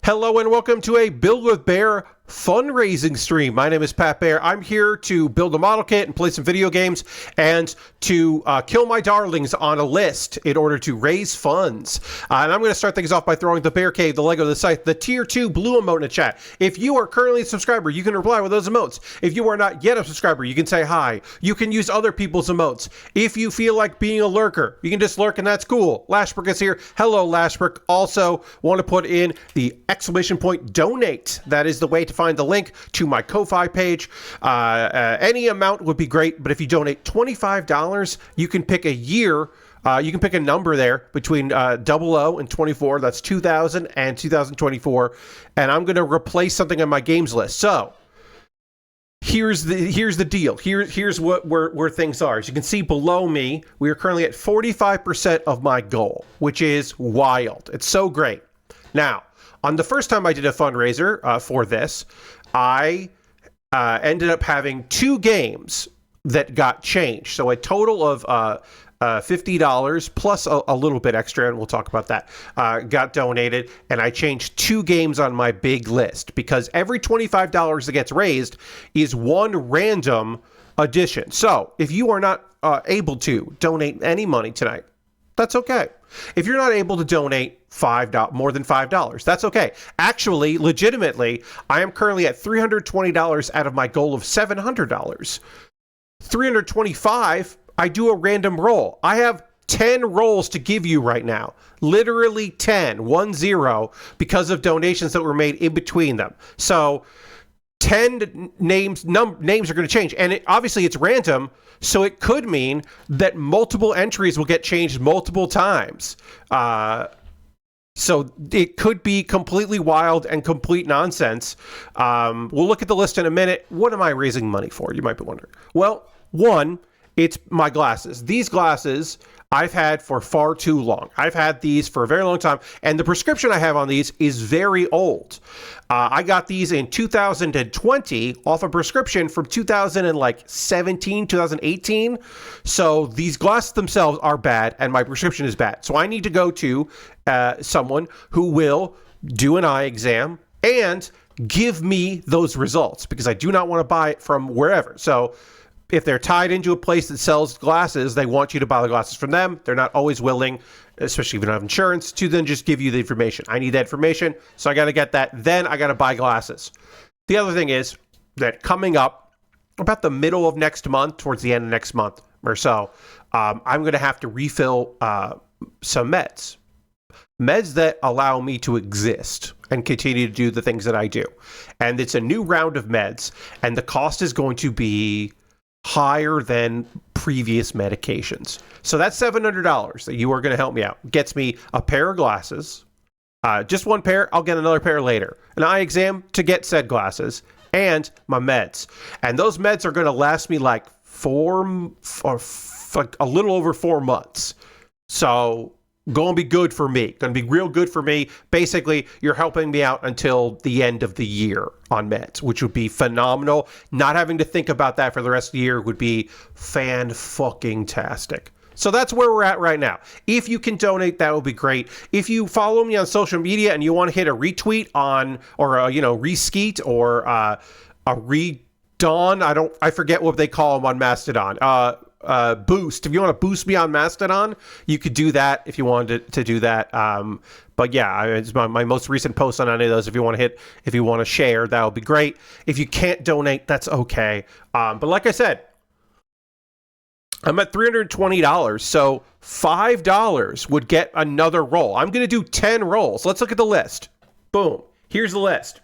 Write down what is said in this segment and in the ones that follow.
Hello and welcome to a Build with Bear fundraising stream. My name is Pat Bear. I'm here to build a model kit and play some video games and to kill my darlings on a list in order to raise funds. And I'm going to start things off by throwing the Bear Cave, the Lego, the site, the tier 2 blue emote in the chat. If you are currently a subscriber, you can reply with those emotes. If you are not yet a subscriber, you can say hi. You can use other people's emotes. If you feel like being a lurker, you can just lurk and that's cool. Lashbrook is here. Hello, Lashbrook. Also want to put in the exclamation point donate. That is the way to find the link to my Ko-Fi page. Any amount would be great, but if you donate $25, you can pick a year. You can pick a number there between 00 and 24. That's 2000 and 2024. And I'm going to replace something on my games list. So here's the deal. Here's where things are. As you can see below me, we are currently at 45% of my goal, which is wild. It's so great. Now, on the first time I did a fundraiser for this, I ended up having 2 games that got changed. So a total of $50 plus a little bit extra, and we'll talk about that, got donated, and I changed 2 games on my big list because every $25 that gets raised is one random addition. So if you are not able to donate any money tonight, that's okay. If you're not able to donate more than $5, that's okay. Actually, legitimately, I am currently at $320 out of my goal of $700. $325, I do a random roll. I have 10 rolls to give you right now. Literally 10, 1-0, because of donations that were made in between them. So 10 names are going to change, and obviously it's random, so it could mean that multiple entries will get changed multiple times. So it could be completely wild and complete nonsense. We'll look at the list in a minute. What am I raising money for? You might be wondering. Well, one, it's my glasses. These glasses I've had for far too long. I've had these for a very long time, and the prescription I have on these is very old. I got these in 2020 off a prescription from 2017, 2018. So these glasses themselves are bad, and my prescription is bad. So I need to go to someone who will do an eye exam and give me those results, because I do not want to buy it from wherever. So if they're tied into a place that sells glasses, they want you to buy the glasses from them. They're not always willing, especially if you don't have insurance, to then just give you the information. I need that information, so I got to get that. Then I got to buy glasses. The other thing is that coming up about the middle of next month, towards the end of next month or so, I'm going to have to refill some meds. Meds that allow me to exist and continue to do the things that I do. And it's a new round of meds, and the cost is going to be higher than previous medications. So that's $700 that you are going to help me out. Gets me a pair of glasses, just one pair. I'll get another pair later. An eye exam to get said glasses, and my meds. And those meds are going to last me like a little over 4 months. So going to be good for me. Going to be real good for me. Basically, you're helping me out until the end of the year on meds, which would be phenomenal. Not having to think about that for the rest of the year would be fan-fucking-tastic. So that's where we're at right now. If you can donate, that would be great. If you follow me on social media and you want to hit a retweet on, or reskeet, or a redon, I forget what they call them on Mastodon. Boost. If you want to boost me on Mastodon, you could do that if you wanted to do that. But yeah, it's my most recent post on any of those. If you want to share, that would be great. If you can't donate, that's okay. But like I said, I'm at $320, so $5 would get another roll. I'm going to do 10 rolls. Let's look at the list. Boom. Here's the list.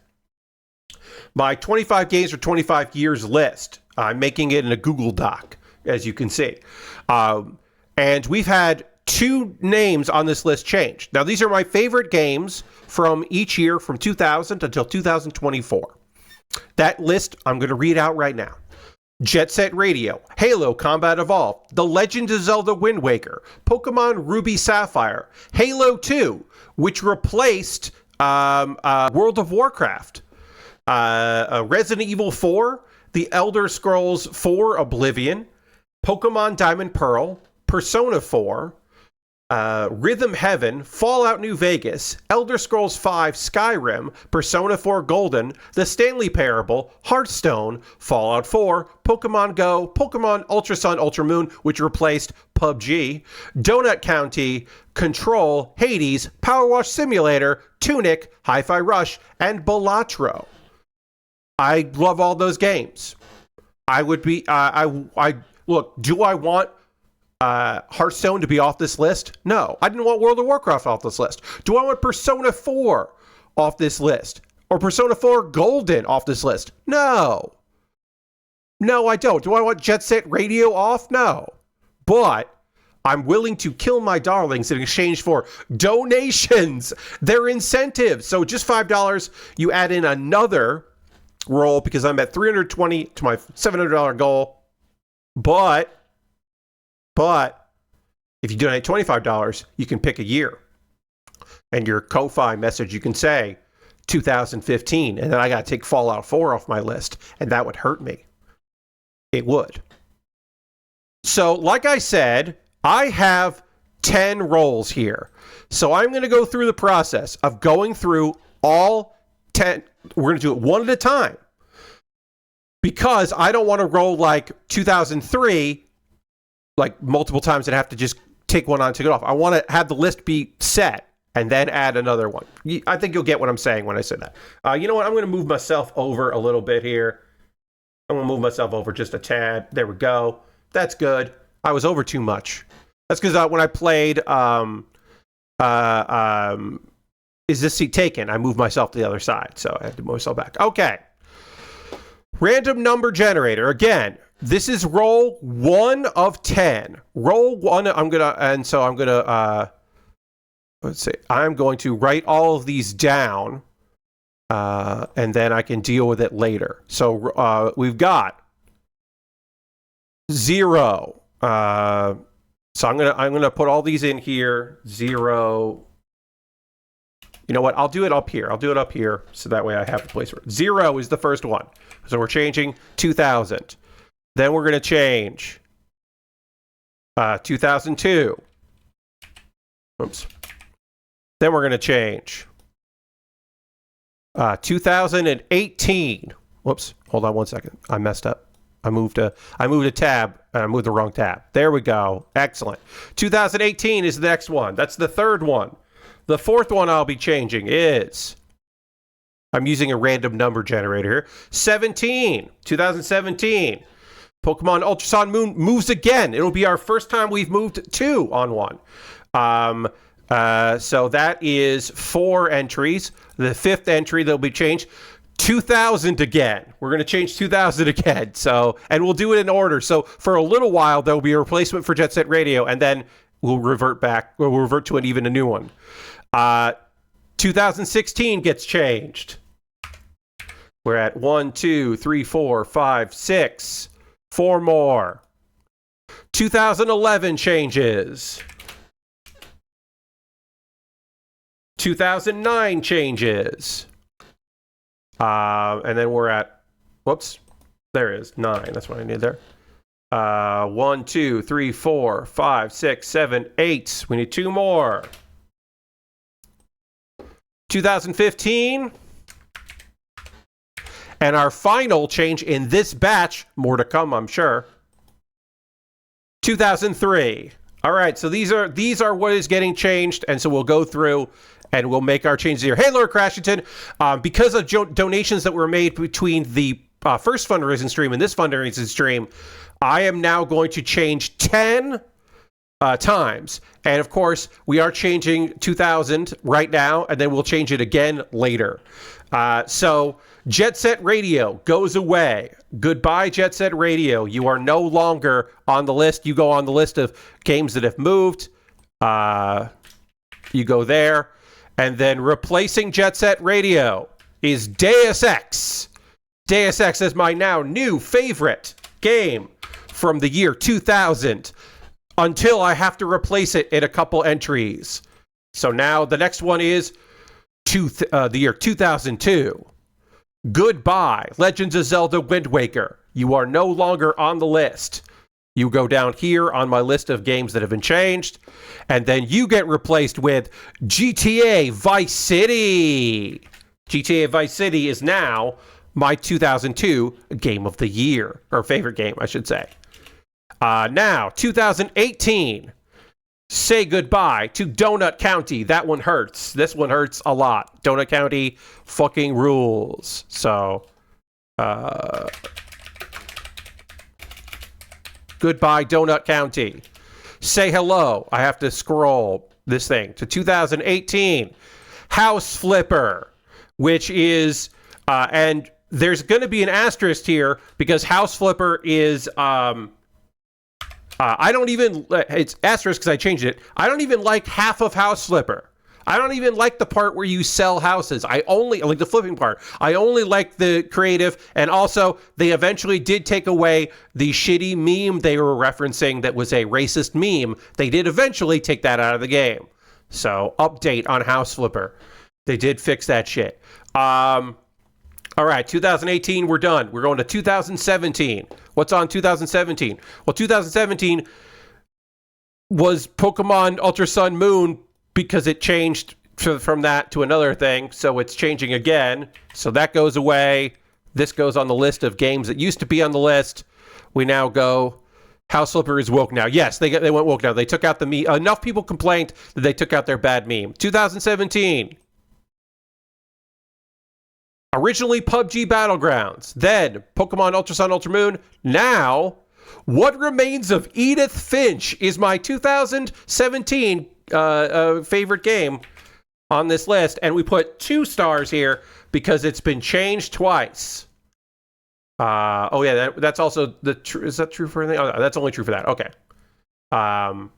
My 25 games for 25 years list. I'm making it in a Google Doc, as you can see. And we've had 2 names on this list changed. Now, these are my favorite games from each year from 2000 until 2024. That list I'm going to read out right now. Jet Set Radio, Halo Combat Evolved, The Legend of Zelda Wind Waker, Pokemon Ruby Sapphire, Halo 2, which replaced World of Warcraft, Resident Evil 4, The Elder Scrolls 4 Oblivion, Pokemon Diamond Pearl, Persona 4, Rhythm Heaven, Fallout New Vegas, Elder Scrolls V Skyrim, Persona 4 Golden, The Stanley Parable, Hearthstone, Fallout 4, Pokemon Go, Pokemon Ultra Sun Ultra Moon, which replaced PUBG, Donut County, Control, Hades, Power Wash Simulator, Tunic, Hi-Fi Rush, and Balatro. I love all those games. I would be, look, do I want Hearthstone to be off this list? No. I didn't want World of Warcraft off this list. Do I want Persona 4 off this list? Or Persona 4 Golden off this list? No. No, I don't. Do I want Jet Set Radio off? No. But I'm willing to kill my darlings in exchange for donations. They're incentives. So just $5, you add in another roll because I'm at $320 to my $700 goal. But if you donate $25, you can pick a year. And your Ko-Fi message, you can say 2015. And then I got to take Fallout 4 off my list. And that would hurt me. It would. So, like I said, I have 10 rolls here. So I'm going to go through the process of going through all 10. We're going to do it one at a time. Because I don't want to roll like 2003 like multiple times and have to just take one on and take it off. I want to have the list be set and then add another one. I think you'll get what I'm saying when I say that. You know what? I'm going to move myself over a little bit here. I'm going to move myself over just a tad. There we go. That's good. I was over too much. That's because when I played Is This Seat Taken, I moved myself to the other side. So I had to move myself back. Okay. Random number generator. Again, this is roll 1 of 10. Roll 1, I'm going to, let's see, I'm going to write all of these down, and then I can deal with it later. So we've got 0. So I'm gonna put all these in here. 0. You know what? I'll do it up here. So that way I have a place for it. 0 is the first one. So we're changing 2000. Then we're going to change 2002. Oops. Then we're going to change 2018. Whoops. Hold on one second. I messed up. I moved a tab, and I moved the wrong tab. There we go. Excellent. 2018 is the next one. That's the third one. The fourth one I'll be changing is, I'm using a random number generator here, 2017. Pokemon Ultra Sun Moon moves again. It'll be our first time we've moved 2 on 1. So that is 4 entries. The 5th entry that'll be changed, 2000 again. We're going to change 2000 again. So, and we'll do it in order. So for a little while, there'll be a replacement for Jet Set Radio, and then we'll revert back. We'll revert to a new one. 2016 gets changed. We're at 1, 2, 3, 4, 5, 6. 4 more. 2011 changes. 2009 changes. And then we're at, whoops, there it is, 9. That's what I need there. 1, 2, 3, 4, 5, 6, 7, 8. We need 2 more. 2015. And our final change in this batch, more to come, I'm sure, 2003. All right, so these are what is getting changed, and so we'll go through and we'll make our changes here. Hey, Lord Crashington, because of donations that were made between the first fundraising stream and this fundraising stream, I am now going to change 10 times. And of course, we are changing 2000 right now, and then we'll change it again later. So Jet Set Radio goes away. Goodbye, Jet Set Radio. You are no longer on the list. You go on the list of games that have moved. You go there. And then replacing Jet Set Radio is Deus Ex. Deus Ex is my now new favorite game from the year 2000 until I have to replace it in a couple entries. So now the next one is the year 2002. Goodbye, Legends of Zelda Wind Waker. You are no longer on the list. You go down here on my list of games that have been changed, and then you get replaced with GTA Vice City. GTA Vice City is now my 2002 Game of the Year, or favorite game, I should say. Now, 2018. Say goodbye to Donut County. That one hurts. This one hurts a lot. Donut County fucking rules. So, goodbye, Donut County. Say hello. I have to scroll this thing to 2018. House Flipper, which is, and there's going to be an asterisk here because House Flipper is, I don't even, it's asterisk because I changed it. I don't even like half of House Flipper. I don't even like the part where you sell houses. I only like the flipping part. I only like the creative. And also, they eventually did take away the shitty meme they were referencing that was a racist meme. They did eventually take that out of the game. So, update on House Flipper. They did fix that shit. All right, 2018, we're done. We're going to 2017. What's on 2017? Well, 2017 was Pokemon Ultra Sun Moon because it changed from that to another thing, so it's changing again. So that goes away. This goes on the list of games that used to be on the list. We now go, House Flipper is woke now. Yes, they went woke now. They took out the meme. Enough people complained that they took out their bad meme. 2017. Originally PUBG Battlegrounds, then Pokemon Ultra Sun, Ultra Moon. Now, What Remains of Edith Finch is my 2017 favorite game on this list. And we put 2 stars here because it's been changed twice. Oh yeah, that's also the true. Is that true for anything? Oh, that's only true for that. Okay. I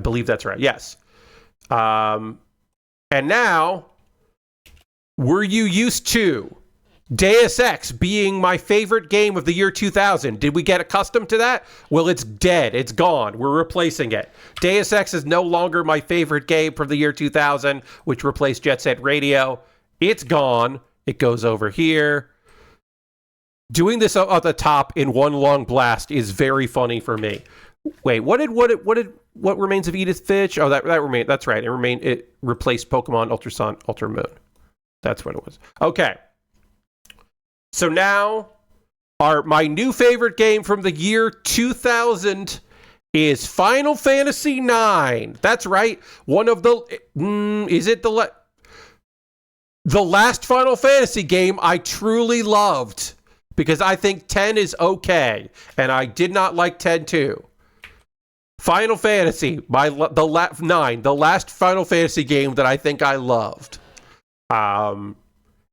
believe that's right. Yes. And now, were you used to Deus Ex being my favorite game of the year 2000? Did we get accustomed to that? Well, it's dead. It's gone. We're replacing it. Deus Ex is no longer my favorite game from the year 2000, which replaced Jet Set Radio. It's gone. It goes over here. Doing this at the top in one long blast is very funny for me. Wait, what Remains of Edith Finch? Oh, that remained. That's right. It replaced Pokemon Ultra Sun, Ultra Moon. That's what it was. Okay. So now, my new favorite game from the year 2000 is Final Fantasy IX. That's right. One of the... is it the last Final Fantasy game I truly loved? Because I think 10 is okay. And I did not like 10 too. Final Fantasy, the last Final Fantasy game that I think I loved,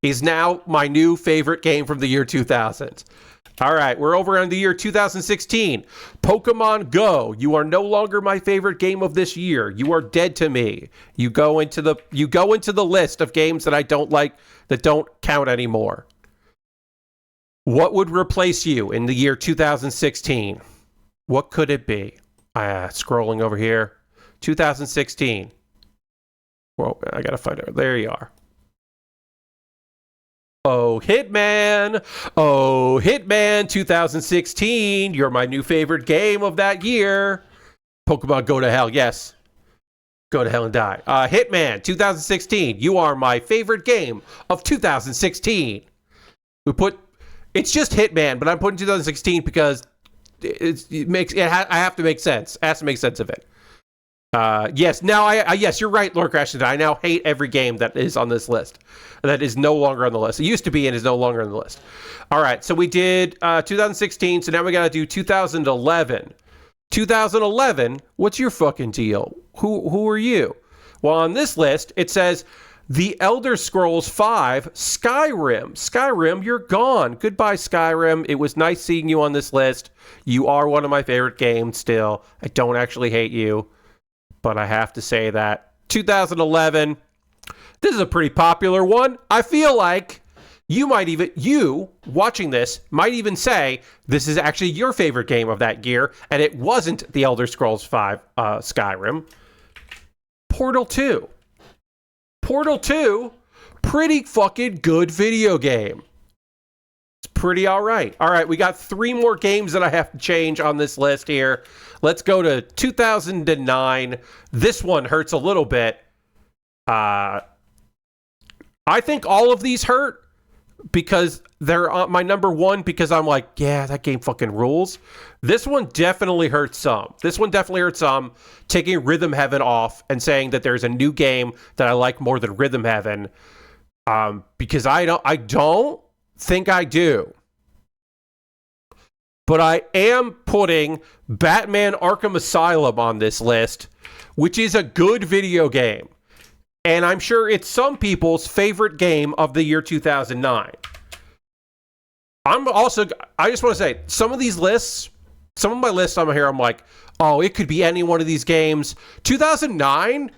is now my new favorite game from the year 2000. All right, we're over on the year 2016. Pokemon Go. You are no longer my favorite game of this year. You are dead to me. You go into the list of games that I don't like, that don't count anymore. What would replace you in the year 2016? What could it be? Scrolling over here. 2016. Well, I gotta find it. There you are. Oh, Hitman. Oh, Hitman 2016. You're my new favorite game of that year. Pokemon Go to Hell. Yes. Go to hell and die. Hitman 2016. You are my favorite game of 2016. It's just Hitman, but I'm putting 2016 because I have to make sense. It has to make sense of it. Yes, now yes, you're right, Lord Crash. I now hate every game that is on this list. That is no longer on the list. It used to be and is no longer on the list. All right, so we did 2016, so now we got to do 2011. 2011, what's your fucking deal? Who are you? Well, on this list, it says The Elder Scrolls V Skyrim. Skyrim, you're gone. Goodbye, Skyrim. It was nice seeing you on this list. You are one of my favorite games still. I don't actually hate you, but I have to say that. 2011, this is a pretty popular one. I feel like you watching this might even say this is actually your favorite game of that year, and it wasn't The Elder Scrolls V Skyrim. Portal 2. Portal 2, pretty fucking good video game. It's pretty all right. All right, we got 3 more games that I have to change on this list here. Let's go to 2009. This one hurts a little bit. I think all of these hurt because they're my number one, because I'm like, yeah, that game fucking rules. This one definitely hurts some. Taking Rhythm Heaven off and saying that there's a new game that I like more than Rhythm Heaven, because I don't think I do. But I am putting Batman Arkham Asylum on this list, which is a good video game. And I'm sure it's some people's favorite game of the year 2009. I just want to say, some of my lists on here, I'm like, oh, it could be any one of these games. 2009,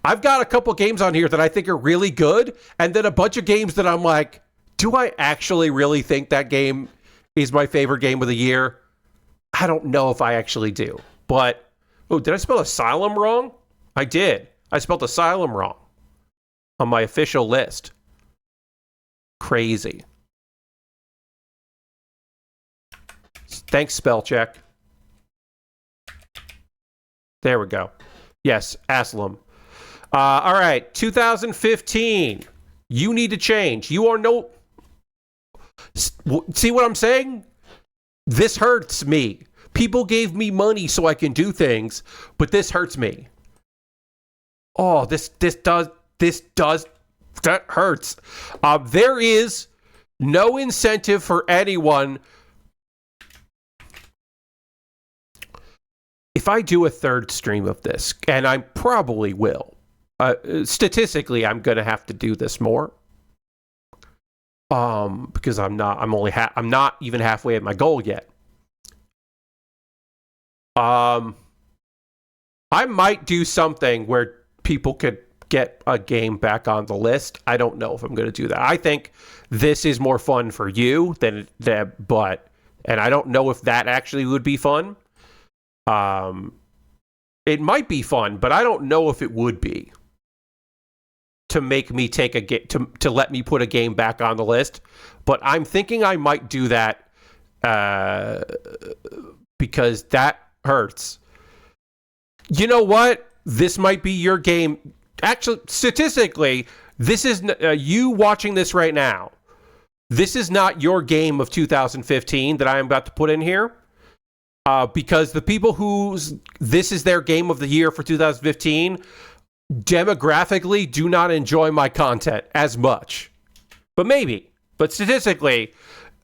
I've got a couple games on here that I think are really good, and then a bunch of games that I'm like, do I actually really think that game is my favorite game of the year? I don't know if I actually do. But, oh, did I spell Asylum wrong? I did. I spelled Asylum wrong on my official list. Crazy. Thanks, spell check. There we go. Yes, Asylum. All right, 2015. You need to change. You are no... See what I'm saying? This hurts me. People gave me money so I can do things, but this hurts me. Oh, that hurts. There is no incentive for anyone. If I do a third stream of this, and I probably will, statistically, I'm going to have to do this more. Because I'm not even halfway at my goal yet. I might do something where people could get a game back on the list. I don't know if I'm going to do that. I think this is more fun for you than but I don't know if that actually would be fun. It might be fun, but I don't know if it would be. To make me take a game, to let me put a game back on the list, but I'm thinking I might do that because that hurts. You know what? This might be your game. Actually, statistically, this is you watching this right now. This is not your game of 2015 that I am about to put in here, because the people whose this is their game of the year for 2015. Demographically do not enjoy my content as much. But statistically,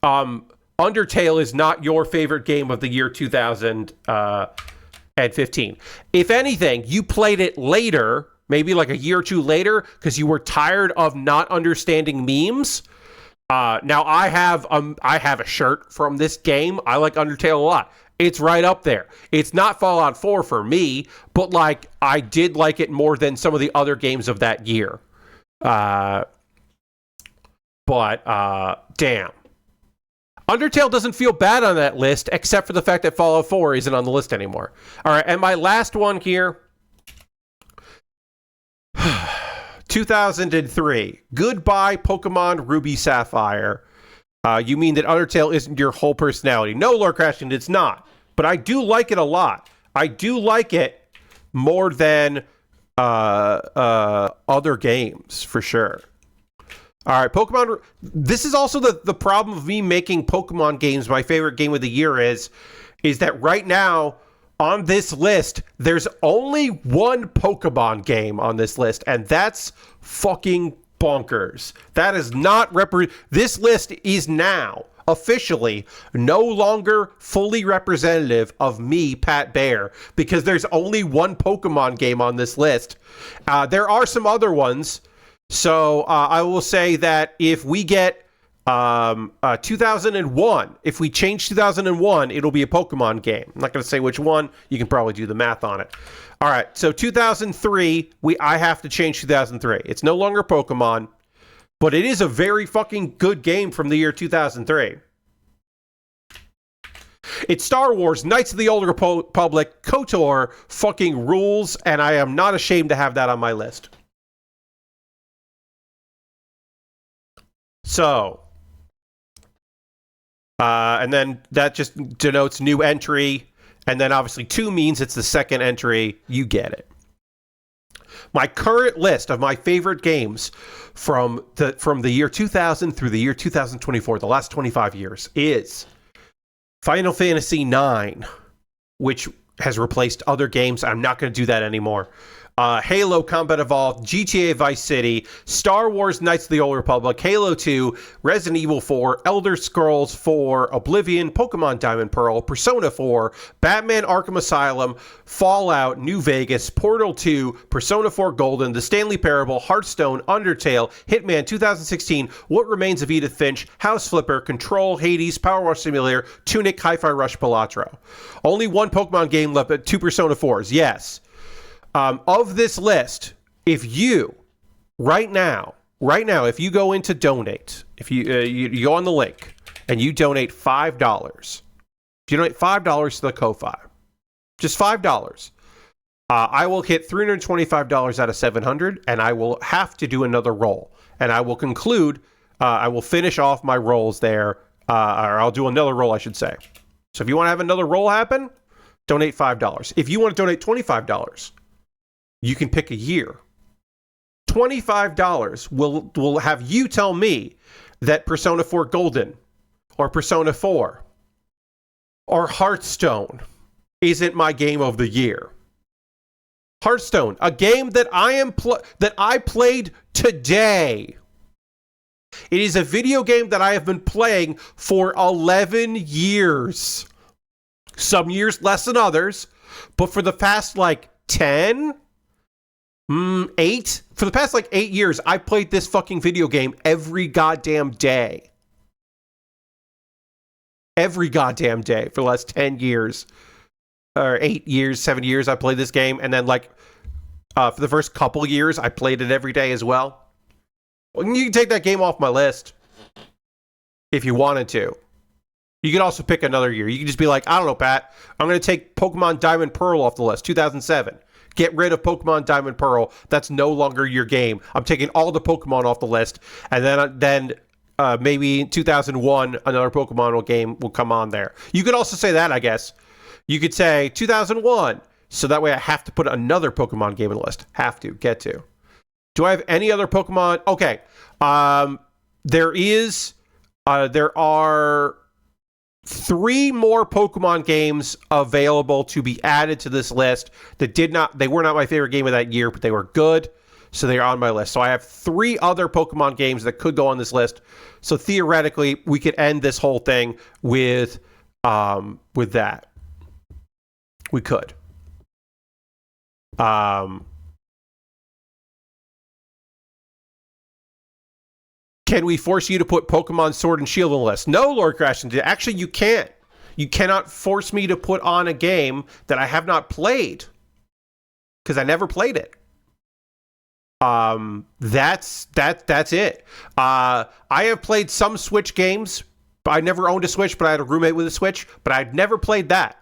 Undertale is not your favorite game of the year 2015. If anything, you played it later, maybe like a year or two later, because you were tired of not understanding memes. Now I have a shirt from this game. I like Undertale a lot. It's right up there. It's not Fallout 4 for me, but like I did like it more than some of the other games of that year. Damn. Undertale doesn't feel bad on that list, except for the fact that Fallout 4 isn't on the list anymore. All right, and my last one here. 2003. Goodbye, Pokemon Ruby Sapphire. You mean that Undertale isn't your whole personality? No, Lord Crashing, it's not. But I do like it a lot. I do like it more than other games, for sure. All right, Pokemon. This is also the problem of me making Pokemon games my favorite game of the year is that right now on this list, there's only one Pokemon game on this list, and that's fucking bonkers. That is not this list is now officially no longer fully representative of me, Pat Bear, because there's only one Pokemon game on this list. There are some other ones. So I will say that if we get 2001, if we change 2001, it'll be a Pokemon game. I'm not going to say which one. You can probably do the math on it. All right, so 2003, I have to change 2003. It's no longer Pokemon, but it is a very fucking good game from the year 2003. It's Star Wars, Knights of the Old Republic. KOTOR fucking rules, and I am not ashamed to have that on my list. So, And then that just denotes new entry. And then obviously 2 means it's the second entry. You get it. My current list of my favorite games from the year 2000 through the year 2024, the last 25 years, is Final Fantasy IX, which has replaced other games. I'm not going to do that anymore. Halo Combat Evolved, GTA Vice City, Star Wars Knights of the Old Republic, Halo 2, Resident Evil 4, Elder Scrolls 4, Oblivion, Pokemon Diamond Pearl, Persona 4, Batman Arkham Asylum, Fallout, New Vegas, Portal 2, Persona 4 Golden, The Stanley Parable, Hearthstone, Undertale, Hitman 2016, What Remains of Edith Finch, House Flipper, Control, Hades, Power Wash Simulator, Tunic, Hi-Fi Rush, Balatro. Only 1 Pokemon game left, but 2 Persona 4s, yes. Of this list, if you, right now, if you go into donate, if you go on the link and you donate $5, if you donate $5 to the Ko-Fi, just $5, I will hit $325 out of $700, and I will have to do another roll. And I will conclude, I will finish off my rolls there, or I'll do another roll, I should say. So if you want to have another roll happen, donate $5. If you want to donate $25, you can pick a year. $25 will have you tell me that Persona 4 Golden or Persona 4 or Hearthstone isn't my game of the year. Hearthstone, a game that I played today. It is a video game that I have been playing for 11 years. Some years less than others, but for the past 10, 8? For the past 8 years, I played this fucking video game every goddamn day. Every goddamn day for the last 10 years. Or 8 years, 7 years, I played this game. And then, for the first couple years, I played it every day as well. Well, you can take that game off my list. If you wanted to. You could also pick another year. You can just be like, I don't know, Pat. I'm going to take Pokemon Diamond Pearl off the list, 2007. Get rid of Pokemon Diamond Pearl. That's no longer your game. I'm taking all the Pokemon off the list. And then maybe in 2001, another Pokemon game will come on there. You could also say that, I guess. You could say 2001. So that way I have to put another Pokemon game on the list. Have to. Get to. Do I have any other Pokemon? Okay. There are 3 more Pokemon games available to be added to this list they were not my favorite game of that year, but they were good, so they're on my list. So I have 3 other Pokemon games that could go on this list. So theoretically, we could end this whole thing with that. We could. Can we force you to put Pokemon Sword and Shield on the list? No, Lord Crashington. Actually, you can't. You cannot force me to put on a game that I have not played. Because I never played it. That's it. I have played some Switch games. I never owned a Switch, but I had a roommate with a Switch. But I'd never played that.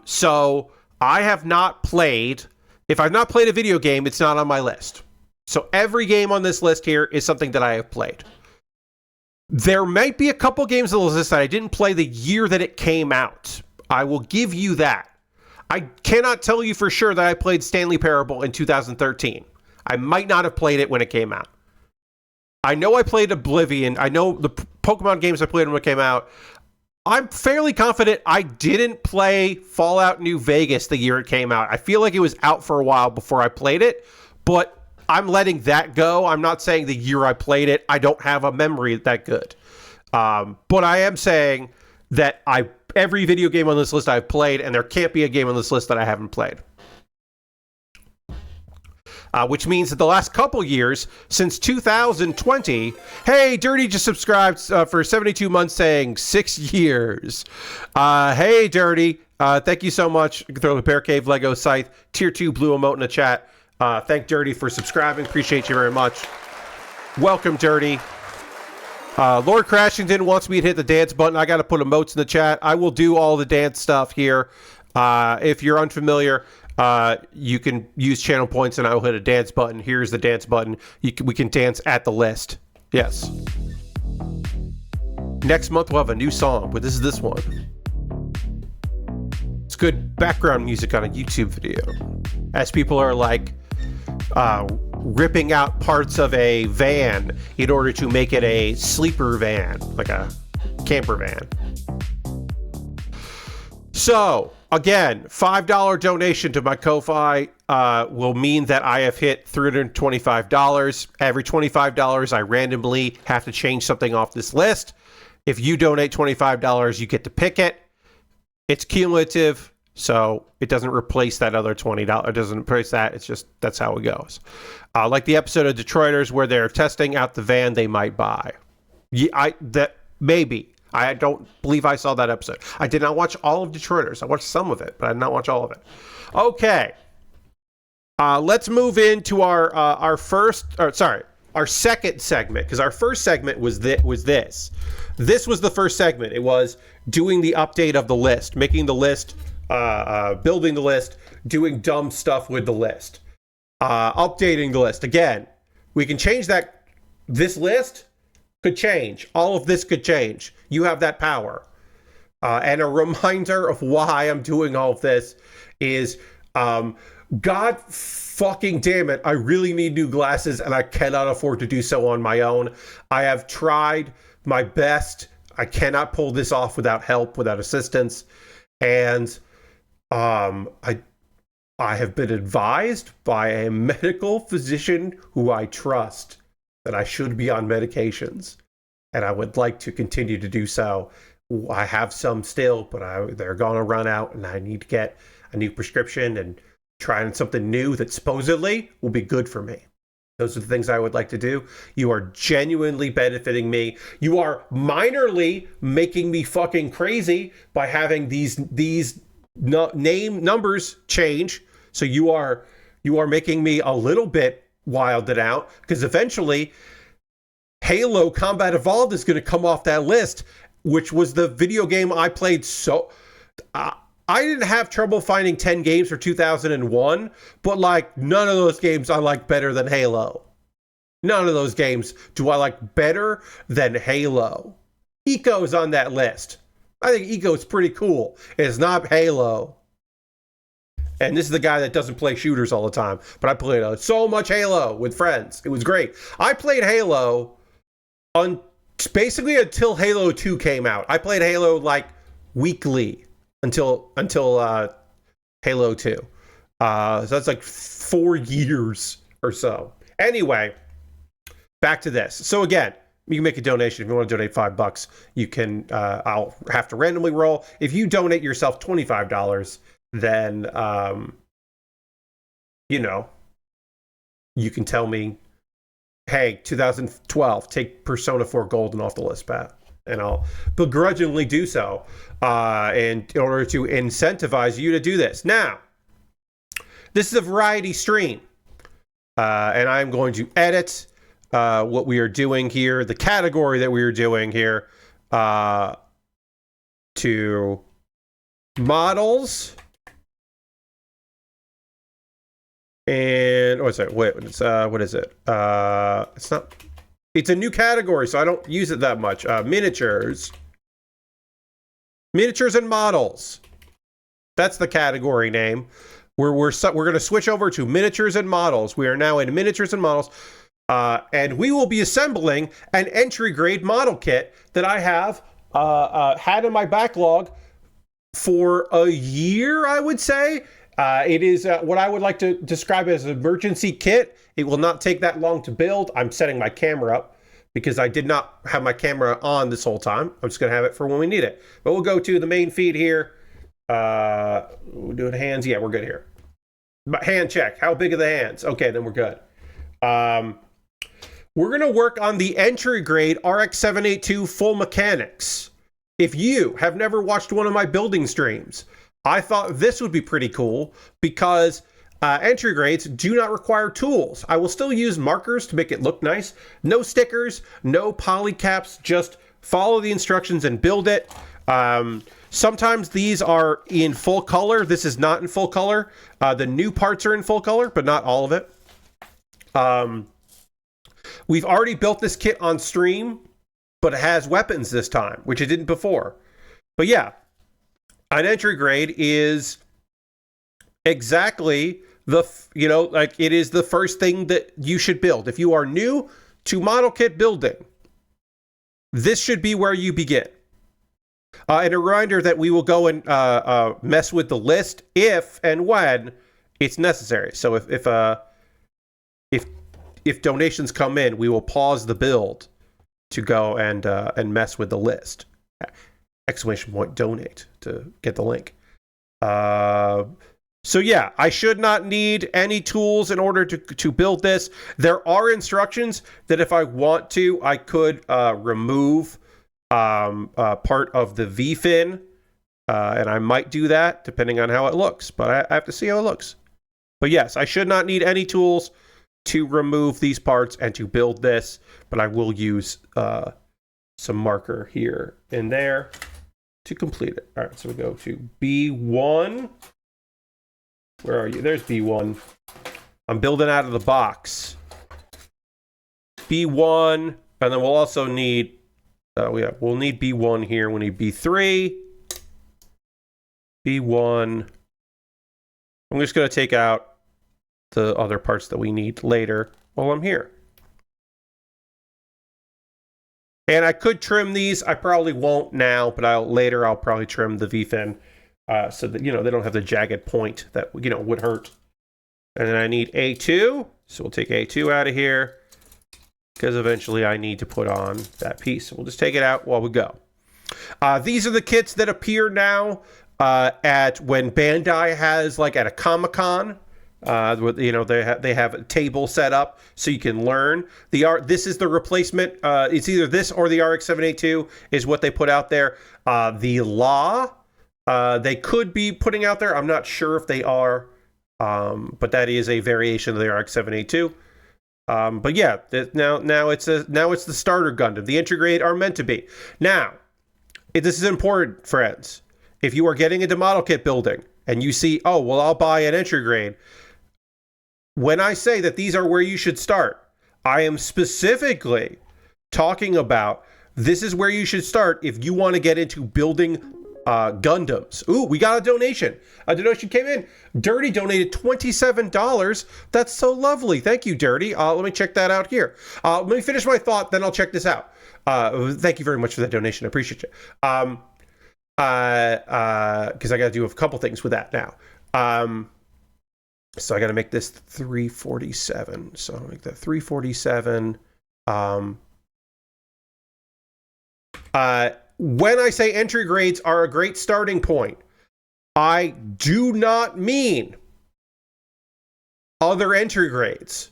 So I have not played... If I've not played a video game, it's not on my list. So every game on this list here is something that I have played. There might be a couple games on the list that I didn't play the year that it came out. I will give you that. I cannot tell you for sure that I played Stanley Parable in 2013. I might not have played it when it came out. I know I played Oblivion. I know the Pokemon games I played when it came out. I'm fairly confident I didn't play Fallout New Vegas the year it came out. I feel like it was out for a while before I played it, but I'm letting that go. I'm not saying the year I played it. I don't have a memory that good. But I am saying that every video game on this list I've played, and there can't be a game on this list that I haven't played. Which means that the last couple years, since 2020, hey, Dirty just subscribed for 72 months saying 6 years. Hey, Dirty, thank you so much. You can throw the Bear Cave Lego Scythe, tier 2 blue emote in the chat. Thank Dirty for subscribing. Appreciate you very much. Welcome, Dirty. Lord Crashington wants me to hit the dance button. I got to put emotes in the chat. I will do all the dance stuff here. If you're unfamiliar, you can use channel points and I will hit a dance button. Here's the dance button. We can dance at the list. Yes. Next month we'll have a new song, but this is this one. It's good background music on a YouTube video. As people are like ripping out parts of a van in order to make it a sleeper van, like a camper van. So, again, $5 donation to my Ko-Fi will mean that I have hit $325. Every $25, I randomly have to change something off this list. If you donate $25, you get to pick it. It's cumulative, so it doesn't replace that other $20. It doesn't replace that. It's just, that's how it goes. Like the episode of Detroiters where they're testing out the van they might buy. Maybe. I don't believe I saw that episode. I did not watch all of Detroiters. I watched some of it, but I did not watch all of it. Okay. Let's move into our second segment, because our first segment was this. This was the first segment. It was doing the update of the list, making the list, building the list, doing dumb stuff with the list, updating the list. Again, we can change that. This list could change. All of this could change. You have that power. And a reminder of why I'm doing all of this is, God fucking damn it, I really need new glasses and I cannot afford to do so on my own. I have tried my best. I cannot pull this off without help, without assistance. And I have been advised by a medical physician who I trust that I should be on medications, and I would like to continue to do so. I have some still, but they're going to run out, and I need to get a new prescription and try something new that supposedly will be good for me. Those are the things I would like to do. You are genuinely benefiting me. You are minorly making me fucking crazy by having these numbers change. So you are making me a little bit wilded out, because eventually Halo Combat Evolved is going to come off that list, which was the video game I played. So I didn't have trouble finding 10 games for 2001, but like none of those games I like better than Halo. None of those games do I like better than Halo. Eco's on that list. I think Eco's pretty cool. It's not Halo. And this is the guy that doesn't play shooters all the time. But I played so much Halo with friends. It was great. I played Halo basically until Halo 2 came out. I played Halo like weekly until Halo 2. So that's like 4 years or so. Anyway, back to this. So again, you can make a donation. If you want to donate $5, you can. I'll have to randomly roll. If you donate yourself $25, then you can tell me, hey, 2012, take Persona 4 Golden off the list, Pat, and I'll begrudgingly do so in order to incentivize you to do this. Now, this is a variety stream, and I'm going to edit what we are doing here, the category that we are doing here, to models. And what is it? It's not. It's a new category, so I don't use it that much. Miniatures and models. That's the category name. We're going to switch over to miniatures and models. We are now in miniatures and models, and we will be assembling an entry grade model kit that I have had in my backlog for a year, I would say. It is what I would like to describe as an emergency kit. It will not take that long to build. I'm setting my camera up because I did not have my camera on this whole time. I'm just going to have it for when we need it. But we'll go to the main feed here. We're doing hands. Yeah, we're good here. But hand check. How big are the hands? Okay, then we're good. We're going to work on the entry grade RX-782 full mechanics. If you have never watched one of my building streams, I thought this would be pretty cool because entry grades do not require tools. I will still use markers to make it look nice. No stickers, no poly caps, just follow the instructions and build it. Sometimes these are in full color. This is not in full color. The new parts are in full color, but not all of it. We've already built this kit on stream. but it has weapons this time, which it didn't before. But yeah, an entry grade is exactly it is the first thing that you should build. If you are new to model kit building, this should be where you begin. And a reminder that we will go and mess with the list if and when it's necessary. So if donations come in, we will pause the build to go and mess with the list. Exclamation point donate to get the link. So yeah, I should not need any tools in order to build this. There are instructions that if I want to, I could remove part of the V-fin, and I might do that depending on how it looks, but I have to see how it looks. But yes, I should not need any tools to remove these parts and to build this, but I will use some marker here and there to complete it. All right, so we go to B1. Where are you? There's B1. I'm building out of the box. B1, and then we'll also need, we'll need B1 here. We need B3. B1. I'm just going to take out the other parts that we need later while I'm here. And I could trim these. I probably won't now, but later I'll probably trim the V-fin. So that, they don't have the jagged point that, would hurt. And then I need A2. So we'll take A2 out of here because eventually I need to put on that piece. So we'll just take it out while we go. These are the kits that appear now at when Bandai has, like, at a Comic-Con. They have a table set up so you can learn. This is the replacement. It's either this or the RX-782 is what they put out there. The Law. They could be putting out there. I'm not sure if they are, but that is a variation of the RX-782. But yeah, now it's the starter Gundam. The entry grade are meant to be. Now, this is important, friends. If you are getting into model kit building and you see, oh, well, I'll buy an entry grade. When I say that these are where you should start, I am specifically talking about this is where you should start if you want to get into building Gundams. Ooh, we got a donation. A donation came in. Dirty donated $27. That's so lovely. Thank you, Dirty. Let me check that out here. Let me finish my thought, then I'll check this out. Thank you very much for that donation. I appreciate you. Because I got to do a couple things with that now. So I got to make this 347. So I'll make that 347. When I say entry grades are a great starting point, I do not mean other entry grades.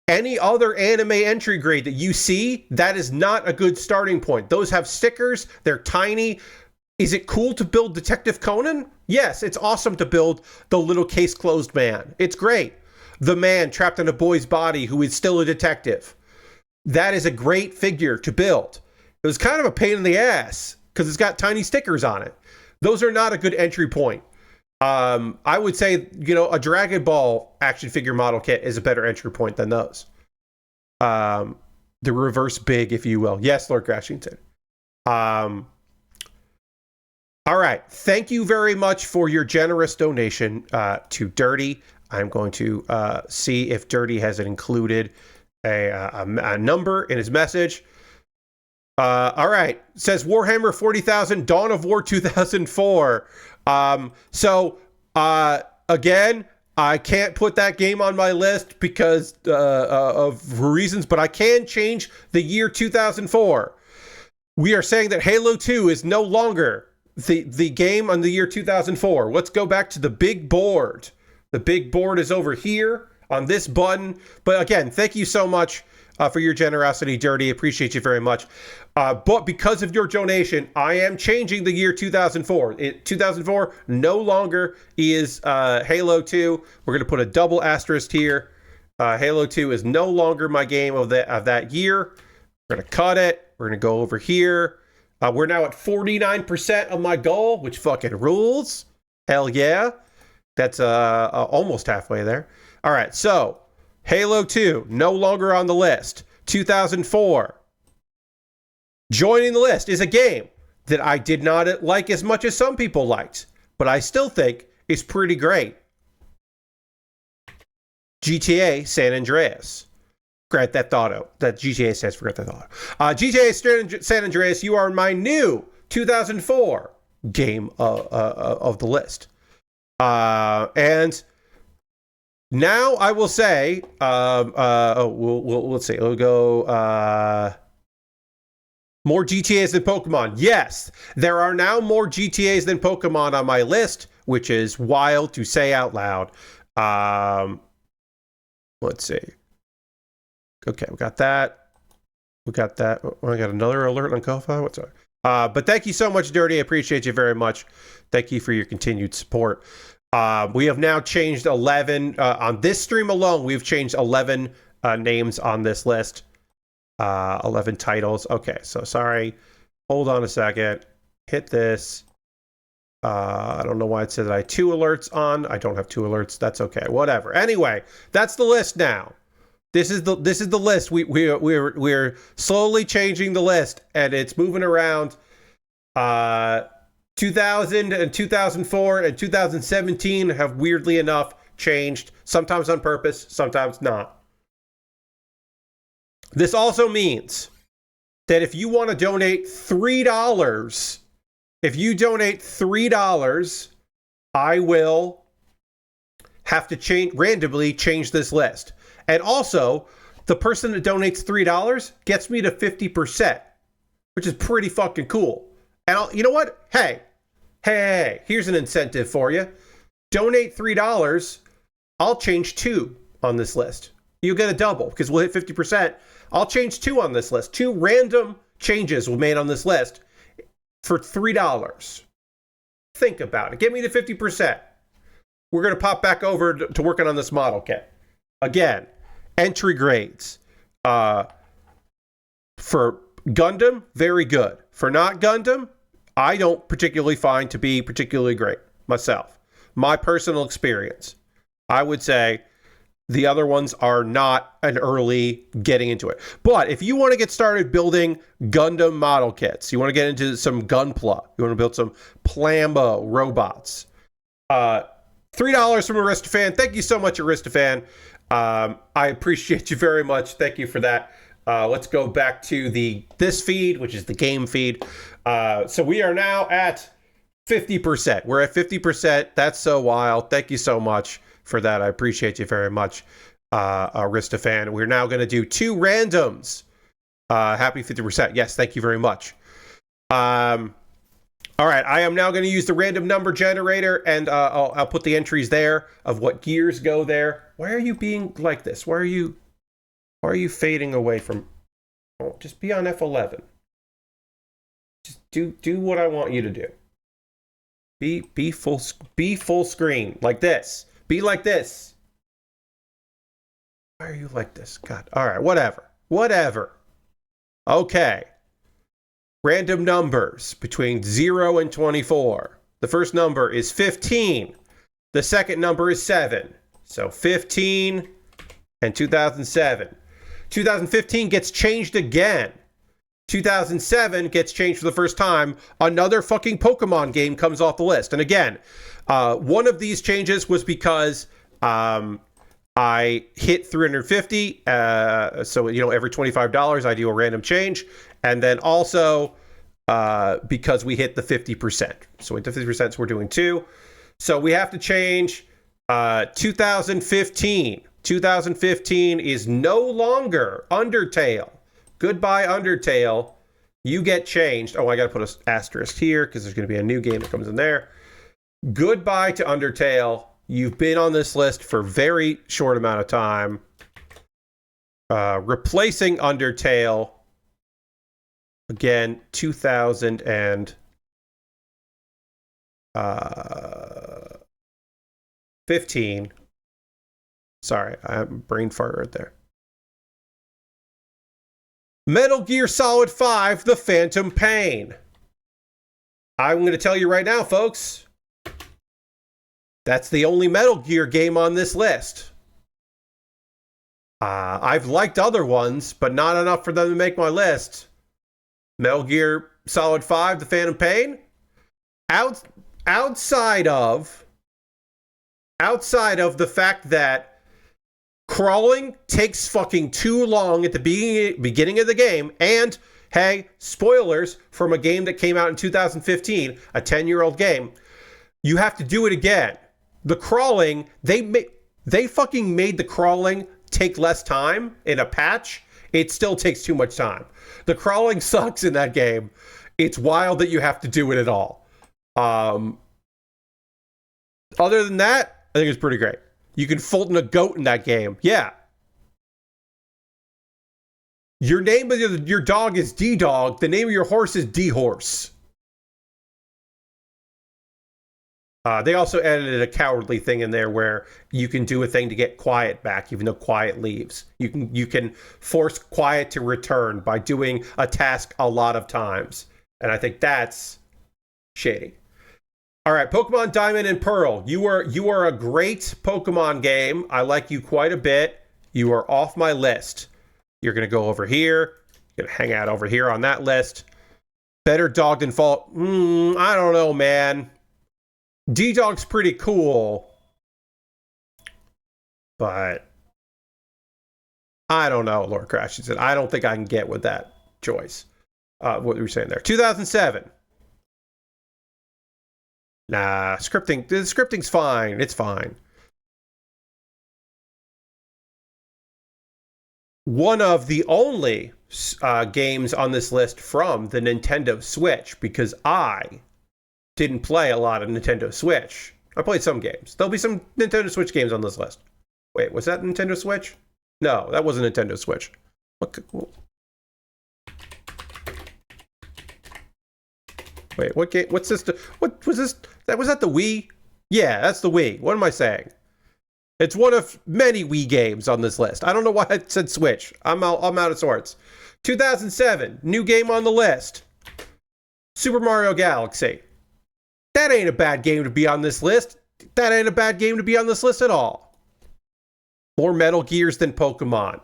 Any other anime entry grade that you see, that is not a good starting point. Those have stickers. They're tiny. Is it cool to build Detective Conan? Yes, it's awesome to build the little case-closed man. It's great. The man trapped in a boy's body who is still a detective. That is a great figure to build. It was kind of a pain in the ass because it's got tiny stickers on it. Those are not a good entry point. I would say, a Dragon Ball action figure model kit is a better entry point than those. The reverse big, if you will. Yes, Lord Grashington. All right. Thank you very much for your generous donation to Dirty. I'm going to see if Dirty has included a number in his message. All right. It says Warhammer 40,000, Dawn of War 2004. Again, I can't put that game on my list because of reasons, but I can change the year 2004. We are saying that Halo 2 is no longer the game on the year 2004. Let's go back to the big board. The big board is over here on this button. But again, thank you so much for your generosity, Dirty. Appreciate you very much. But because of your donation, I am changing the year 2004. 2004 no longer is Halo 2. We're going to put a double asterisk here. Halo 2 is no longer my game of that year. We're going to cut it. We're going to go over here. We're now at 49% of my goal, which fucking rules. Hell yeah. That's almost halfway there. All right, so Halo 2, no longer on the list. 2004. Joining the list is a game that I did not like as much as some people liked, but I still think is pretty great. GTA San Andreas. Grand Theft Auto. That GTA stands for Grand Theft Auto. GTA San Andreas, you are my new 2004 game of the list. And now I will say, let's see. We'll go more GTAs than Pokemon. Yes, there are now more GTAs than Pokemon on my list, which is wild to say out loud. Let's see. Okay, we got that. We got that. Oh, I got another alert on Ko-Fi. What's up? But thank you so much, Dirty. I appreciate you very much. Thank you for your continued support. We have now changed 11 on this stream alone. We've changed 11 names on this list. 11 titles. Okay, so sorry. Hold on a second. Hit this. I don't know why it said that I had 2 alerts on. I don't have 2 alerts. That's okay. Whatever. Anyway, that's the list now. This is the list. We're slowly changing the list, and it's moving around. 2000 and 2004 and 2017 have weirdly enough changed, sometimes on purpose, sometimes not. This also means that if you want to donate $3, I will have to randomly change this list. And also, the person that donates $3 gets me to 50%, which is pretty fucking cool. And you know what? Hey, here's an incentive for you. Donate $3, I'll change 2 on this list. You get a double because we'll hit 50%. I'll change 2 on this list. 2 random changes were made on this list for $3. Think about it. Get me to 50%. We're going to pop back over to working on this model kit. Again, entry grades. For Gundam, very good. For not Gundam, I don't particularly find to be particularly great myself. My personal experience. I would say the other ones are not an early getting into it. But if you want to get started building Gundam model kits, you want to get into some Gunpla, you want to build some Plambo robots, $3 from Aristofan. Thank you so much, Aristofan. I appreciate you very much. Thank you for that. Let's go back to this feed, which is the game feed. So we are now at 50%. We're at 50%. That's so wild. Thank you so much for that. I appreciate you very much, Aristofan. We're now going to do 2 randoms. Happy 50%. Yes, thank you very much. All right, I am now going to use the random number generator, and I'll put the entries there of what gears go there. Why are you being like this? Why are you fading away from? Oh, just be on F11. Just do what I want you to do. Be full screen like this. Be like this. Why are you like this? God. All right, whatever. Okay. Random numbers between 0 and 24. The first number is 15. The second number is 7. So 15 and 2007. 2015 gets changed again. 2007 gets changed for the first time. Another fucking Pokemon game comes off the list. And again, one of these changes was because I hit 350. So, every $25, I do a random change. And then also because we hit the 50%. So we hit the 50%, so we're doing 2. So we have to change 2015. 2015 is no longer Undertale. Goodbye, Undertale. You get changed. Oh, I got to put an asterisk here because there's going to be a new game that comes in there. Goodbye to Undertale. You've been on this list for a very short amount of time. Replacing Undertale. Again, 2015. Sorry, I'm brain fart right there. Metal Gear Solid 5, The Phantom Pain. I'm going to tell you right now, folks. That's the only Metal Gear game on this list. I've liked other ones, but not enough for them to make my list. Metal Gear Solid 5, The Phantom Pain. Outside of the fact that crawling takes fucking too long at the beginning of the game, and hey, spoilers from a game that came out in 2015, a 10-year-old game, you have to do it again. The crawling, they fucking made the crawling take less time in a patch. It still takes too much time. The crawling sucks in that game. It's wild that you have to do it at all. Other than that, I think it's pretty great. You can Fulton a goat in that game. Yeah. Your name of your dog is D-Dog. The name of your horse is D-Horse. They also added a cowardly thing in there where you can do a thing to get Quiet back, even though Quiet leaves. You can force Quiet to return by doing a task a lot of times. And I think that's shady. All right, Pokemon Diamond and Pearl. You are a great Pokemon game. I like you quite a bit. You are off my list. You're going to go over here. You're going to hang out over here on that list. Better dog than Fault. I don't know, man. D-Dog's pretty cool. But I don't know, Lord Crash. He said, I don't think I can get with that choice. What were you saying there? 2007. Nah, scripting. The scripting's fine. It's fine. One of the only games on this list from the Nintendo Switch, because I didn't play a lot of Nintendo Switch. I played some games. There'll be some Nintendo Switch games on this list. Wait, was that Nintendo Switch? No, that wasn't Nintendo Switch. Wait, what game? What's this? What was this? Was that the Wii? Yeah, that's the Wii. What am I saying? It's one of many Wii games on this list. I don't know why I said Switch. I'm out of sorts. 2007, new game on the list. Super Mario Galaxy. That ain't a bad game to be on this list. That ain't a bad game to be on this list at all. More Metal Gears than Pokemon.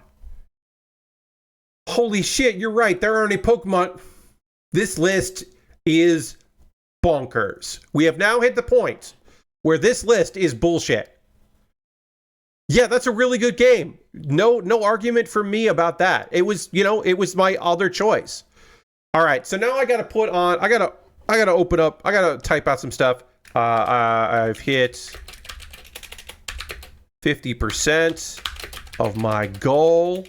Holy shit, you're right. There aren't any Pokemon. This list is bonkers. We have now hit the point where this list is bullshit. Yeah, that's a really good game. No argument from me about that. It was my other choice. All right, so now I got to open up. I got to type out some stuff. I've hit 50% of my goal,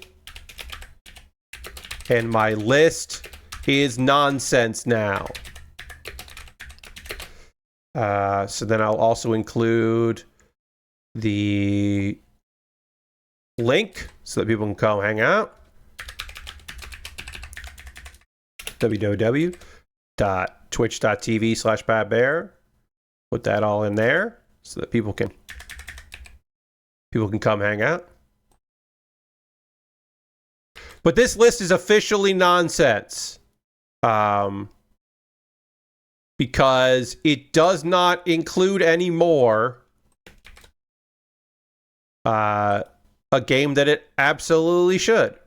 and my list is nonsense now. So then I'll also include the link so that people can come hang out. www.twitch.tv/BadBear. Put that all in there so that people can come hang out. But this list is officially nonsense. Because it does not include anymore a game that it absolutely should.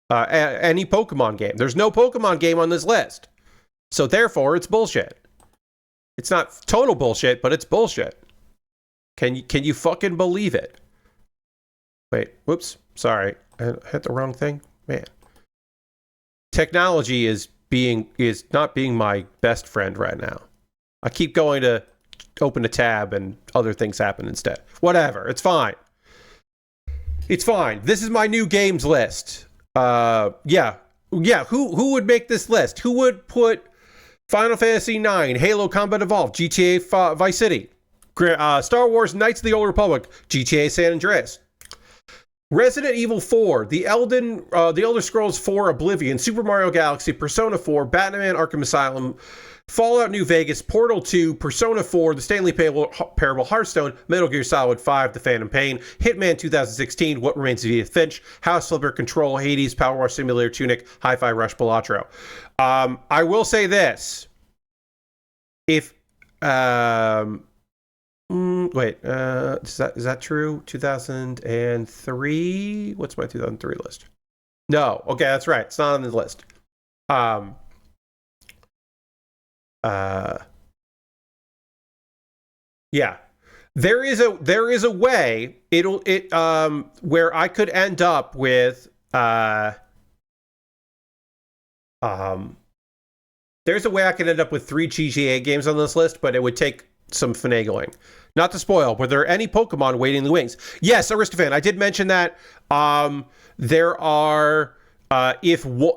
Any Pokemon game. There's no Pokemon game on this list. So therefore, it's bullshit. It's not total bullshit, but it's bullshit. Can you fucking believe it? Wait, whoops. Sorry. I hit the wrong thing. Man. Technology is not being my best friend right now. I keep going to open a tab and other things happen instead. Whatever. It's fine. It's fine. This is my new games list. Yeah. Who would make this list? Who would put Final Fantasy IX, Halo Combat Evolved, GTA Vice City, Star Wars Knights of the Old Republic, GTA San Andreas, Resident Evil 4, The Elder Scrolls 4 Oblivion, Super Mario Galaxy, Persona 4, Batman Arkham Asylum, Fallout New Vegas, Portal 2, Persona 4, The Stanley Parable, Hearthstone, Metal Gear Solid 5, The Phantom Pain, Hitman 2016, What Remains of Edith Finch, House Flipper, Control, Hades, Power Wash Simulator, Tunic, Hi-Fi Rush, Balatro. I will say this. If... wait, is that true? 2003? What's my 2003 list? No. Okay, that's right. It's not on the list. Um, yeah. There is a way where I could end up with there's a way I could end up with 3 GTA games on this list, but it would take some finagling. Not to spoil, were there any Pokemon waiting in the wings? Yes, Aristophan, I did mention that. There are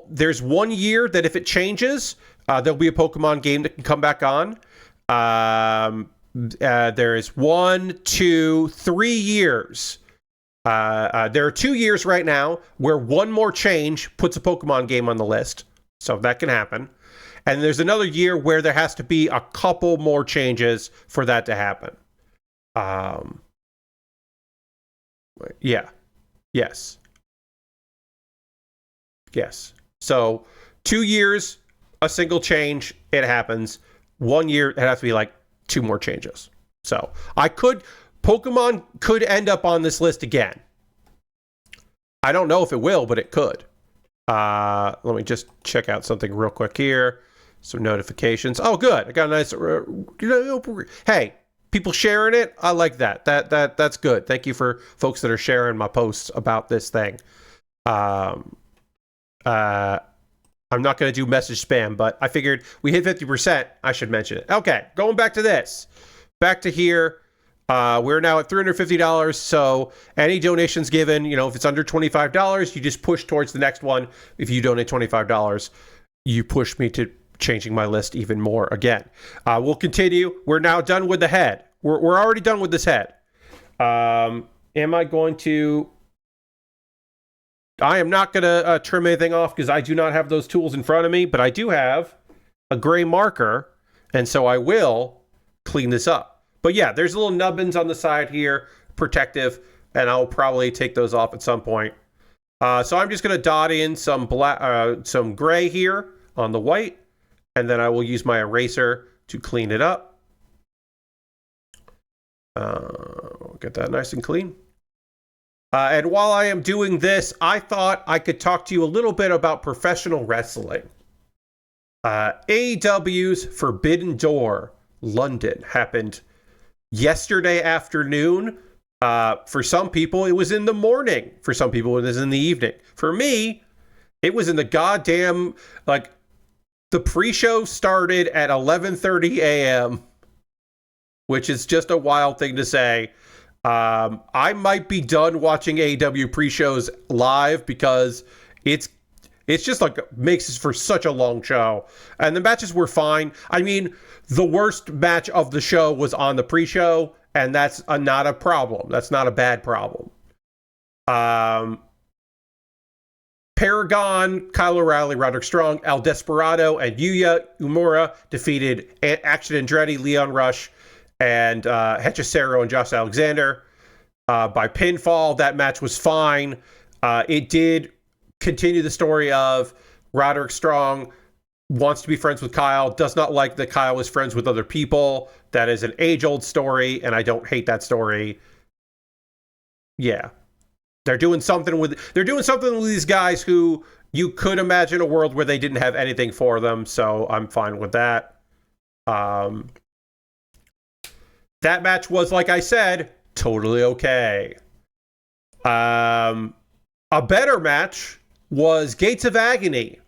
there's 1 year that if it changes, there'll be a Pokemon game that can come back on. There is 1, 2, 3 years. There are 2 years right now where one more change puts a Pokemon game on the list. So that can happen. And there's another year where there has to be a couple more changes for that to happen. Yeah. Yes. Yes. So 2 years, a single change, it happens. 1 year, it has to be like 2 more changes. So Pokemon could end up on this list again. I don't know if it will, but it could. Let me just check out something real quick here. Some notifications. Oh, good. I got a nice. Hey, people sharing it. I like that. That's good. Thank you for folks that are sharing my posts about this thing. I'm not going to do message spam, but I figured we hit 50%. I should mention it. Okay, going back to this. Back to here. We're now at $350. So any donations given, if it's under $25, you just push towards the next one. If you donate $25, you push me to changing my list even more again. We'll continue. We're now done with the head. We're already done with this head. Am I going to... I am not going to trim anything off because I do not have those tools in front of me, but I do have a gray marker, and so I will clean this up. But yeah, there's little nubbins on the side here, protective, and I'll probably take those off at some point. So I'm just going to dot in some black, some gray here on the white, and then I will use my eraser to clean it up. Get that nice and clean. And while I am doing this, I thought I could talk to you a little bit about professional wrestling. AEW's Forbidden Door London happened yesterday afternoon. For some people, it was in the morning. For some people, it was in the evening. For me, it was in the goddamn, the pre-show started at 11:30 a.m., which is just a wild thing to say. I might be done watching AEW pre-shows live because it's just makes it for such a long show. And the matches were fine. I mean, the worst match of the show was on the pre-show, and that's not a problem. That's not a bad problem. Paragon, Kyle O'Reilly, Roderick Strong, El Desperado, and Yuya Uemura defeated Action Andretti, Leon Rush, and Hechicero and Josh Alexander by pinfall. That match was fine. It did continue the story of Roderick Strong wants to be friends with Kyle, does not like that Kyle is friends with other people. That is an age-old story, and I don't hate that story. Yeah. They're doing something with these guys who you could imagine a world where they didn't have anything for them, so I'm fine with that. That match was, like I said, totally okay. A better match was Gates of Agony.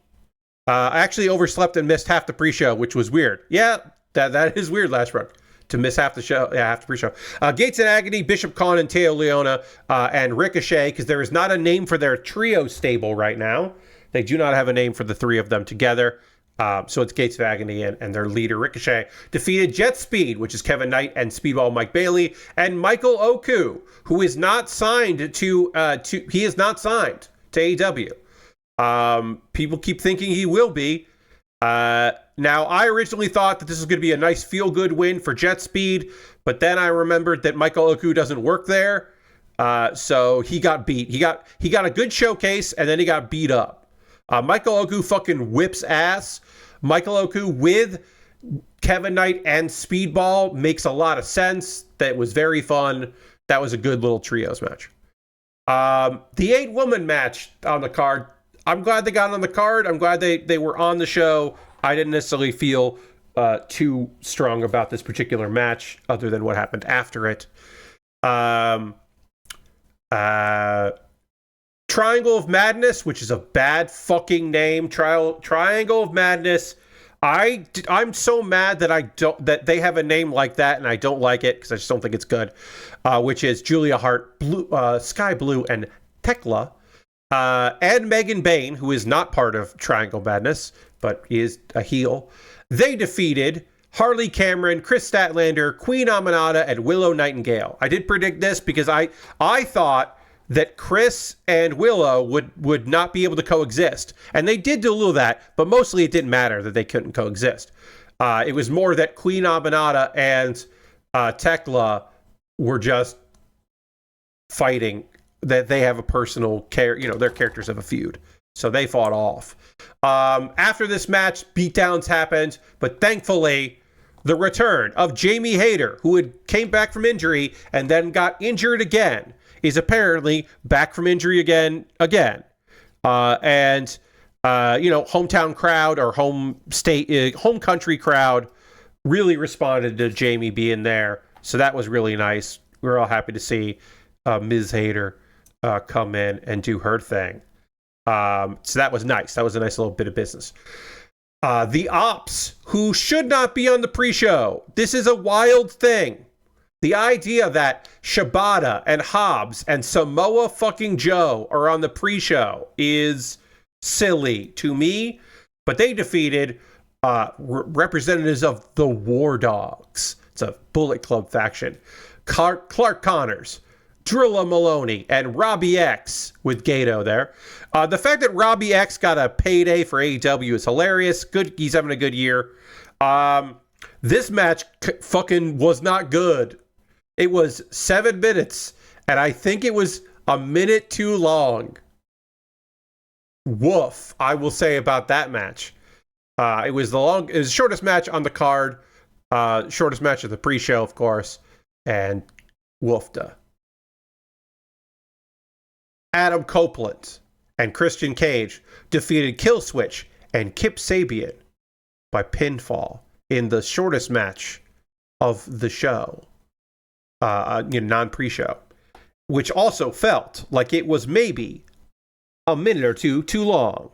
I actually overslept and missed half the pre-show, which was weird. Yeah, that is weird, Lashbrook, to miss half the show. Yeah, half the pre-show. Gates of Agony, Bishop Khan, and Teo Leona, and Ricochet, because there is not a name for their trio stable right now. They do not have a name for the three of them together. So it's Gates of Agony and their leader, Ricochet, defeated Jet Speed, which is Kevin Knight and Speedball Mike Bailey, and Michael Oku, who is not signed to AEW. People keep thinking he will be. Now, I originally thought that this was going to be a nice feel-good win for Jet Speed, but then I remembered that Michael Oku doesn't work there, so he got beat. He got a good showcase, and then he got beat up. Michael Oku fucking whips ass. Michael Oku with Kevin Knight and Speedball makes a lot of sense. That was very fun. That was a good little trios match. The 8-woman match on the card, I'm glad they got on the card. I'm glad they were on the show. I didn't necessarily feel too strong about this particular match, other than what happened after it. Triangle of Madness, which is a bad fucking name. Triangle of Madness. I'm so mad that they have a name like that, and I don't like it because I just don't think it's good. Which is Julia Hart, Sky Blue, and Tekla, and Megan Bain, who is not part of Triangle Madness but is a heel. They defeated Harley Cameron, Chris Statlander, Queen Aminata, and Willow Nightingale. I did predict this because I thought that Chris and Willow would not be able to coexist. And they did do a little of that, but mostly it didn't matter that they couldn't coexist. It was more that Queen Aminata and Tekla were just fighting, that they have a personal their characters have a feud. So they fought off. After this match, beatdowns happened, but thankfully, the return of Jamie Hayter, who came back from injury and then got injured again, is apparently back from injury again. Hometown crowd or home country crowd really responded to Jamie being there. So that was really nice. We were all happy to see Ms. Hayter come in and do her thing. So that was nice. That was a nice little bit of business. The Ops, who should not be on the pre-show. This is a wild thing. The idea that Shibata and Hobbs and Samoa fucking Joe are on the pre-show is silly to me, but they defeated representatives of the War Dogs. It's a Bullet Club faction. Clark Connors, Drilla Maloney, and Robbie X with Gato there. The fact that Robbie X got a payday for AEW is hilarious. Good, he's having a good year. This match fucking was not good. It was 7 minutes, and I think it was a minute too long. Woof, I will say about that match. It was the shortest match on the card, shortest match of the pre-show, of course, and woofda. Adam Copeland and Christian Cage defeated Killswitch and Kip Sabian by pinfall in the shortest match of the show, non-pre-show, which also felt like it was maybe a minute or two too long.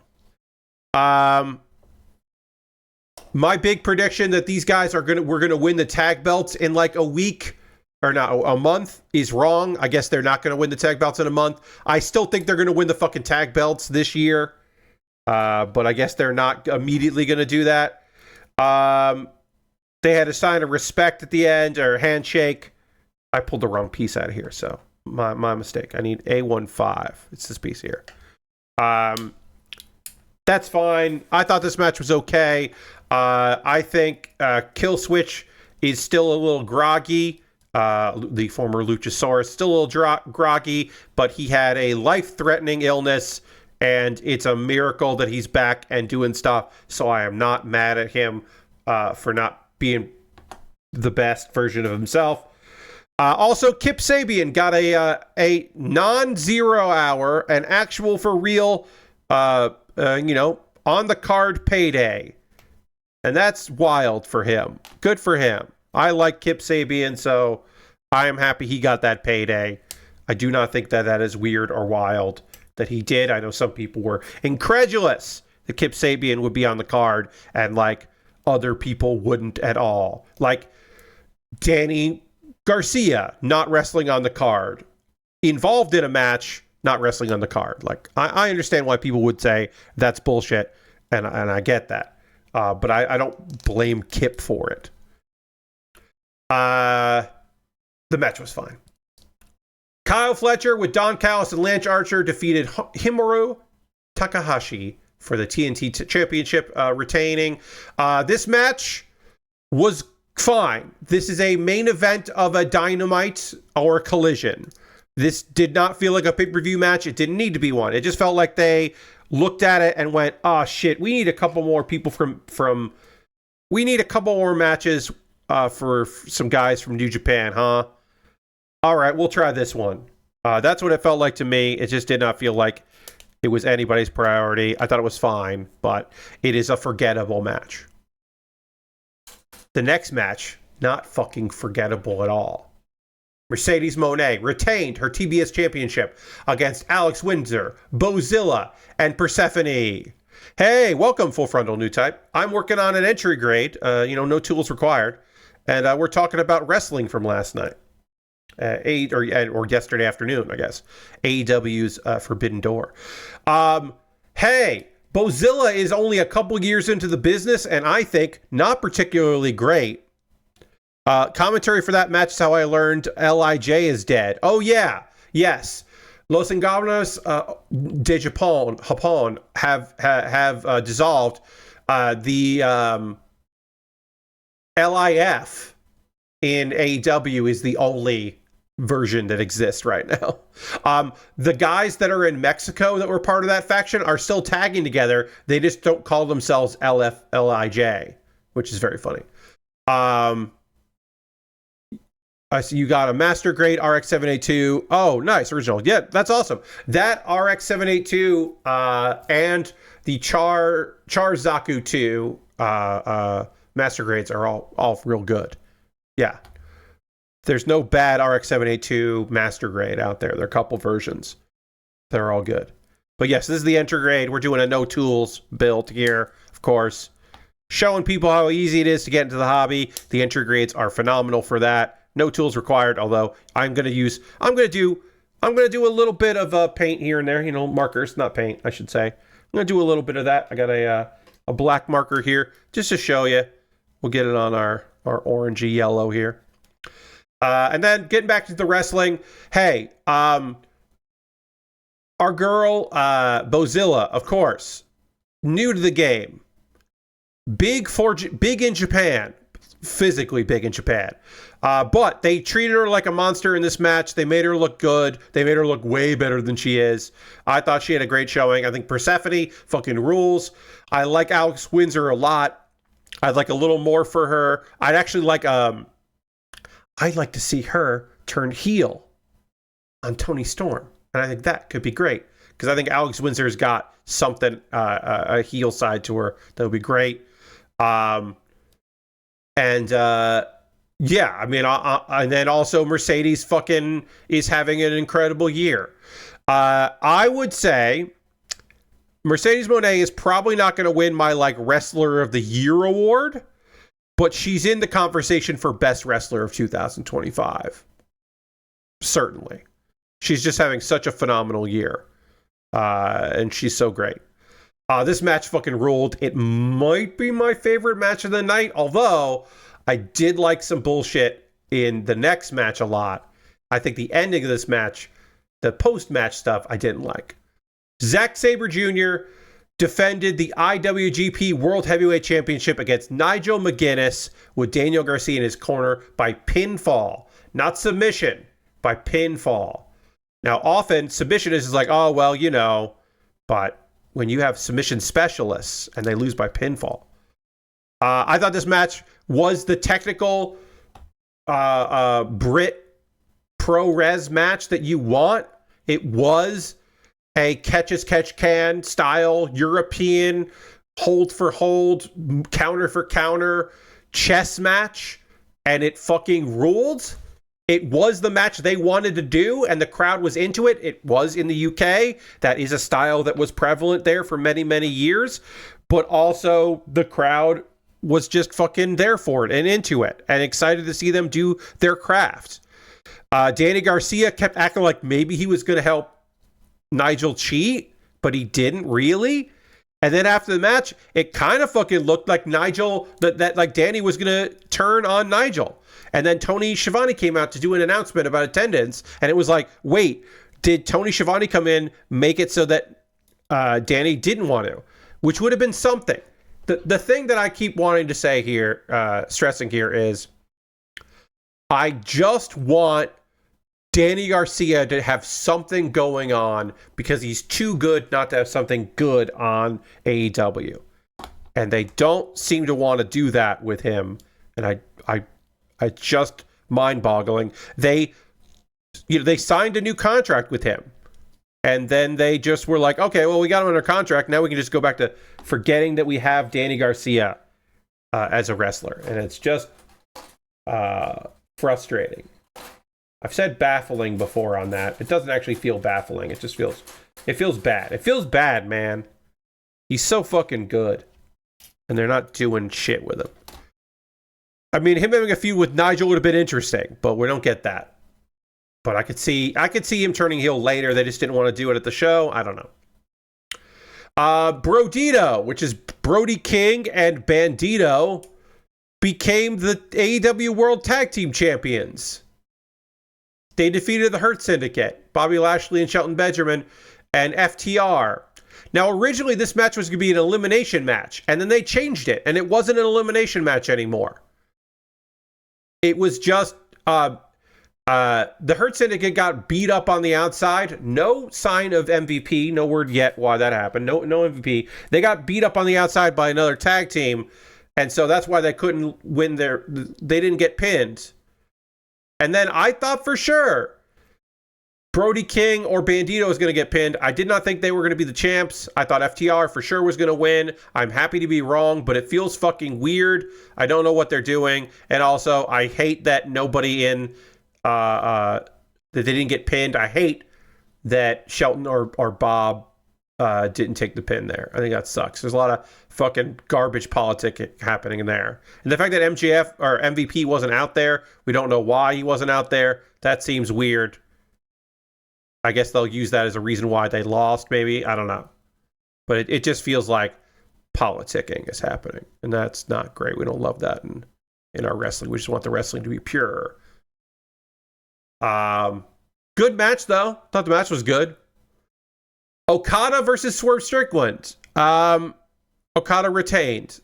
My big prediction that these guys we're gonna win the tag belts in like a week or not a month is wrong. I guess they're not gonna win the tag belts in a month. I still think they're gonna win the fucking tag belts this year, but I guess they're not immediately gonna do that. They had a sign of respect at the end, or handshake. I pulled the wrong piece out of here, so my mistake. I need A15. It's this piece here. That's fine. I thought this match was okay. I think Killswitch is still a little groggy. The former Luchasaurus, still a little groggy, but he had a life-threatening illness, and it's a miracle that he's back and doing stuff. So I am not mad at him for not being the best version of himself. Also, Kip Sabian got a non-zero hour, an actual for real, on the card payday. And that's wild for him. Good for him. I like Kip Sabian, so I am happy he got that payday. I do not think that is weird or wild that he did. I know some people were incredulous that Kip Sabian would be on the card, and like other people wouldn't at all. Like Danny Garcia not wrestling on the card, involved in a match, not wrestling on the card. Like I understand why people would say that's bullshit, and I get that, but I don't blame Kip for it. The match was fine. Kyle Fletcher with Don Callis and Lance Archer defeated Himuro Takahashi for the TNT Championship, retaining. This match was fine. This is a main event of a Dynamite or a Collision. This did not feel like a pay-per-view match. It didn't need to be one. It just felt like they looked at it and went, oh shit, we need a couple more people we need a couple more matches for some guys from New Japan, huh? All right, we'll try this one. That's what it felt like to me. It just did not feel like it was anybody's priority. I thought it was fine, but it is a forgettable match. The next match, not fucking forgettable at all. Mercedes Moné retained her TBS championship against Alex Windsor, Bozilla, and Persephone. Hey, welcome, Full Frontal New Type. I'm working on an entry grade, no tools required, and we're talking about wrestling from last night. Or yesterday afternoon, I guess. AEW's Forbidden Door. Hey, Bozilla is only a couple years into the business, and I think not particularly great. Commentary for that match is how I learned LIJ is dead. Oh, yeah. Yes. Los Ingobernables de Japón have dissolved. The LIF in AEW is the only version that exists right now. The guys that are in Mexico that were part of that faction are still tagging together. They just don't call themselves LIJ, which is very funny. I see you got a Master Grade RX-782. Oh, nice. Original. Yeah, that's awesome. That RX-782 and the Charzaku 2 Master Grades are all real good. Yeah. There's no bad RX-782 Master Grade out there. There are a couple versions that are all good. But yes, this is the entry grade. We're doing a no tools build here, of course. Showing people how easy it is to get into the hobby. The entry grades are phenomenal for that. No tools required, although I'm going to do a little bit of paint here and there, markers, not paint, I should say. I'm going to do a little bit of that. I got a black marker here just to show you. We'll get it on our orangey yellow here. And then getting back to the wrestling. Hey, our girl, Bozilla, of course, new to the game. Big in Japan. Physically big in Japan. But they treated her like a monster in this match. They made her look good. They made her look way better than she is. I thought she had a great showing. I think Persephone fucking rules. I like Alex Windsor a lot. I'd like a little more for her. I'd actually like I'd like to see her turn heel on Toni Storm. And I think that could be great. Because I think Alex Windsor's got something, a heel side to her that would be great. Yeah, I mean, and then also Mercedes fucking is having an incredible year. I would say Mercedes Moné is probably not going to win my Wrestler of the Year award, but she's in the conversation for Best Wrestler of 2025. Certainly. She's just having such a phenomenal year. And she's so great. This match fucking ruled. It might be my favorite match of the night, although I did like some bullshit in the next match a lot. I think the ending of this match, the post-match stuff, I didn't like. Zack Sabre Jr. defended the IWGP World Heavyweight Championship against Nigel McGuinness with Daniel Garcia in his corner by pinfall. Not submission, by pinfall. Now, often, submission is like, oh, well, but when you have submission specialists and they lose by pinfall. I thought this match was the technical Brit pro-res match that you want. It was a catch-as-catch-can style European hold for hold, counter for counter chess match, and it fucking ruled. It was the match they wanted to do, and the crowd was into it. It was in the UK. That is a style that was prevalent there for many, many years. But also, the crowd was just fucking there for it and into it and excited to see them do their craft. Danny Garcia kept acting like maybe he was going to help Nigel cheat, but he didn't really. And then after the match, it kind of fucking looked like Nigel, that like Danny was going to turn on Nigel. And then Tony Schiavone came out to do an announcement about attendance. And it was like, wait, did Tony Schiavone come in, make it so that Danny didn't want to? Which would have been something. The thing that I keep wanting to say here, stressing here, is I just want Danny Garcia to have something going on because he's too good not to have something good on AEW. And they don't seem to want to do that with him. And I just mind-boggling. They signed a new contract with him. And then they just were like, okay, well, we got him under contract. Now we can just go back to forgetting that we have Danny Garcia as a wrestler. And it's just frustrating. I've said baffling before on that. It doesn't actually feel baffling. It just feels bad. It feels bad, man. He's so fucking good. And they're not doing shit with him. I mean, him having a feud with Nigel would have been interesting, but we don't get that. But I could see him turning heel later. They just didn't want to do it at the show. I don't know. Brodito, which is Brody King and Bandito, became the AEW World Tag Team Champions. They defeated the Hurt Syndicate, Bobby Lashley and Shelton Benjamin, and FTR. Now, originally, this match was going to be an elimination match, and then they changed it, and it wasn't an elimination match anymore. It was just... the Hurt Syndicate got beat up on the outside. No sign of MVP. No word yet why that happened. No MVP. They got beat up on the outside by another tag team, and so that's why they couldn't win they didn't get pinned. And then I thought for sure Brody King or Bandito was going to get pinned. I did not think they were going to be the champs. I thought FTR for sure was going to win. I'm happy to be wrong, but it feels fucking weird. I don't know what they're doing. And also, I hate that nobody in... that they didn't get pinned. I hate that Shelton or Bob didn't take the pin there. I think that sucks. There's a lot of fucking garbage politic happening in there. And the fact that MJF or MVP wasn't out there, we don't know why he wasn't out there. That seems weird. I guess they'll use that as a reason why they lost, maybe. I don't know. But it just feels like politicking is happening. And that's not great. We don't love that in our wrestling. We just want the wrestling to be pure. Good match, though. Thought the match was good. Okada versus Swerve Strickland. Okada retained.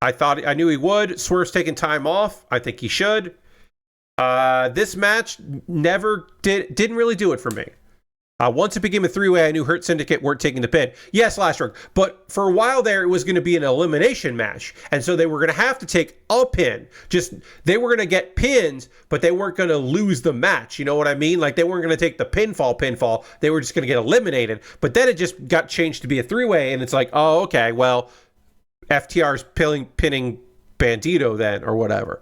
I knew he would. Swerve's taking time off. I think he should. This match didn't really do it for me. Once it became a three-way, I knew Hurt Syndicate weren't taking the pin. Yes, last week. But for a while there, it was going to be an elimination match. And so they were going to have to take a pin. They were going to get pins, but they weren't going to lose the match. You know what I mean? Like, they weren't going to take the pinfall. They were just going to get eliminated. But then it just got changed to be a three-way, and it's like, oh, okay, well, FTR's pinning Bandito then, or whatever.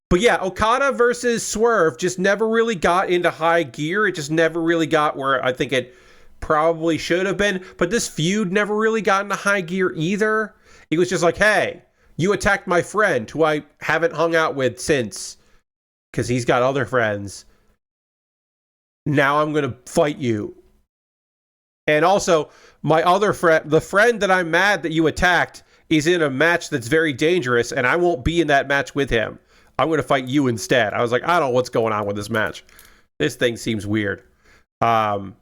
But yeah, Okada versus Swerve just never really got into high gear. It just never really got where I think it probably should have been. But this feud never really got into high gear either. It was just like, hey, you attacked my friend who I haven't hung out with since because he's got other friends. Now I'm going to fight you. And also, my other friend, the friend that I'm mad that you attacked, is in a match that's very dangerous, and I won't be in that match with him. I'm going to fight you instead. I was like, I don't know what's going on with this match. This thing seems weird. But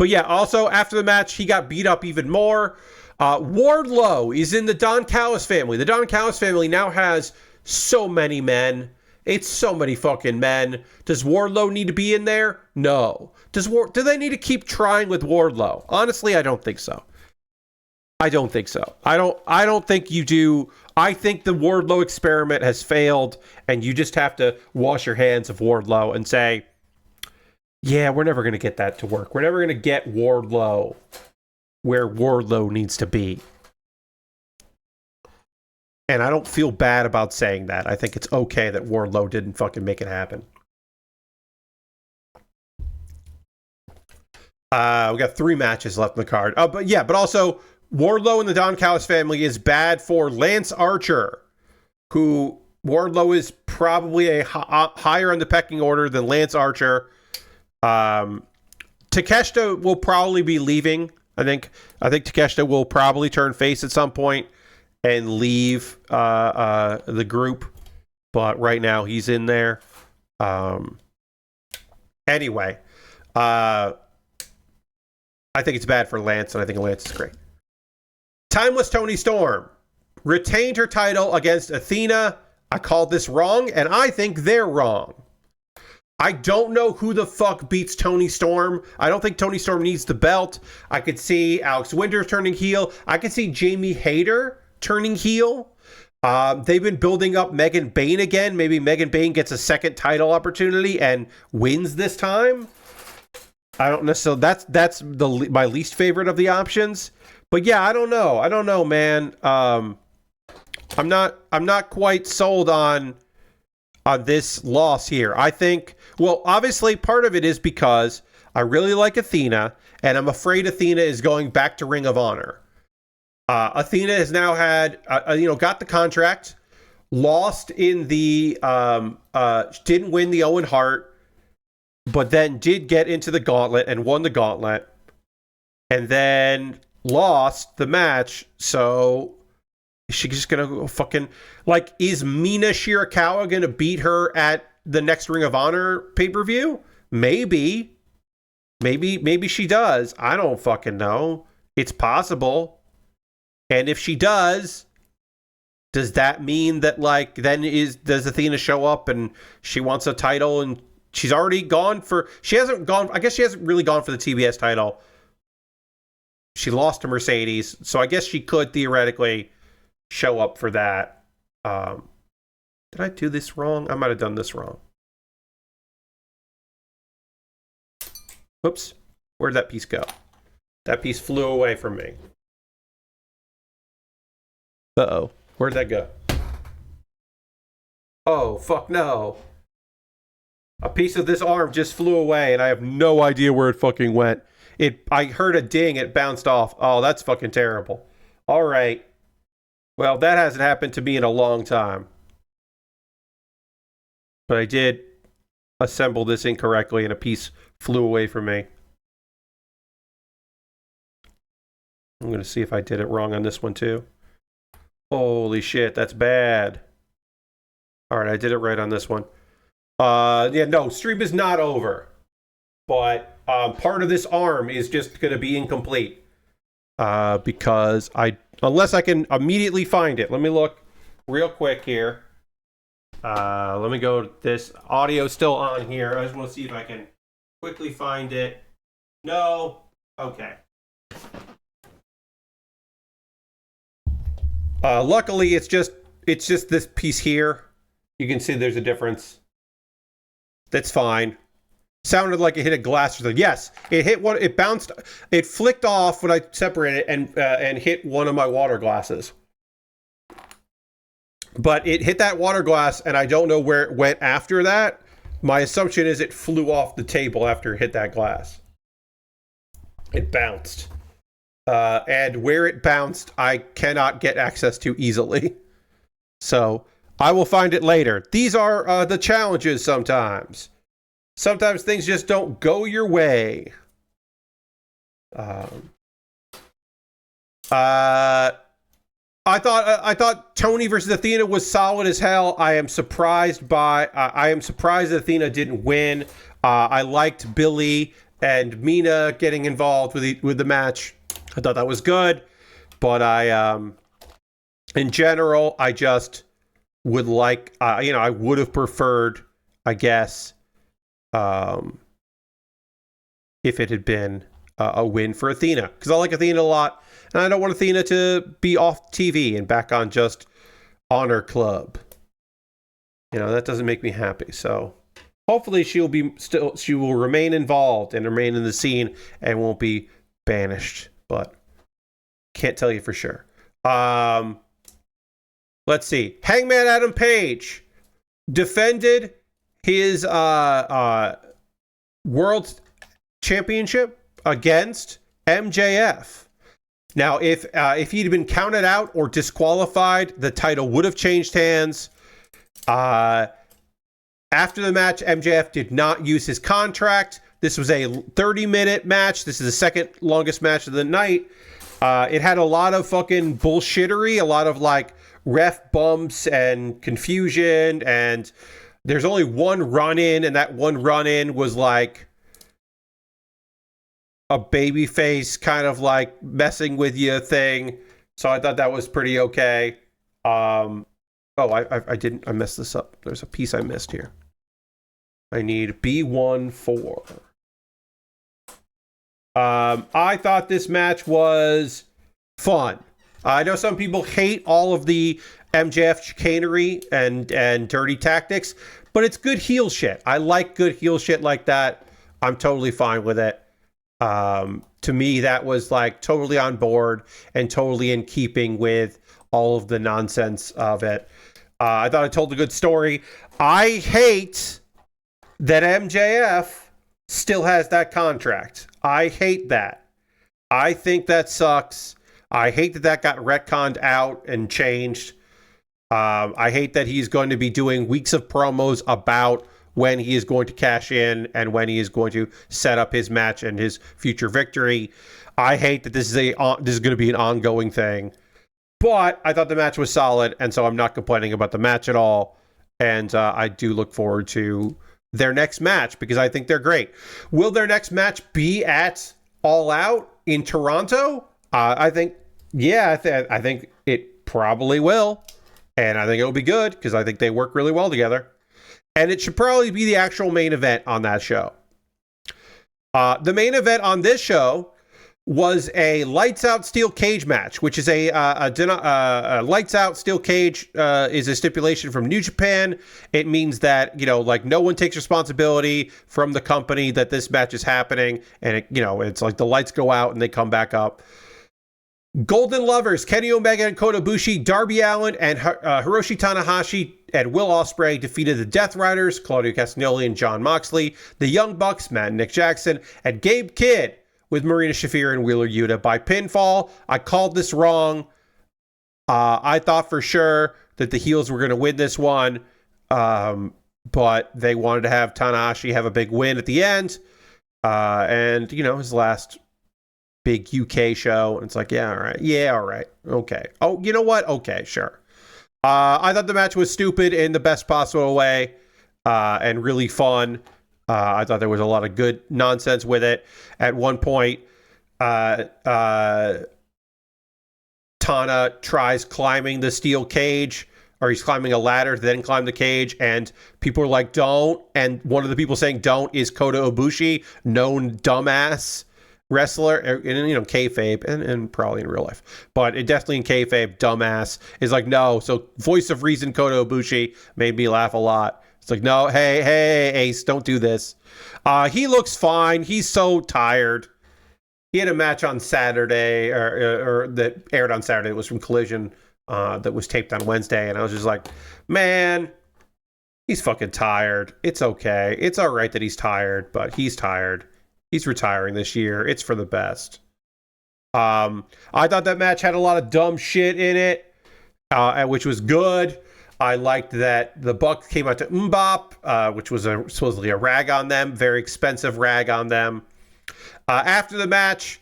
yeah, also after the match, he got beat up even more. Wardlow is in the Don Callis family. The Don Callis family now has so many men. It's so many fucking men. Does Wardlow need to be in there? No. Do they need to keep trying with Wardlow? Honestly, I don't think so. I don't think you do. I think the Wardlow experiment has failed, and you just have to wash your hands of Wardlow and say, yeah, we're never going to get that to work. We're never going to get Wardlow where Wardlow needs to be. And I don't feel bad about saying that. I think it's okay that Wardlow didn't fucking make it happen. We got 3 matches left in the card. But also Wardlow and the Don Callis family is bad for Lance Archer, who Wardlow is probably a higher on the pecking order than Lance Archer. Takeshita will probably be leaving. I think Takeshita will probably turn face at some point and leave the group. But right now he's in there. Anyway, I think it's bad for Lance, and I think Lance is great. Timeless Toni Storm retained her title against Athena. I called this wrong, and I think they're wrong. I don't know who the fuck beats Toni Storm. I don't think Toni Storm needs the belt. I could see Alex Winters turning heel. I could see Jamie Hayter turning heel. They've been building up Megan Bayne again. Maybe Megan Bayne gets a second title opportunity and wins this time. I don't necessarily. That's my least favorite of the options. But yeah, I don't know. I don't know, man. I'm not quite sold on this loss here. I think, well, obviously part of it is because I really like Athena, and I'm afraid Athena is going back to Ring of Honor. Athena has now had, got the contract, lost in the, didn't win the Owen Hart, but then did get into the gauntlet and won the gauntlet, and then lost the match. So is she just gonna go fucking, like, is Mina Shirakawa gonna beat her at the next Ring of Honor pay-per-view? Maybe she does. I don't fucking know. It's possible. And if she does that mean that, like, then does Athena show up and she wants a title, and she's already gone for, she hasn't really gone for the TBS title. She lost to Mercedes, so I guess she could theoretically show up for that. Did I do this wrong? I might have done this wrong. Whoops. Where'd that piece go? That piece flew away from me. Uh-oh. Where'd that go? Oh, fuck no. A piece of this arm just flew away, and I have no idea where it fucking went. I heard a ding, it bounced off. Oh, that's fucking terrible. All right. Well, that hasn't happened to me in a long time. But I did assemble this incorrectly, and a piece flew away from me. I'm going to see if I did it wrong on this one, too. Holy shit, that's bad. All right, I did it right on this one. Yeah, no, stream is not over. But part of this arm is just going to be incomplete. Because unless I can immediately find it. Let me look real quick here. Let me go to this. Audio's still on here. I just want to see if I can quickly find it. No. Okay. Luckily, it's just this piece here. You can see there's a difference. That's fine. Sounded like it hit a glass or something. Yes, it hit one. It bounced. It flicked off when I separated it and hit one of my water glasses. But it hit that water glass, and I don't know where it went after that. My assumption is it flew off the table after it hit that glass. It bounced. And where it bounced, I cannot get access to easily. So I will find it later. These are the challenges sometimes. Sometimes things just don't go your way. I thought Tony versus Athena was solid as hell. I am surprised that Athena didn't win. I liked Billy and Mina getting involved with the match. I thought that was good, but in general, I just would like, I would have preferred, I guess, if it had been a win for Athena, because I like Athena a lot, and I don't want Athena to be off TV and back on just Honor Club. That doesn't make me happy. So hopefully she will remain involved and remain in the scene and won't be banished, but can't tell you for sure. Let's see. Hangman Adam Page defended his World Championship against MJF. Now, if he'd been counted out or disqualified, the title would have changed hands. After the match, MJF did not use his contract. This was a 30-minute match. This is the second longest match of the night. It had a lot of fucking bullshittery, a lot of like ref bumps and confusion, and there's only one run-in, and that one run-in was like a babyface kind of like messing with you thing. So I thought that was pretty okay. I messed this up. There's a piece I missed here. I need B14. I thought this match was fun. I know some people hate all of the MJF chicanery and dirty tactics, but it's good heel shit. I like good heel shit like that. I'm totally fine with it. To me, that was like totally on board and totally in keeping with all of the nonsense of it. I thought I told a good story. I hate that MJF still has that contract. I hate that. I think that sucks. I hate that that got retconned out and changed. I hate that he's going to be doing weeks of promos about when he is going to cash in and when he is going to set up his match and his future victory. I hate that this is going to be an ongoing thing. But I thought the match was solid, and so I'm not complaining about the match at all. And I do look forward to their next match because I think they're great. Will their next match be at All Out in Toronto? I think, yeah, I think it probably will. And I think it'll be good because I think they work really well together. And it should probably be the actual main event on that show. The main event on this show was a lights out steel cage match, which is a lights out steel cage is a stipulation from New Japan. It means that, you know, like no one takes responsibility from the company that this match is happening. And, it, you know, it's like the lights go out and they come back up. Golden Lovers, Kenny Omega and Kota Ibushi, Darby Allin and Hiroshi Tanahashi and Will Ospreay defeated the Death Riders, Claudio Castagnoli and Jon Moxley, the Young Bucks, Matt and Nick Jackson, and Gabe Kidd with Marina Shafir and Wheeler Yuta by pinfall. I called this wrong. I thought for sure that the heels were going to win this one, but they wanted to have Tanahashi have a big win at the end. And, you know, his last big UK show. And it's like, yeah, all right. Yeah, all right. Okay. Oh, you know what? Okay, sure. I thought the match was stupid in the best possible way and really fun. I thought there was a lot of good nonsense with it. At one point, Tana tries climbing the steel cage, or he's climbing a ladder to then climb the cage, and people are like, don't. And one of the people saying don't is Kota Ibushi, known dumbass wrestler, in, you know, kayfabe, and probably in real life, but it definitely in kayfabe, dumbass is like, no. So voice of reason Kota Ibushi made me laugh a lot. It's like, no, hey, Ace, don't do this. He looks fine. He's so tired. He had a match on Saturday, or that aired on Saturday. It was from Collision, that was taped on Wednesday, and I was just like, man, he's fucking tired. It's okay. It's all right that he's tired, but he's tired. He's retiring this year. It's for the best. I thought that match had a lot of dumb shit in it, which was good. I liked that the Bucks came out to Mbop, which was supposedly a rag on them, very expensive rag on them. After the match,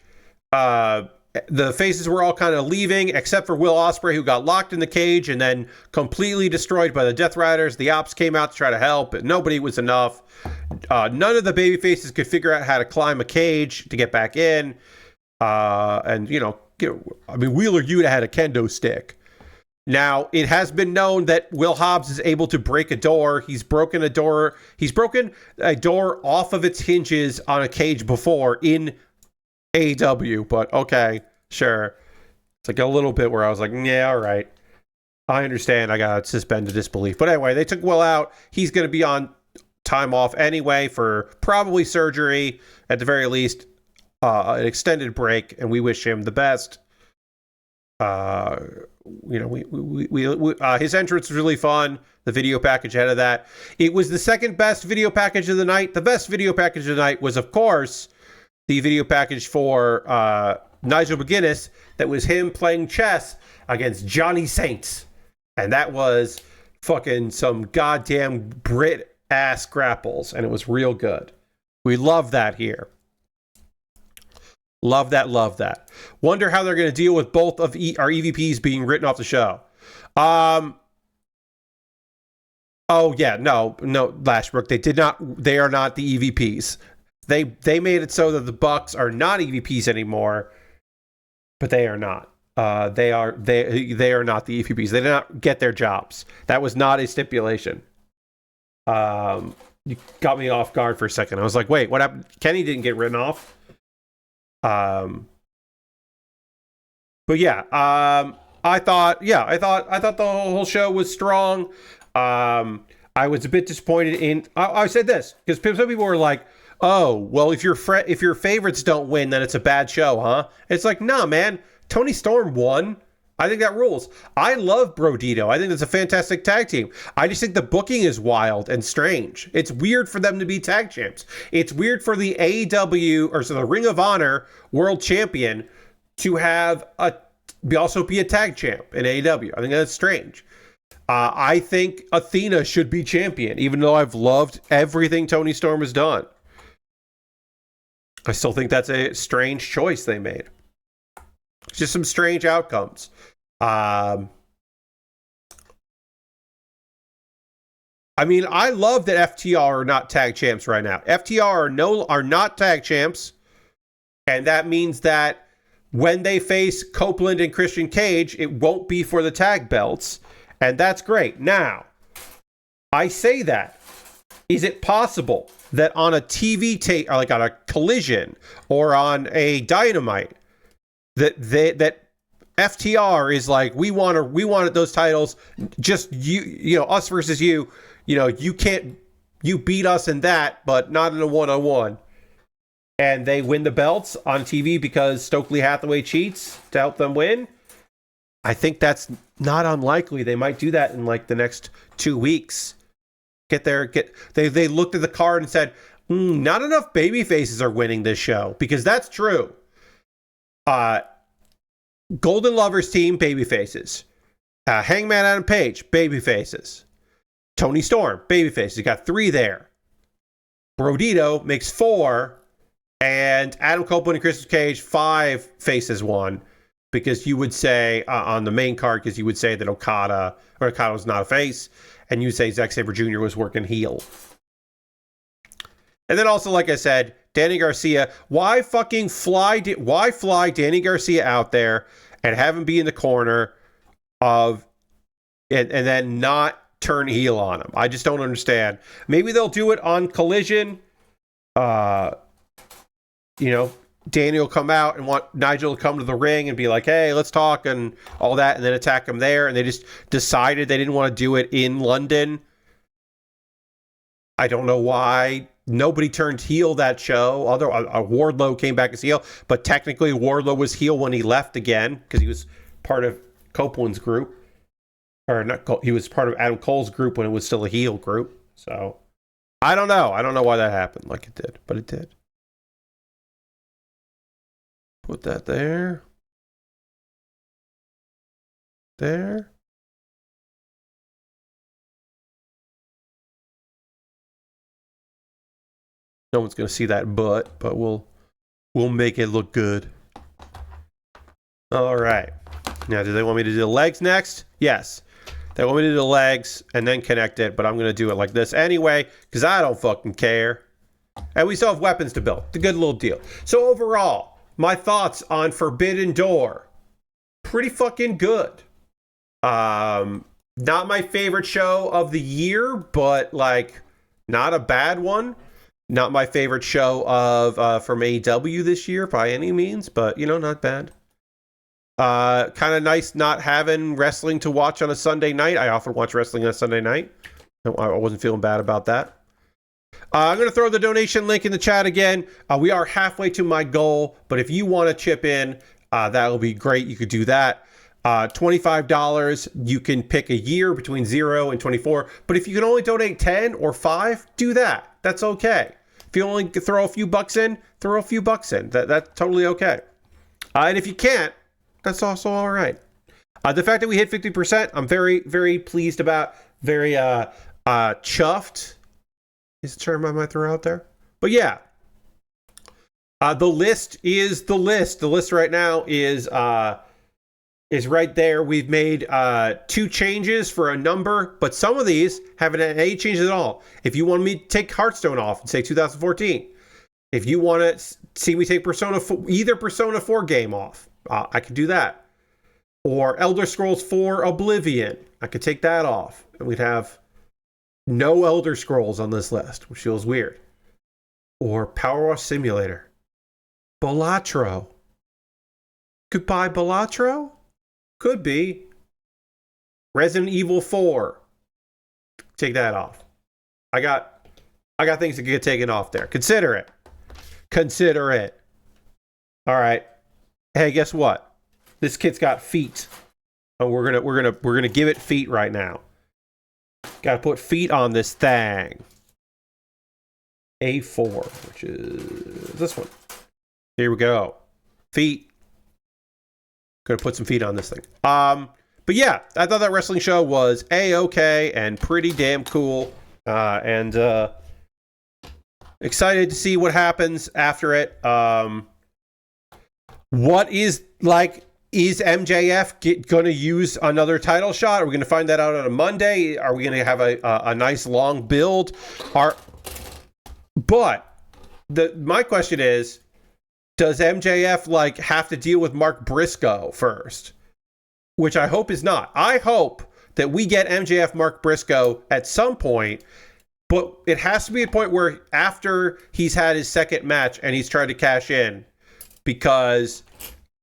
the faces were all kind of leaving, except for Will Ospreay, who got locked in the cage and then completely destroyed by the Death Riders. The Ops came out to try to help, but nobody was enough. None of the baby faces could figure out how to climb a cage to get back in. And, you know, I mean, Wheeler Yuta had a kendo stick. Now, it has been known that Will Hobbs is able to break a door. He's broken a door. He's broken a door off of its hinges on a cage before in AEW, but okay, sure. It's like a little bit where I was like, yeah, all right. I understand. I got suspended disbelief. But anyway, they took Will out. He's going to be on time off anyway for probably surgery, at the very least, an extended break, and we wish him the best. You know, we his entrance was really fun. The video package ahead of that, it was the second best video package of the night. The best video package of the night was, of course, the video package for Nigel McGuinness. That was him playing chess against Johnny Saints, and that was fucking some goddamn Brit ass grapples, and it was real good. We love that here. Love that, love that. Wonder how they're going to deal with both of our EVPs being written off the show. Oh yeah, no, Lashbrook. They are not the EVPs. They made it so that the Bucks are not EVPs anymore, but they are not. They are not the EVPs. They did not get their jobs. That was not a stipulation. You got me off guard for a second. I was like, wait, what happened? Kenny didn't get written off. But yeah, I thought the whole show was strong. I was a bit disappointed in, I said this because some people were like, Oh, well, if your favorites don't win, then it's a bad show, huh? It's like, nah, man. Tony Storm won. I think that rules. I love Brodito. I think it's a fantastic tag team. I just think the booking is wild and strange. It's weird for them to be tag champs. It's weird for the AEW, or so the Ring of Honor World Champion, to have also be a tag champ in AEW. I think that's strange. I think Athena should be champion, even though I've loved everything Tony Storm has done. I still think that's a strange choice they made. Just some strange outcomes. I mean, I love that FTR are not tag champs right now. FTR are not tag champs, and that means that when they face Copeland and Christian Cage, it won't be for the tag belts, and that's great. Now, I say that. Is it possible that on a TV tape, or like on a Collision or on a Dynamite, that FTR is like, we wanted those titles, just us versus you. You beat us in that, but not in a one-on-one. And they win the belts on TV because Stokely Hathaway cheats to help them win. I think that's not unlikely. They might do that in like the next 2 weeks. They looked at the card and said, not enough baby faces are winning this show, because that's true. Golden Lovers team, baby faces. Hangman Adam Page, baby faces. Tony Storm, baby faces. You got 3 there. Brodito makes 4. And Adam Copeland and Christian Cage, 5 faces, 1. Because you would say on the main card, because you would say that Okada was not a face, and you would say Zack Sabre Jr. was working heel. And then also, like I said, Danny Garcia, why fly Danny Garcia out there and have him be in the corner of, and then not turn heel on him? I just don't understand. Maybe they'll do it on Collision. Danny will come out and want Nigel to come to the ring and be like, hey, let's talk and all that, and then attack him there. And they just decided they didn't want to do it in London. I don't know why. Nobody turned heel that show. Although Wardlow came back as heel, but technically Wardlow was heel when he left again because he was part of Copeland's group. Or not, he was part of Adam Cole's group when it was still a heel group. So I don't know. I don't know why that happened like it did, but it did. Put that there. There. No one's going to see that butt, but we'll make it look good. All right. Now, do they want me to do the legs next? Yes. They want me to do the legs and then connect it, but I'm going to do it like this anyway, because I don't fucking care. And we still have weapons to build. It's a good little deal. So overall, my thoughts on Forbidden Door. Pretty fucking good. Not my favorite show of the year, but like not a bad one. Not my favorite show of from AEW this year by any means, but not bad. Kind of nice not having wrestling to watch on a Sunday night. I often watch wrestling on a Sunday night. I wasn't feeling bad about that. I'm going to throw the donation link in the chat again. We are halfway to my goal, but if you want to chip in, that will be great. You could do that. $25. You can pick a year between 0 and 24. But if you can only donate 10 or 5, do that. That's okay. If you only throw a few bucks in, throw a few bucks in. That's totally okay. And if you can't, that's also all right. The fact that we hit 50%, I'm very, very pleased about. Very chuffed is the term I might throw out there. But yeah, the list is the list. The list right now is right there. We've made 2 changes for a number, but some of these haven't had any changes at all. If you want me to take Hearthstone off and say 2014, if you want to see me take either Persona 4 game off, I could do that. Or Elder Scrolls 4 Oblivion, I could take that off, and we'd have no Elder Scrolls on this list, which feels weird. Or Power Wash Simulator. Balatro. Goodbye, Balatro? Could be. Resident Evil 4. Take that off. I got I got things that get taken off there. Consider it. Consider it. All right. Hey, guess what? This kid's got feet. Oh, we're gonna give it feet right now. Got to put feet on this thing. A4, which is this one. Here we go. Feet. Gonna put some feet on this thing. But yeah, I thought that wrestling show was A-okay and pretty damn cool. And excited to see what happens after it. What is MJF going to use another title shot? Are we going to find that out on a Monday? Are we going to have a nice long build? My question is, does MJF have to deal with Mark Briscoe first? Which I hope is not. I hope that we get MJF Mark Briscoe at some point, but it has to be a point where after he's had his second match and he's trying to cash in, because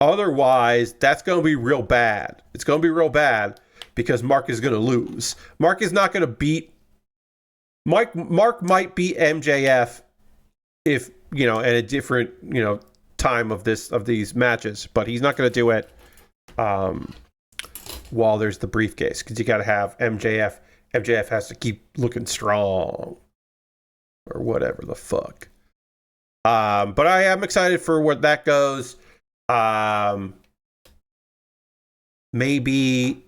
otherwise that's going to be real bad. It's going to be real bad because Mark is going to lose. Mark is not going to beat Mark might beat MJF if, at a different, time of these matches, but he's not going to do it while there's the briefcase, because you got to have MJF. MJF has to keep looking strong or whatever the fuck. But I am excited for where that goes. Maybe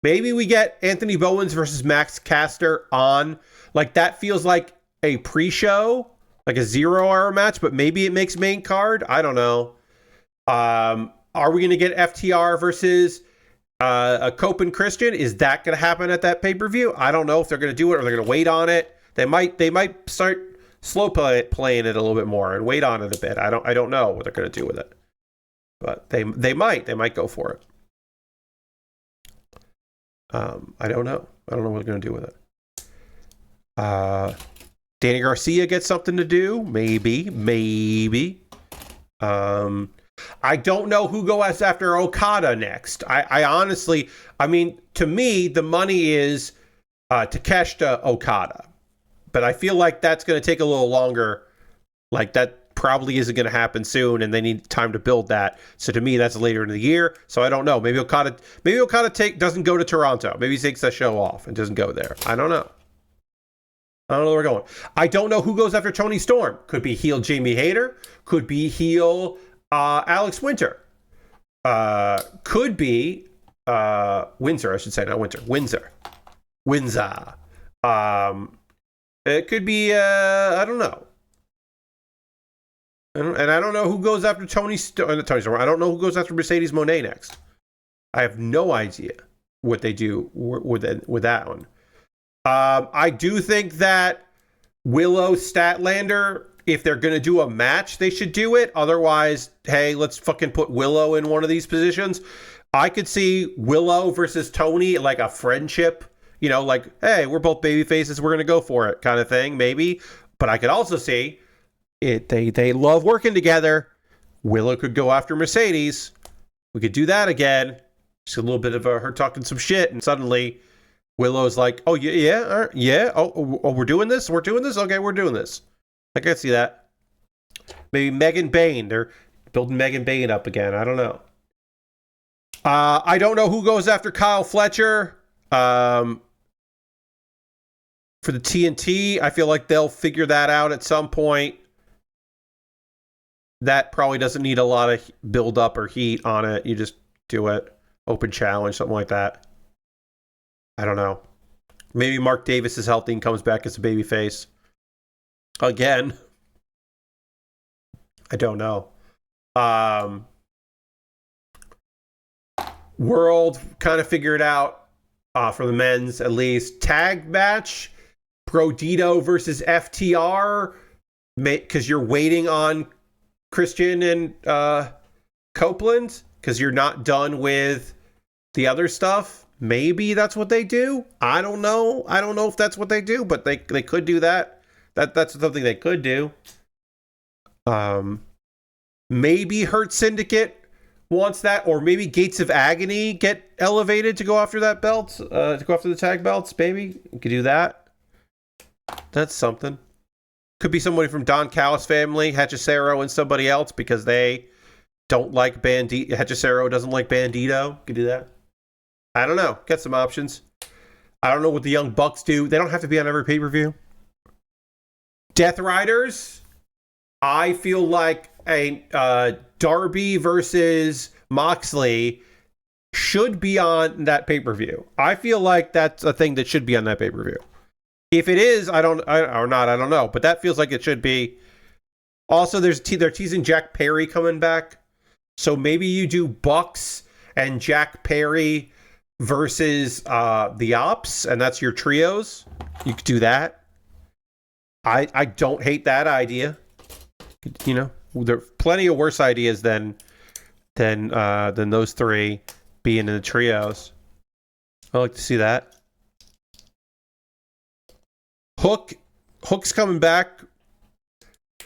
we get Anthony Bowens versus Max Caster on. That feels like a pre-show, like a 0-hour match, but maybe it makes main card. I don't know. Are we going to get FTR versus a Cope and Christian? Is that going to happen at that pay-per-view? I don't know if they're going to do it or they're going to wait on it. They might start slow playing it a little bit more and wait on it a bit. I don't know what they're going to do with it, but they might go for it. I don't know. I don't know what they're going to do with it. Danny Garcia gets something to do, maybe. I don't know who goes after Okada next. I honestly, to me, the money is Takeshita Okada. But I feel like that's going to take a little longer. That probably isn't going to happen soon, and they need time to build that. So to me, that's later in the year. So I don't know. Maybe Okada doesn't go to Toronto. Maybe he takes that show off and doesn't go there. I don't know. I don't know where we're going. I don't know who goes after Tony Storm. Could be heel Jamie Hayter. Could be heel Alex Winter. Could be Windsor, I should say, not Winter. Windsor. It could be, I don't know. And I don't know who goes after Tony Storm. I don't know who goes after Mercedes Moné next. I have no idea what they do with that one. I do think that Willow Statlander, if they're going to do a match, they should do it. Otherwise, hey, let's fucking put Willow in one of these positions. I could see Willow versus Tony, like a friendship, hey, we're both baby faces, we're going to go for it kind of thing, maybe. But I could also see it. They love working together. Willow could go after Mercedes. We could do that again. Just a little bit of her talking some shit, and suddenly Willow's like, oh, yeah. Oh, we're doing this? Okay, we're doing this. I can see that. Maybe Megan Bain. They're building Megan Bain up again. I don't know. I don't know who goes after Kyle Fletcher. For the TNT, I feel like they'll figure that out at some point. That probably doesn't need a lot of build up or heat on it. You just do it. Open challenge, something like that. I don't know. Maybe Mark Davis is healthy and comes back as a babyface. Again. I don't know. World kind of figured out, for the men's at least, tag match. Prodito versus FTR. Because you're waiting on Christian and Copeland. Because you're not done with the other stuff. Maybe that's what they do. I don't know. I don't know if that's what they do, but they could do that. That's something they could do. Maybe Hurt Syndicate wants that, or maybe Gates of Agony get elevated to go after that belt, to go after the tag belts. Maybe you could do that. That's something. Could be somebody from Don Callis' family, Hechicero, and somebody else because they don't like Bandito. Hechicero doesn't like Bandito. Could do that. I don't know. Get some options. I don't know what the Young Bucks do. They don't have to be on every pay-per-view. Death Riders. I feel like a Darby versus Moxley should be on that pay-per-view. I feel like that's a thing that should be on that pay-per-view. If it is, I don't know. But that feels like it should be. Also, they're teasing Jack Perry coming back. So maybe you do Bucks and Jack Perry versus the Ops, and that's your trios. You could do that. I don't hate that idea. You know, there are plenty of worse ideas than those three being in the trios. I like to see that. Hook's coming back.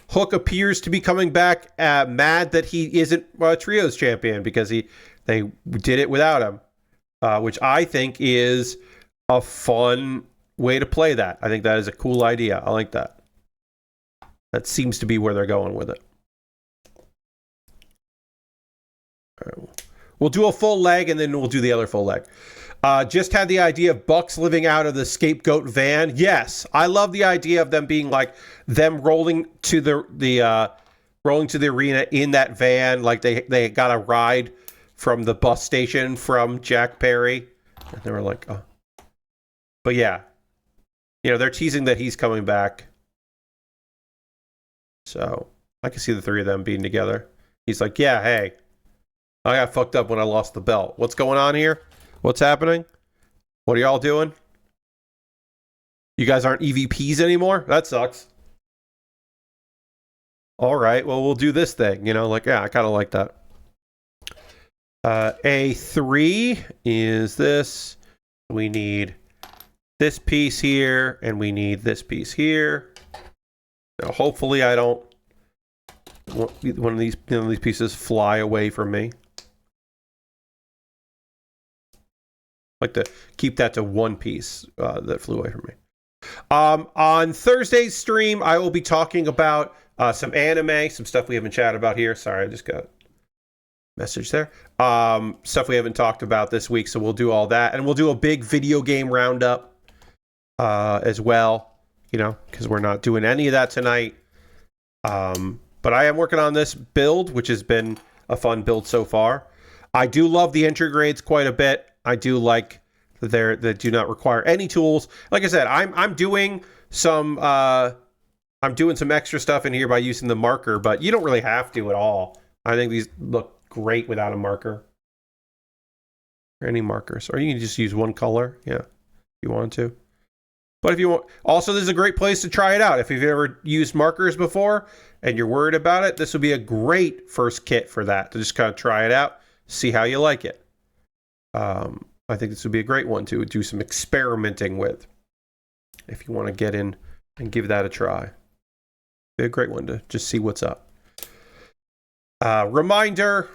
Hook appears to be coming back mad that he isn't trios champion because they did it without him, which I think is a fun way to play that. I think that is a cool idea. I like that. That seems to be where they're going with it. All right. We'll do a full leg and then we'll do the other full leg. Just had the idea of Bucks living out of the scapegoat van. Yes, I love the idea of them being like them rolling to the arena in that van, like they got a ride from the bus station from Jack Perry, and they were like, oh. But yeah, you know, they're teasing that he's coming back, so I can see the three of them being together. He's like, yeah, hey, I got fucked up when I lost the belt. What's going on here? What's happening? What are y'all doing? You guys aren't EVPs anymore? That sucks. All right, well, we'll do this thing. You know, like, yeah, I kind of like that. A3 is this. We need this piece here, and we need this piece here. Now, hopefully I don't want one of these pieces fly away from me. Like to keep that to one piece that flew away from me. On Thursday's stream, I will be talking about some anime, some stuff we haven't chatted about here. Sorry, I just got a message there. Stuff we haven't talked about this week, so we'll do all that. And we'll do a big video game roundup as well, you know, because we're not doing any of that tonight. But I am working on this build, which has been a fun build so far. I do love the entry grades quite a bit. I do like that do not require any tools. Like I said, I'm doing some extra stuff in here by using the marker, but you don't really have to at all. I think these look great without a marker. Or any markers. Or you can just use one color, yeah, if you want to. But if you want, also this is a great place to try it out. If you've ever used markers before and you're worried about it, this would be a great first kit for that, to just kind of try it out, see how you like it. I think this would be a great one to do some experimenting with if you want to get in and give that a try. Be a great one to just see what's up. Reminder,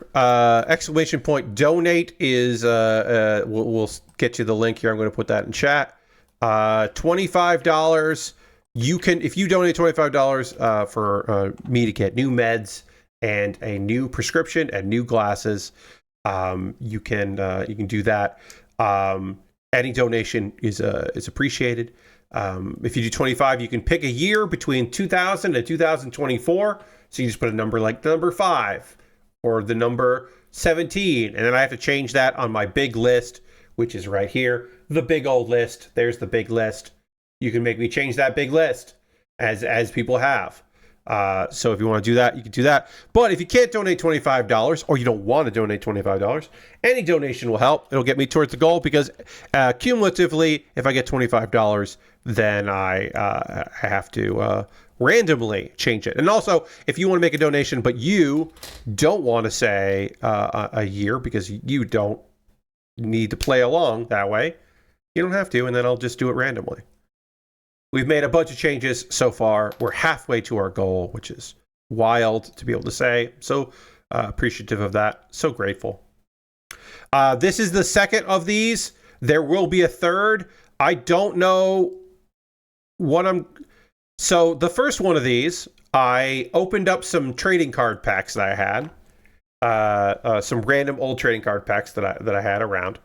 exclamation point donate is we'll get you the link here. I'm going to put that in chat. $25. You can, if you donate $25 for me to get new meds and a new prescription and new glasses, you can do that. Any donation is appreciated. If you do 25, you can pick a year between 2000 and 2024. So you just put a number like the number 5 or the number 17. And then I have to change that on my big list, which is right here. The big old list. There's the big list. You can make me change that big list as people have. So if you want to do that, you can do that. But if you can't donate $25 or you don't want to donate $25, any donation will help. It'll get me towards the goal because cumulatively, if I get $25, then I have to randomly change it. And also, if you want to make a donation, but you don't want to say a year because you don't need to play along that way, you don't have to, and then I'll just do it randomly. We've made a bunch of changes so far. We're halfway to our goal, which is wild to be able to say. So appreciative of that. So grateful. This is the second of these. There will be a third. I don't know what So the first one of these, I opened up some trading card packs that I had, some random old trading card packs that I had around.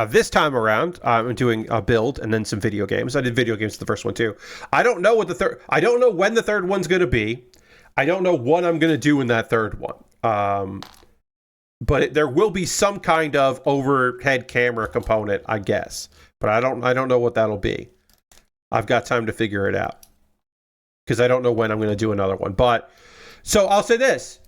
This time around, I'm doing a build and then some video games. I did video games the first one too. I don't know what the third. I don't know when the third one's going to be. I don't know what I'm going to do in that third one. But there will be some kind of overhead camera component, I guess. But I don't know what that'll be. I've got time to figure it out because I don't know when I'm going to do another one. But so I'll say this: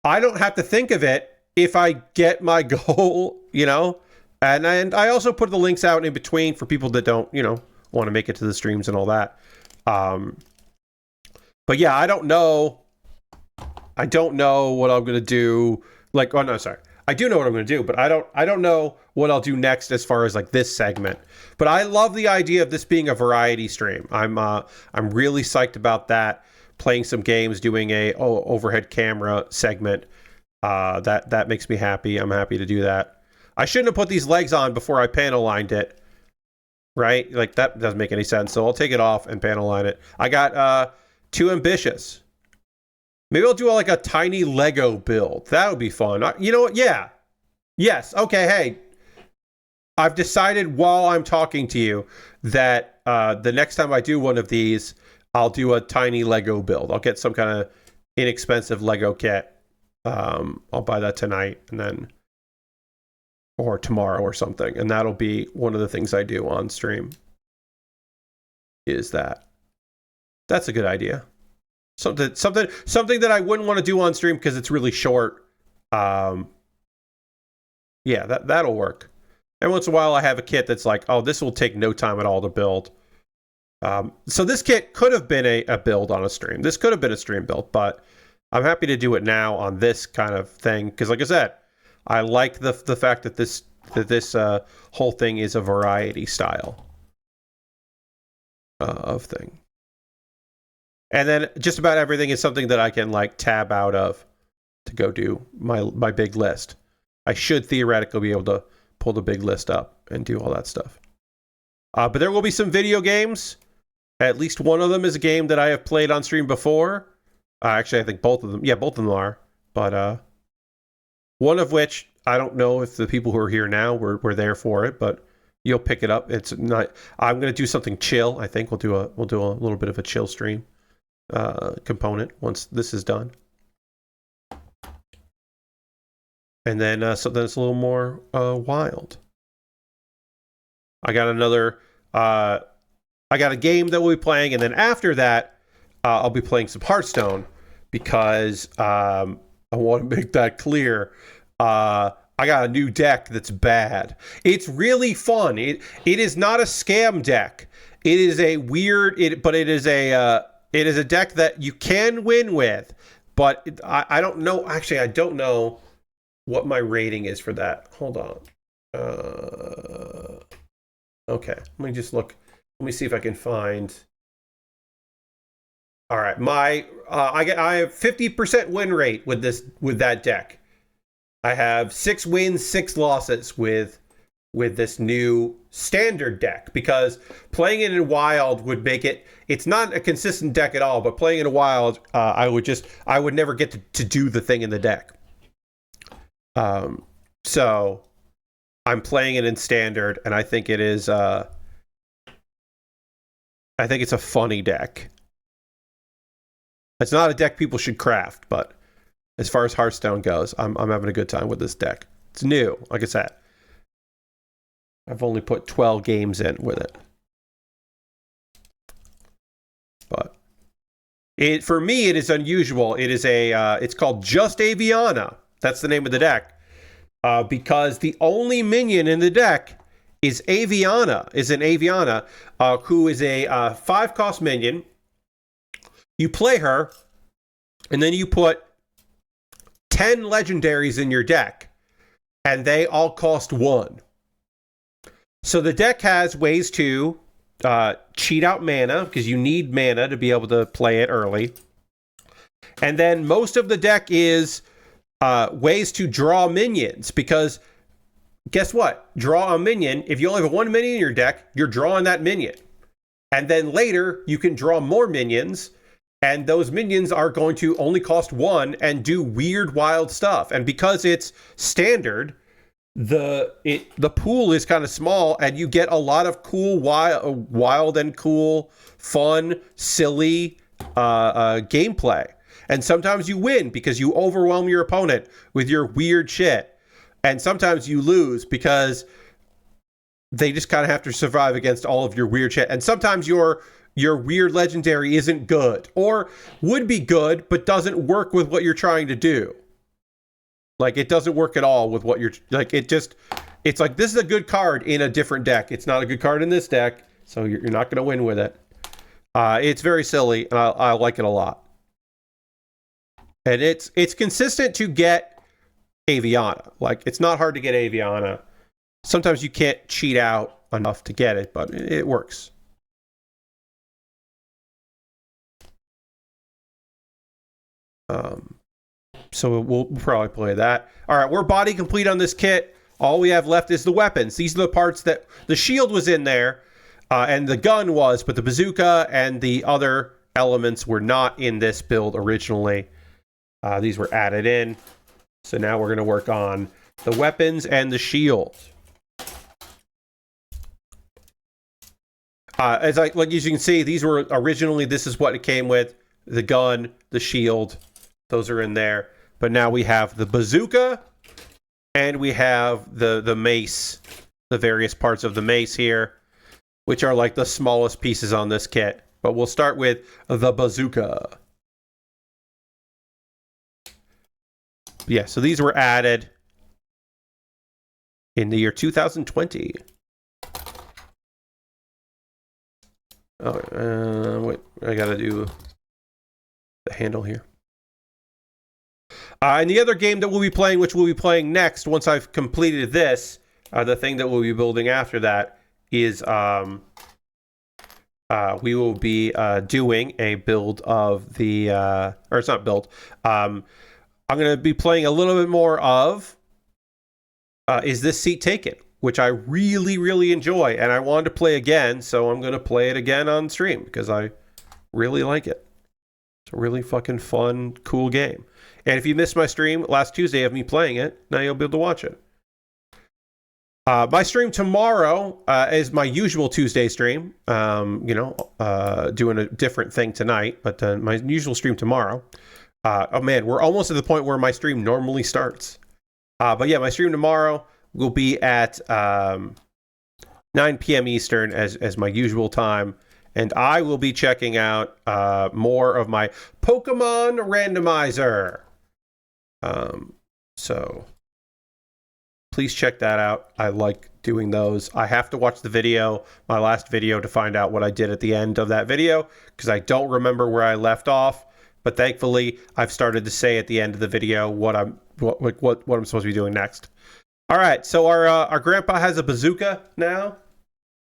I don't have to think of it if I get my goal, you know. And I also put the links out in between for people that don't, you know, want to make it to the streams and all that. But yeah, I don't know what I'm going to do. Like, oh no, sorry. I do know what I'm going to do, but I don't know what I'll do next as far as like this segment. But I love the idea of this being a variety stream. I'm really psyched about that. Playing some games, doing a overhead camera segment. That makes me happy. I'm happy to do that. I shouldn't have put these legs on before I panel lined it, right? Like that doesn't make any sense. So I'll take it off and panel line it. I got too ambitious. Maybe I'll do like a tiny Lego build. That would be fun. You know what? Yeah. Yes. Okay. Hey, I've decided while I'm talking to you that the next time I do one of these, I'll do a tiny Lego build. I'll get some kind of inexpensive Lego kit. I'll buy that tonight and then, or tomorrow or something. And that'll be one of the things I do on stream. Is that. That's a good idea. Something that I wouldn't want to do on stream because it's really short. Yeah, that'll work. And once in a while I have a kit that's like, oh, this will take no time at all to build. So this kit could have been a build on a stream. This could have been a stream build, but I'm happy to do it now on this kind of thing. Because like I said, I like the fact that this whole thing is a variety style of thing. And then just about everything is something that I can like tab out of to go do my big list. I should theoretically be able to pull the big list up and do all that stuff. But there will be some video games. At least one of them is a game that I have played on stream before. Actually, I think both of them. Yeah, both of them are. But one of which I don't know if the people who are here now were there for it, but you'll pick it up. It's not. I'm going to do something chill. I think we'll do a little bit of a chill stream component once this is done. And then something that's a little more wild. I got a game that we'll be playing, and then after that, I'll be playing some Hearthstone because I want to make that clear. I got a new deck that's bad. It's really fun. It is not a scam deck. It is a weird. It is a deck that you can win with, but I don't know. Actually, I don't know what my rating is for that. Hold on. Okay, let me just look. Let me see if I can find. All right, I have 50% win rate with that deck. I have 6 wins, 6 losses with this new standard deck, because playing it in wild would make it's not a consistent deck at all, but playing it in wild, I would never get to do the thing in the deck. So I'm playing it in standard, and I think it is I think it's a funny deck. It's not a deck people should craft, but as far as Hearthstone goes, I'm having a good time with this deck. It's new, like I said. I've only put 12 games in with it. But for me, it is unusual. It is it's called Just Aviana. That's the name of the deck. Because the only minion in the deck is an Aviana, who is a 5-cost minion. You play her, and then you put 10 legendaries in your deck, and they all cost 1. So the deck has ways to cheat out mana, because you need mana to be able to play it early. And then most of the deck is ways to draw minions, because guess what? Draw a minion. If you only have 1 minion in your deck, you're drawing that minion. And then later, you can draw more minions, and those minions are going to only cost 1 and do weird, wild stuff. And because it's standard, the pool is kind of small, and you get a lot of cool, wild and cool, fun, silly gameplay. And sometimes you win because you overwhelm your opponent with your weird shit. And sometimes you lose because they just kind of have to survive against all of your weird shit. And sometimes your weird legendary isn't good, or would be good, but doesn't work with what you're trying to do. Like, it doesn't work at all with what you're, like, it's like, this is a good card in a different deck. It's not a good card in this deck, so you're not going to win with it. It's very silly, and I like it a lot. And it's consistent to get Aviana. Like, it's not hard to get Aviana. Sometimes you can't cheat out enough to get it, but it works. So we'll probably play that. All right, we're body complete on this kit. All we have left is the weapons. These are the parts that the shield was in there, and the gun was, but the bazooka and the other elements were not in this build originally. These were added in. So now we're going to work on the weapons and the shield. As you can see, these were originally, this is what it came with. The gun, the shield, those are in there. But now we have the bazooka, and we have the mace, the various parts of the mace here, which are like the smallest pieces on this kit. But we'll start with the bazooka. Yeah, so these were added in the year 2020. Oh, wait, I gotta do the handle here. And the other game that we'll be playing, which we'll be playing next, once I've completed this, the thing that we'll be building after that, is we will be doing a build of the, or it's not build, I'm going to be playing a little bit more of Is This Seat Taken? Which I really, really enjoy, and I wanted to play again, so I'm going to play it again on stream, because I really like it. It's a really fucking fun, cool game. And if you missed my stream last Tuesday of me playing it, now you'll be able to watch it. My stream tomorrow is my usual Tuesday stream. Doing a different thing tonight, but my usual stream tomorrow. Oh man, we're almost at the point where my stream normally starts. But yeah, my stream tomorrow will be at 9 p.m. Eastern as my usual time. And I will be checking out more of my Pokemon randomizer. So please check that out. I like doing those. I have to watch the video, my last video, to find out what I did at the end of that video, because I don't remember where I left off. But thankfully, I've started to say at the end of the video what I'm supposed to be doing next. All right, so our grandpa has a bazooka now.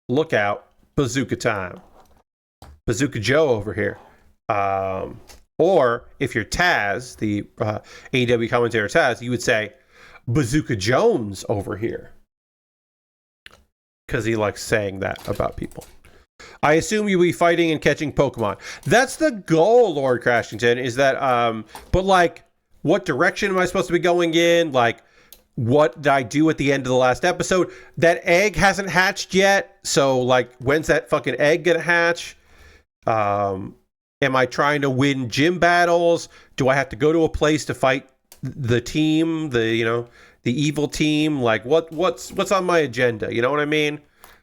Look out, bazooka time. Bazooka Joe over here. Or if you're Taz, the AEW commentator Taz, you would say Bazooka Jones over here. Because he likes saying that about people. I assume you'll be fighting and catching Pokemon. That's the goal, Lord Crashington, is that, but like, what direction am I supposed to be going in? Like, what did I do at the end of the last episode? That egg hasn't hatched yet, so like, when's that fucking egg gonna hatch? Am I trying to win gym battles? Do I have to go to a place to fight the team, the evil team? Like, what's on my agenda? You know what I mean?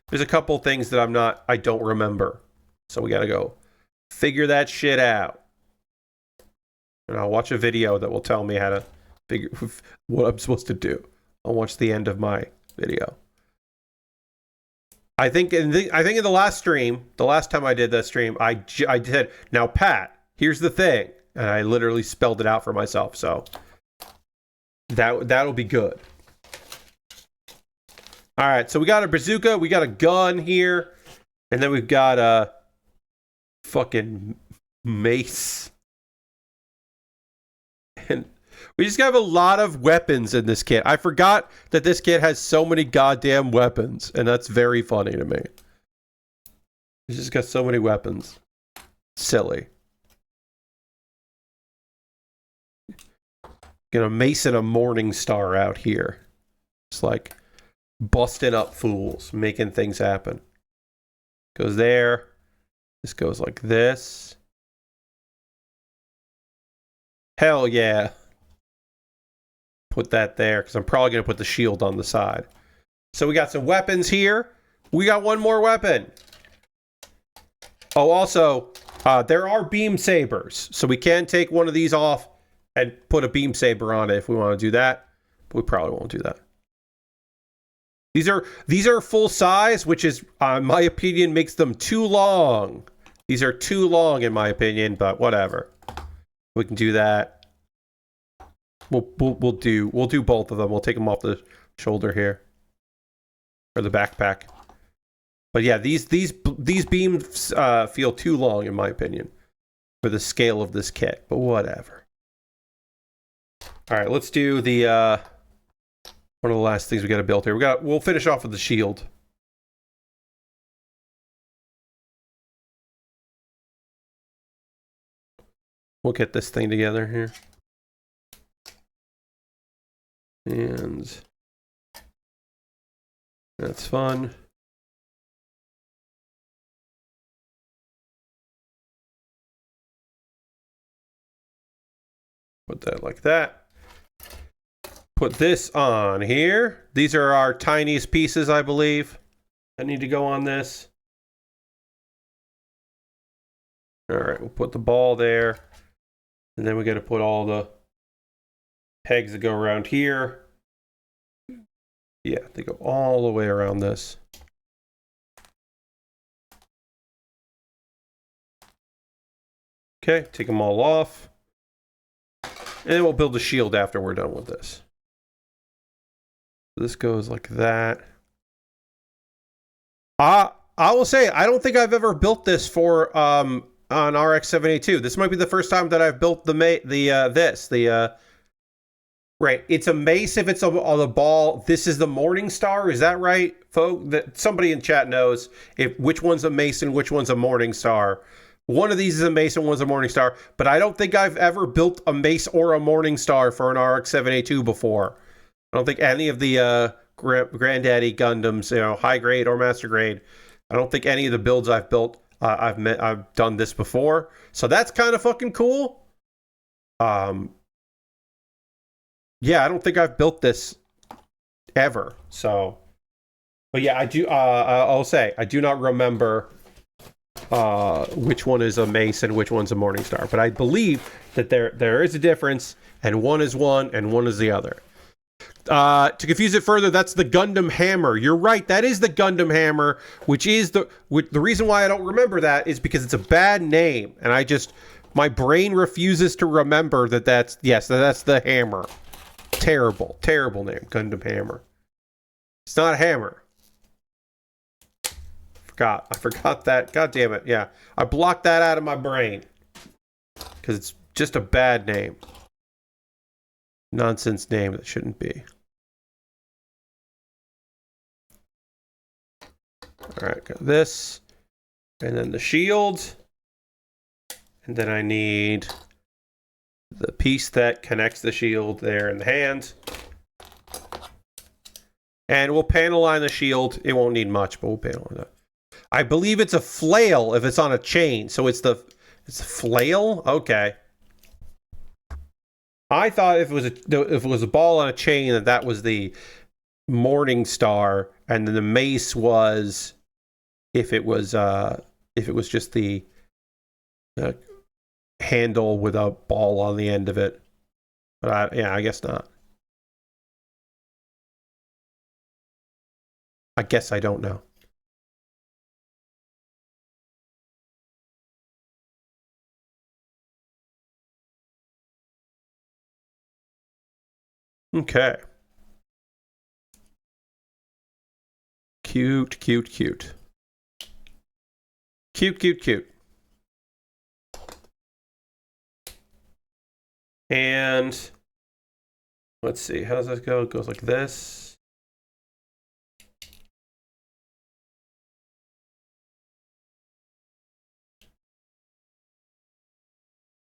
There's a couple things that I don't remember. So we gotta go figure that shit out. And I'll watch a video that will tell me how to figure what I'm supposed to do. I'll watch the end of my video. I think in the last stream, the last time I did that stream, I said, now Pat, here's the thing. And I literally spelled it out for myself. So that'll be good. All right, so we got a bazooka, we got a gun here, and then we've got a fucking mace. And we just have a lot of weapons in this kit. I forgot that this kit has so many goddamn weapons, and that's very funny to me. He's just got so many weapons. Silly. Gonna mason a morning star out here. It's like busting up fools, making things happen. Goes there. This goes like this. Hell yeah. Put that there, because I'm probably going to put the shield on the side. So we got some weapons here. We got one more weapon. Oh, also, there are beam sabers. So we can take one of these off and put a beam saber on it if we want to do that. But we probably won't do that. These are full size, which is, in my opinion, makes them too long. These are too long, in my opinion, but whatever. We can do that. We'll do both of them. We'll take them off the shoulder here, or the backpack. But yeah, these beams feel too long, in my opinion, for the scale of this kit. But whatever. All right, let's do the one of the last things we got to build here. We'll finish off with the shield. We'll get this thing together here. And that's fun. Put that like that. Put this on here. These are our tiniest pieces, I believe, that need to go on this. All right, we'll put the ball there. And then we got to put all the pegs that go around here. Yeah, they go all the way around this. Okay, take them all off. And then we'll build a shield after we're done with this. This goes like that. I will say, I don't think I've ever built this for on RX-782. This might be the first time that I've built right. It's a mace if it's on the ball. This is the Morning Star. Is that right, folks? That somebody in chat knows which one's a mace and which one's a Morning Star. One of these is a mace and one's a Morning Star. But I don't think I've ever built a mace or a Morning Star for an RX-782 before. I don't think any of the Granddaddy Gundams, high grade or master grade, I don't think any of the builds I've built, I've done this before. So that's kind of fucking cool. Yeah, I don't think I've built this ever. So, but yeah, I do. I'll say I do not remember which one is a mace and which one's a Morning Star. But I believe that there is a difference, and one is one and one is the other. To confuse it further, that's the Gundam Hammer. You're right, that is the Gundam Hammer, which is the reason why I don't remember that is because it's a bad name, and my brain refuses to remember that's the hammer. Terrible name, Gundam Hammer. It's not a hammer. I forgot that. God damn it. Yeah, I blocked that out of my brain because it's just a bad name. Nonsense name that shouldn't be. All right, got this, and then the shield, and then I need the piece that connects the shield there in the hand. And we'll panel line the shield. It won't need much, but we'll panel line that. I believe it's a flail if it's on a chain. So it's a flail? Okay. I thought if it was a ball on a chain that was the Morning Star, and then the mace was if it was just the handle with a ball on the end of it. But I guess not. I guess I don't know. Okay. Cute. And let's see, how does this go? It goes like this.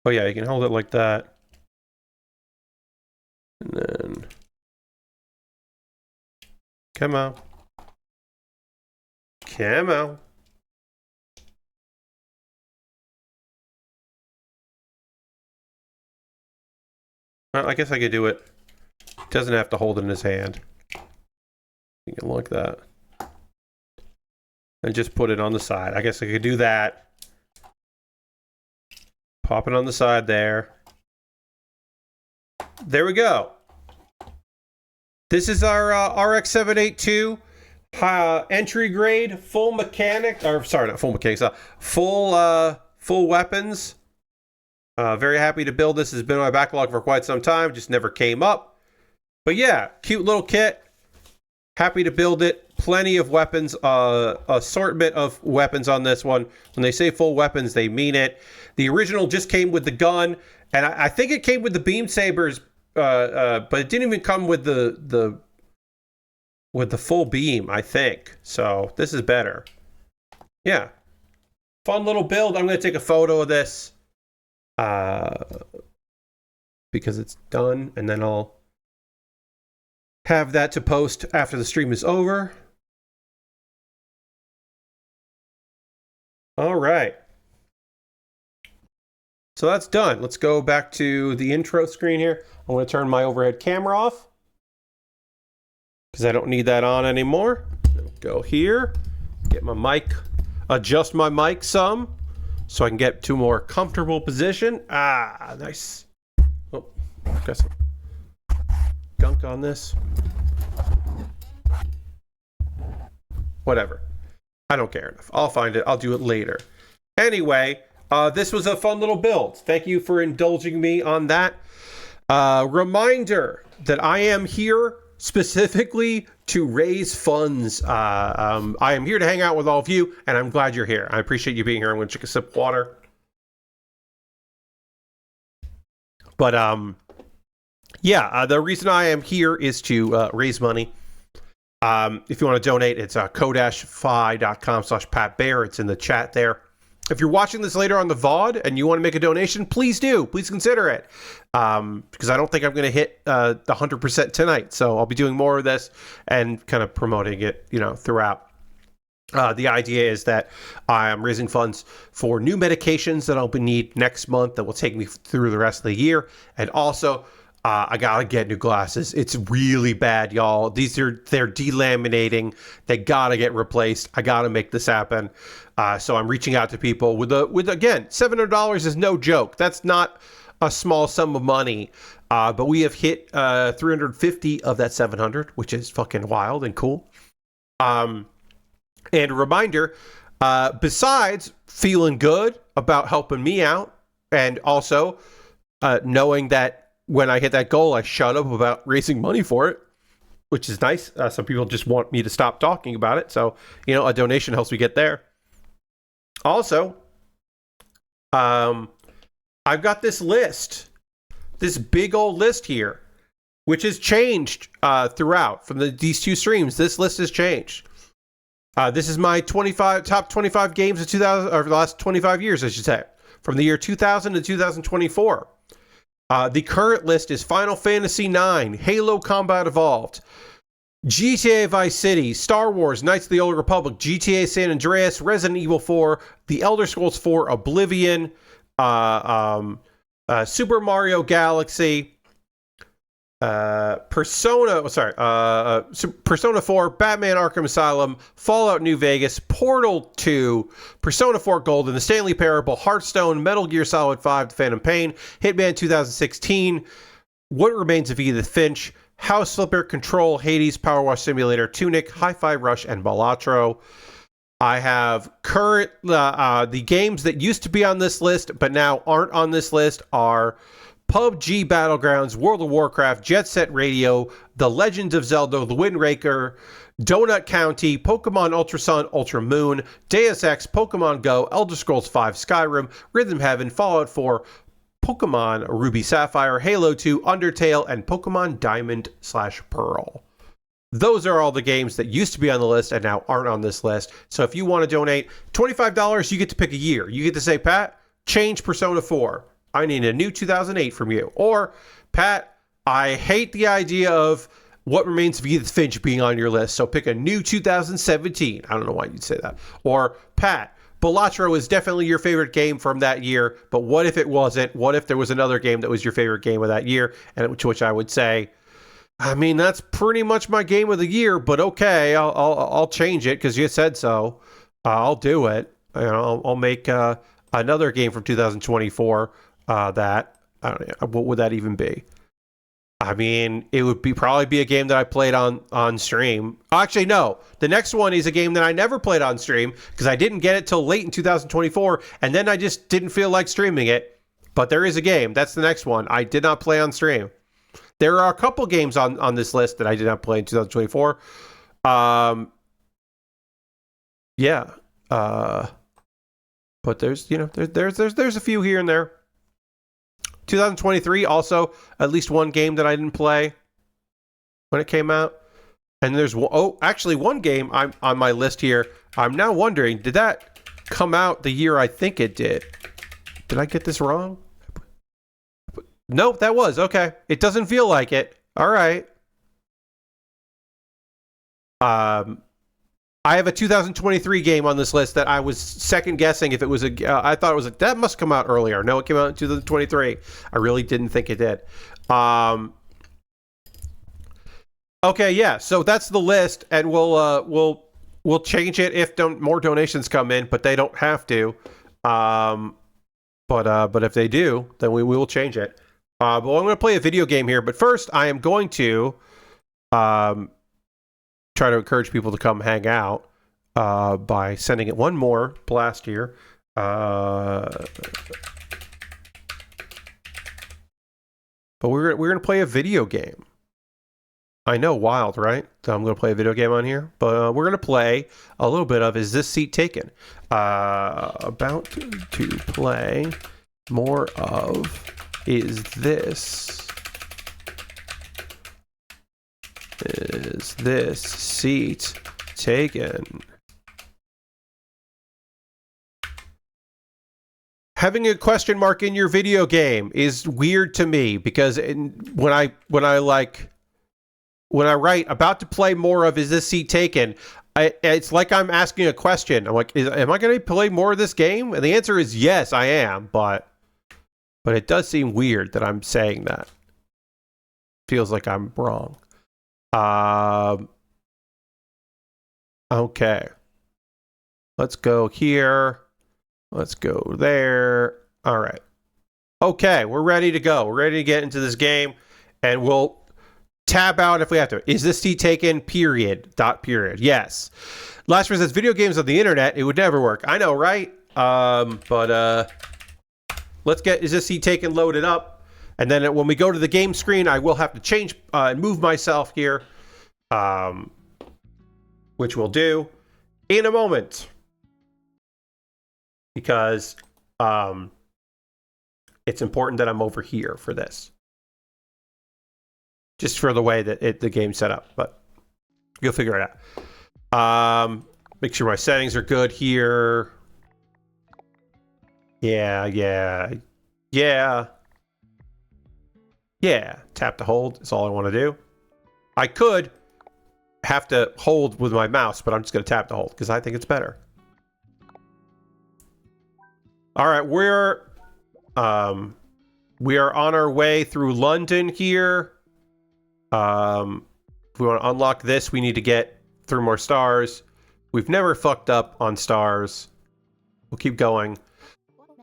Oh yeah, you can hold it like that. And then... Come on. Come on. Well, I guess I could do it. Doesn't have to hold it in his hand. You can like that. And just put it on the side. I guess I could do that. Pop it on the side there. There we go. This is our RX-782 entry grade full mechanic, or sorry, not full mechanics, full weapons. Very happy to build this. It's been on my backlog for quite some time. Just never came up. But yeah, cute little kit. Happy to build it. Plenty of weapons, assortment of weapons on this one. When they say full weapons, they mean it. The original just came with the gun, and I think it came with the beam sabers, but it didn't even come with the full beam, I think. So this is better. Yeah. Fun little build. I'm going to take a photo of this because it's done, and then I'll have that to post after the stream is over. All right. So that's done. Let's go back to the intro screen here. I'm going to turn my overhead camera off because I don't need that on anymore. Go here, get my mic, adjust my mic some so I can get to a more comfortable position. Ah, nice. Oh, got some gunk on this. Whatever. I don't care enough. I'll find it. I'll do it later. Anyway, this was a fun little build. Thank you for indulging me on that. Reminder that I am here specifically to raise funds. I am here to hang out with all of you, and I'm glad you're here. I appreciate you being here. I'm going to take a sip of water. But yeah, the reason I am here is to raise money. If you want to donate, it's ko-fi.com/PatBear. It's in the chat there. If you're watching this later on the VOD and you want to make a donation, please do. Please consider it. Because I don't think I'm going to hit the 100% tonight. So I'll be doing more of this and kind of promoting it, throughout. The idea is that I am raising funds for new medications that I'll need next month that will take me through the rest of the year. And also, I gotta get new glasses. It's really bad, y'all. They're delaminating. They gotta get replaced. I gotta make this happen. So I'm reaching out to people with again, $700 is no joke. That's not a small sum of money. But we have hit 350 of that 700, which is fucking wild and cool. And a reminder, besides feeling good about helping me out, and also knowing that when I hit that goal, I shut up about raising money for it, which is nice. Some people just want me to stop talking about it. So, a donation helps me get there. Also, I've got this list, this big old list here, which has changed throughout from these two streams. This list has changed. This is my top 25 games of 2000, or the last 25 years, I should say, from the year 2000 to 2024. The current list is Final Fantasy IX, Halo Combat Evolved, GTA Vice City, Star Wars, Knights of the Old Republic, GTA San Andreas, Resident Evil 4, The Elder Scrolls 4, Oblivion, Super Mario Galaxy, Persona 4, Batman Arkham Asylum, Fallout New Vegas, Portal 2, Persona 4 Golden, The Stanley Parable, Hearthstone, Metal Gear Solid 5, The Phantom Pain, Hitman 2016, What Remains of Edith Finch, House Flipper, Control, Hades, Power Wash Simulator, Tunic, Hi-Fi Rush, and Balatro. I have current, the games that used to be on this list, but now aren't on this list are PUBG Battlegrounds, World of Warcraft, Jet Set Radio, The Legend of Zelda, The Wind Waker, Donut County, Pokemon Ultra Sun, Ultra Moon, Deus Ex, Pokemon Go, Elder Scrolls V, Skyrim, Rhythm Heaven, Fallout 4, Pokemon Ruby Sapphire, Halo 2, Undertale, and Pokemon Diamond/Pearl. Those are all the games that used to be on the list and now aren't on this list. So if you want to donate $25, you get to pick a year. You get to say, Pat, change Persona 4. I need a new 2008 from you. Or, Pat, I hate the idea of What Remains of Edith Finch being on your list, so pick a new 2017. I don't know why you'd say that. Or, Pat, Balatro is definitely your favorite game from that year, but what if it wasn't? What if there was another game that was your favorite game of that year? And to which I would say, I mean, that's pretty much my game of the year, but okay, I'll change it because you said so. I'll do it. I'll make another game from 2024 that, I don't know, what would that even be? I mean, it would probably be a game that I played on stream. Actually, no. The next one is a game that I never played on stream because I didn't get it till late in 2024, and then I just didn't feel like streaming it. But there is a game. That's the next one. I did not play on stream. There are a couple games on this list that I did not play in 2024. Yeah. But there's a few here and there. 2023 also at least one game that I didn't play when it came out. And there's actually one game I'm on my list here. I'm now wondering, did that come out the year I think it did? Did I get this wrong? Nope, that was okay. It doesn't feel like it. All right. I have a 2023 game on this list that I was second guessing if it was I thought it was that must come out earlier. No, it came out in 2023. I really didn't think it did. Okay, yeah. So that's the list, and we'll change it if more donations come in, but they don't have to. But if they do, then we will change it. But I'm going to play a video game here. But first, I am going to try to encourage people to come hang out by sending it one more blast here. But we're going to play a video game. I know, wild, right? So I'm going to play a video game on here, but we're going to play a little bit of Is This Seat Taken? About to play more of Is This seat taken? Having a question mark in your video game is weird to me because when I write about to play more of Is This Seat Taken, it's like I'm asking a question. I'm like, am I going to play more of this game? And the answer is yes, I am. But it does seem weird that I'm saying that. Feels like I'm wrong. Okay. Let's go here. Let's go there. All right. Okay, we're ready to go. We're ready to get into this game, and we'll tab out if we have to. Is this seat taken? Period. Period. Yes. Last one says video games on the internet. It would never work. I know, right? Let's get Is This Seat Taken loaded up, and then when we go to the game screen, I will have to change and move myself here, which we'll do in a moment because it's important that I'm over here for this. Just for the way that the game's set up, but you'll figure it out. Make sure my settings are good here. Yeah. Tap to hold is all I want to do. I could have to hold with my mouse, but I'm just going to tap to hold because I think it's better. All right, we are on our way through London here. If we want to unlock this, we need to get through more stars. We've never fucked up on stars. We'll keep going.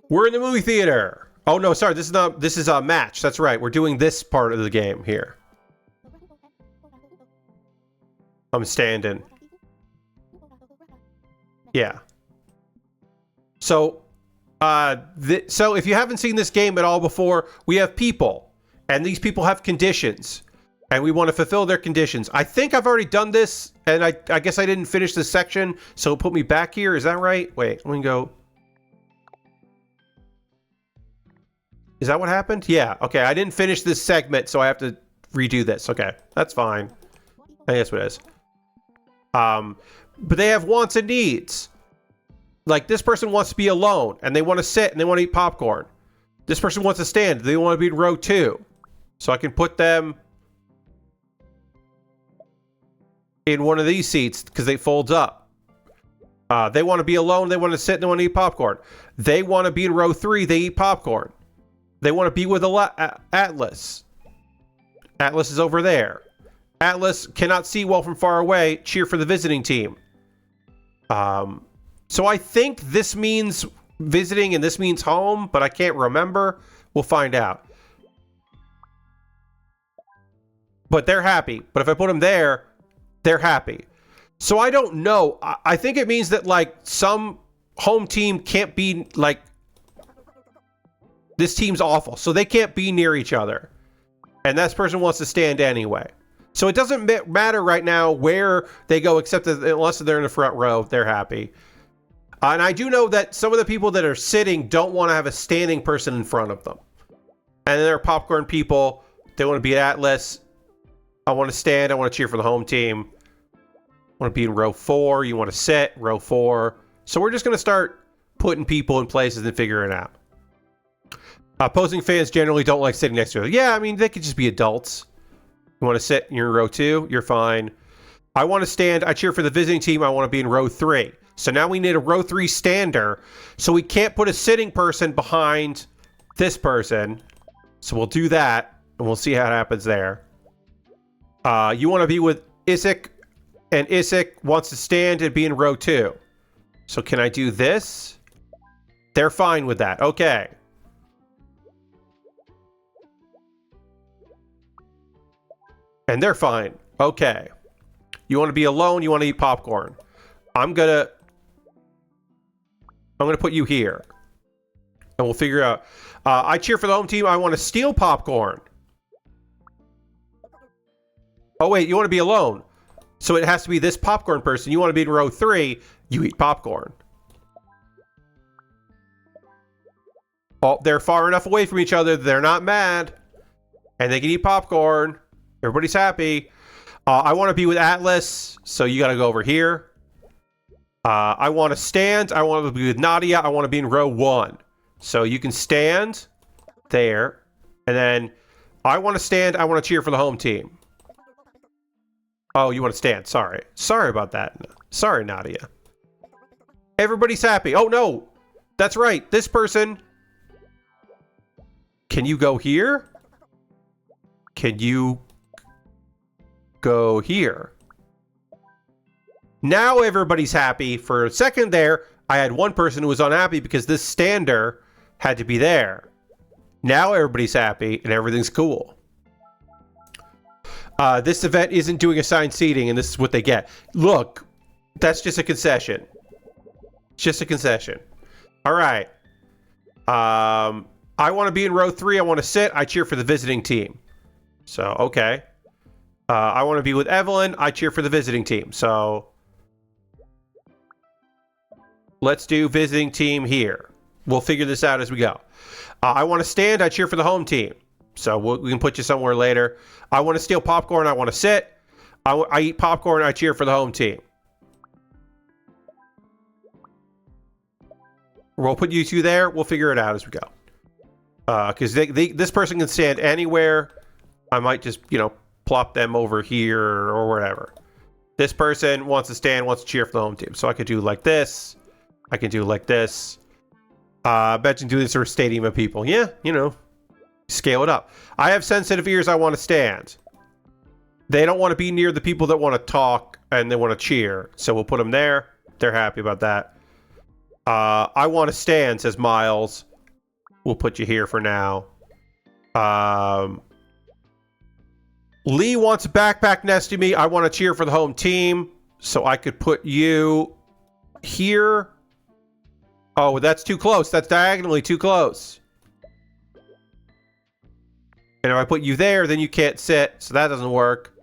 We're in the movie theater. Oh no, sorry, this is a match. That's right. We're doing this part of the game here. I'm standing. Yeah. So, so if you haven't seen this game at all before, we have people, and these people have conditions. And we want to fulfill their conditions. I think I've already done this, and I guess I didn't finish this section, so put me back here. Is that right? Wait, let me go. Is that what happened? Yeah, okay. I didn't finish this segment, so I have to redo this. Okay, that's fine. I think that's what it is. But they have wants and needs. Like, this person wants to be alone, and they want to sit, and they want to eat popcorn. This person wants to stand. They want to be in row 2. So I can put them in one of these seats because they folds up. They want to be alone. They want to sit and they want to eat popcorn. They want to be in row 3. They eat popcorn. They want to be with Atlas. Atlas is over there. Atlas cannot see well from far away. Cheer for the visiting team. So I think this means visiting and this means home, but I can't remember. We'll find out. But they're happy. But if I put them there, they're happy. So I don't know. I think it means that, like, some home team can't be, like, this team's awful. So they can't be near each other. And that person wants to stand anyway. So it doesn't matter right now where they go, except that unless they're in the front row, they're happy. And I do know that some of the people that are sitting don't want to have a standing person in front of them. And there are popcorn people. They want to be at Atlas. I want to stand. I want to cheer for the home team. I want to be in row 4. You want to sit, row 4. So we're just going to start putting people in places and figuring it out. Opposing fans generally don't like sitting next to them. Yeah, I mean, they could just be adults. You want to sit, you're in row 2, you're fine. I want to stand, I cheer for the visiting team, I want to be in row 3. So now we need a row 3 stander. So we can't put a sitting person behind this person. So we'll do that, and we'll see how it happens there. You want to be with Isaac, and Isaac wants to stand and be in row 2. So can I do this? They're fine with that. Okay. And they're fine. Okay. You want to be alone, you want to eat popcorn. I'm gonna put you here. And we'll figure out. I cheer for the home team. I want to steal popcorn. Oh, wait. You want to be alone. So it has to be this popcorn person. You want to be in row 3. You eat popcorn. Oh, they're far enough away from each other. They're not mad. And they can eat popcorn. Everybody's happy. I want to be with Atlas. So you got to go over here. I want to stand. I want to be with Nadia. I want to be in row 1. So you can stand there. And then I want to stand. I want to cheer for the home team. Oh, you want to stand. Sorry. Sorry about that. Sorry, Nadia. Everybody's happy. Oh, no. That's right. This person. Can you go here? Can you go here? Now everybody's happy. For a second there, I had one person who was unhappy because this stander had to be there. Now everybody's happy and everything's cool. This event isn't doing assigned seating, and this is what they get. Look, that's just a concession. It's just a concession. All right. I want to be in row 3. I want to sit. I cheer for the visiting team. So, okay. I want to be with Evelyn. I cheer for the visiting team. So, let's do visiting team here. We'll figure this out as we go. I want to stand. I cheer for the home team. So, we can put you somewhere later. I want to steal popcorn. I want to sit. I eat popcorn. I cheer for the home team. We'll put you two there. We'll figure it out as we go. Because this person can stand anywhere. I might just, plop them over here or wherever. This person wants to stand, wants to cheer for the home team. So I could do like this. I can do like this. Bet you do this for a stadium of people. Yeah, scale it up. I have sensitive ears. I want to stand. They don't want to be near the people that want to talk and they want to cheer. So we'll put them there. They're happy about that. I want to stand, says Miles. We'll put you here for now. Lee wants a backpack next to me. I want to cheer for the home team. So I could put you here. Oh, that's too close. That's diagonally too close. And if I put you there, then you can't sit. So that doesn't work.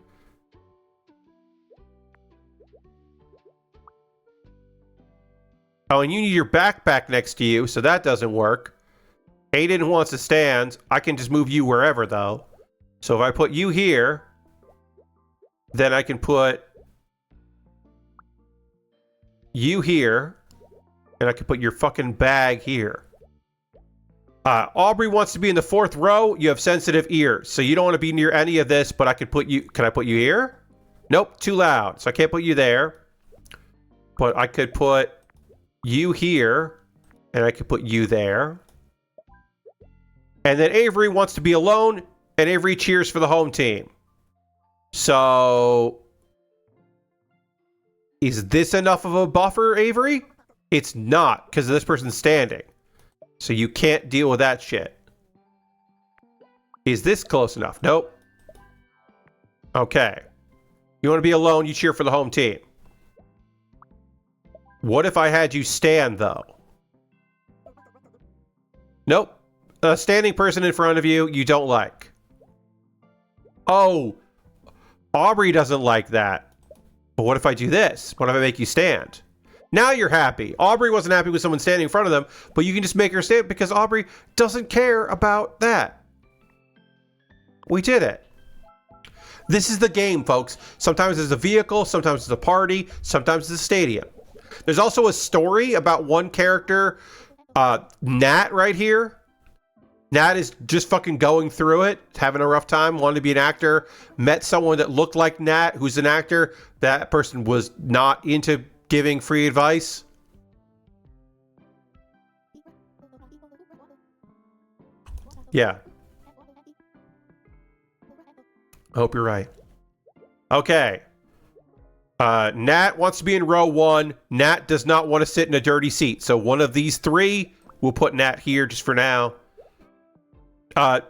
Oh, and you need your backpack next to you. So that doesn't work. Aiden wants to stand. I can just move you wherever, though. So if I put you here, then I can put you here, and I can put your fucking bag here. Aubrey wants to be in the 4th row. You have sensitive ears, so you don't want to be near any of this, but I could put you... Can I put you here? Nope, too loud, so I can't put you there. But I could put you here, and I could put you there. And then Avery wants to be alone, and Avery cheers for the home team. So... Is this enough of a buffer, Avery? It's not, because this person's standing. So you can't deal with that shit. Is this close enough? Nope. Okay. You want to be alone, you cheer for the home team. What if I had you stand, though? Nope. A standing person in front of you, you don't like. Oh. Aubrey doesn't like that. But what if I do this? What if I make you stand? Now you're happy. Aubrey wasn't happy with someone standing in front of them, but you can just make her stand because Aubrey doesn't care about that. We did it. This is the game, folks. Sometimes it's a vehicle, sometimes it's a party, sometimes it's a stadium. There's also a story about one character, Nat right here. Nat is just fucking going through it, having a rough time, wanted to be an actor, met someone that looked like Nat, who's an actor. That person was not into giving free advice. Yeah. I hope you're right. Okay. Nat wants to be in row 1. Nat does not want to sit in a dirty seat. So one of these 3, we'll put Nat here just for now.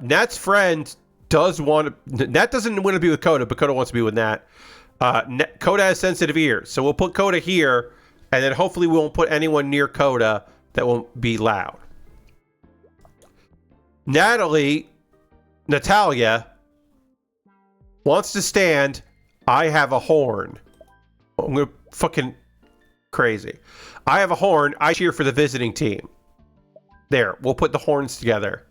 Nat's friend does want to... Nat doesn't want to be with Coda, but Coda wants to be with Nat. Coda has sensitive ears, so we'll put Coda here, and then hopefully we won't put anyone near Coda that won't be loud. Natalia wants to stand. I have a horn. I'm gonna fucking crazy. I have a horn. I cheer for the visiting team. There, we'll put the horns together.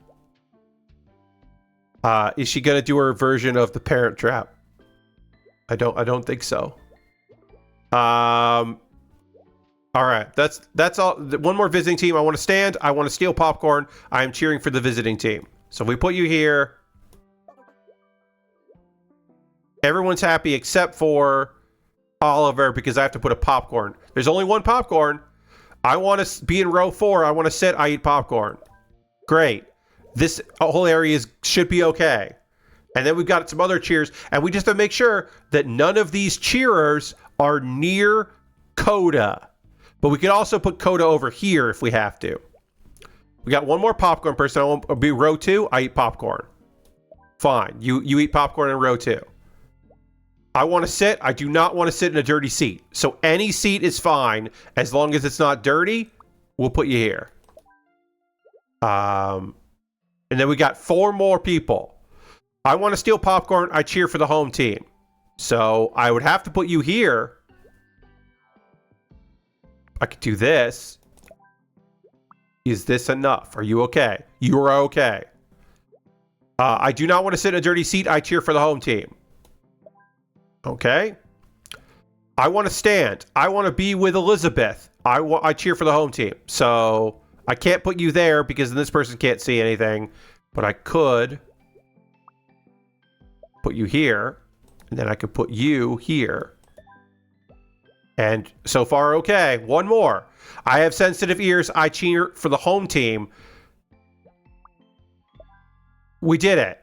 Is she gonna do her version of the Parent Trap? I don't think so. All right, that's all. One more visiting team. I want to stand. I want to steal popcorn. I am cheering for the visiting team. So if we put you here, everyone's happy except for Oliver because I have to put a popcorn. There's only one popcorn. I want to be in row 4. I want to sit. I eat popcorn. Great. This whole area should be okay. And then we've got some other cheers. And we just have to make sure that none of these cheerers are near Coda. But we could also put Coda over here if we have to. We got one more popcorn person. I won't be row 2. I eat popcorn. Fine. You eat popcorn in row 2. I want to sit. I do not want to sit in a dirty seat. So any seat is fine. As long as it's not dirty, we'll put you here. And then we got 4 more people. I want to steal popcorn. I cheer for the home team. So I would have to put you here. I could do this. Is this enough? Are you okay? You are okay. I do not want to sit in a dirty seat. I cheer for the home team. Okay. I want to stand. I want to be with Elizabeth. I cheer for the home team. So I can't put you there because this person can't see anything. But I could put you here. And then I could put you here. And so far, okay. One more. I have sensitive ears. I cheer for the home team. We did it.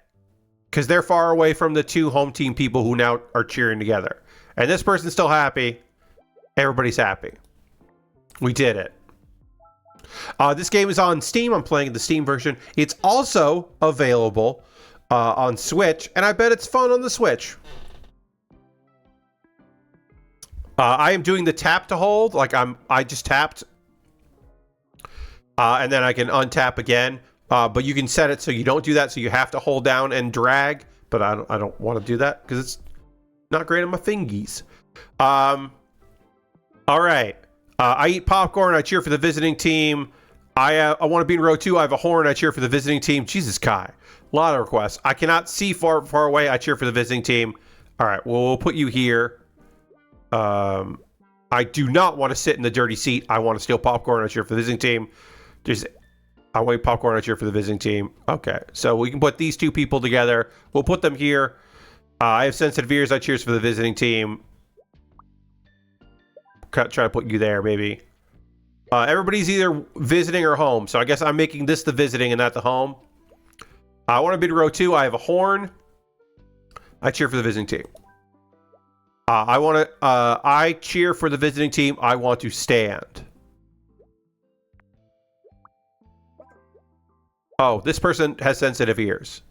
Because they're far away from the 2 home team people who now are cheering together. And this person's still happy. Everybody's happy. We did it. This game is on Steam. I'm playing the Steam version. It's also available on Switch. And I bet it's fun on the Switch. I am doing the tap to hold. Like I just tapped. And then I can untap again. But you can set it so you don't do that. So you have to hold down and drag. But I don't want to do that because it's not great on my fingies. All right. I eat popcorn. I cheer for the visiting team. I want to be in row 2. I have a horn. I cheer for the visiting team. Jesus, Kai. A lot of requests. I cannot see far away. I cheer for the visiting team. All right. Well, we'll put you here. I do not want to sit in the dirty seat. I want to steal popcorn. I cheer for the visiting team. I want popcorn. I cheer for the visiting team. Okay, so we can put these two people together. We'll put them here. I have sensitive ears. I cheers for the visiting team. Try to put you there, maybe. Everybody's either visiting or home, so I guess I'm making this the visiting and not the home. I want to be in row 2. I have a horn. I cheer for the visiting team. I cheer for the visiting team. I want to stand. Oh, this person has sensitive ears.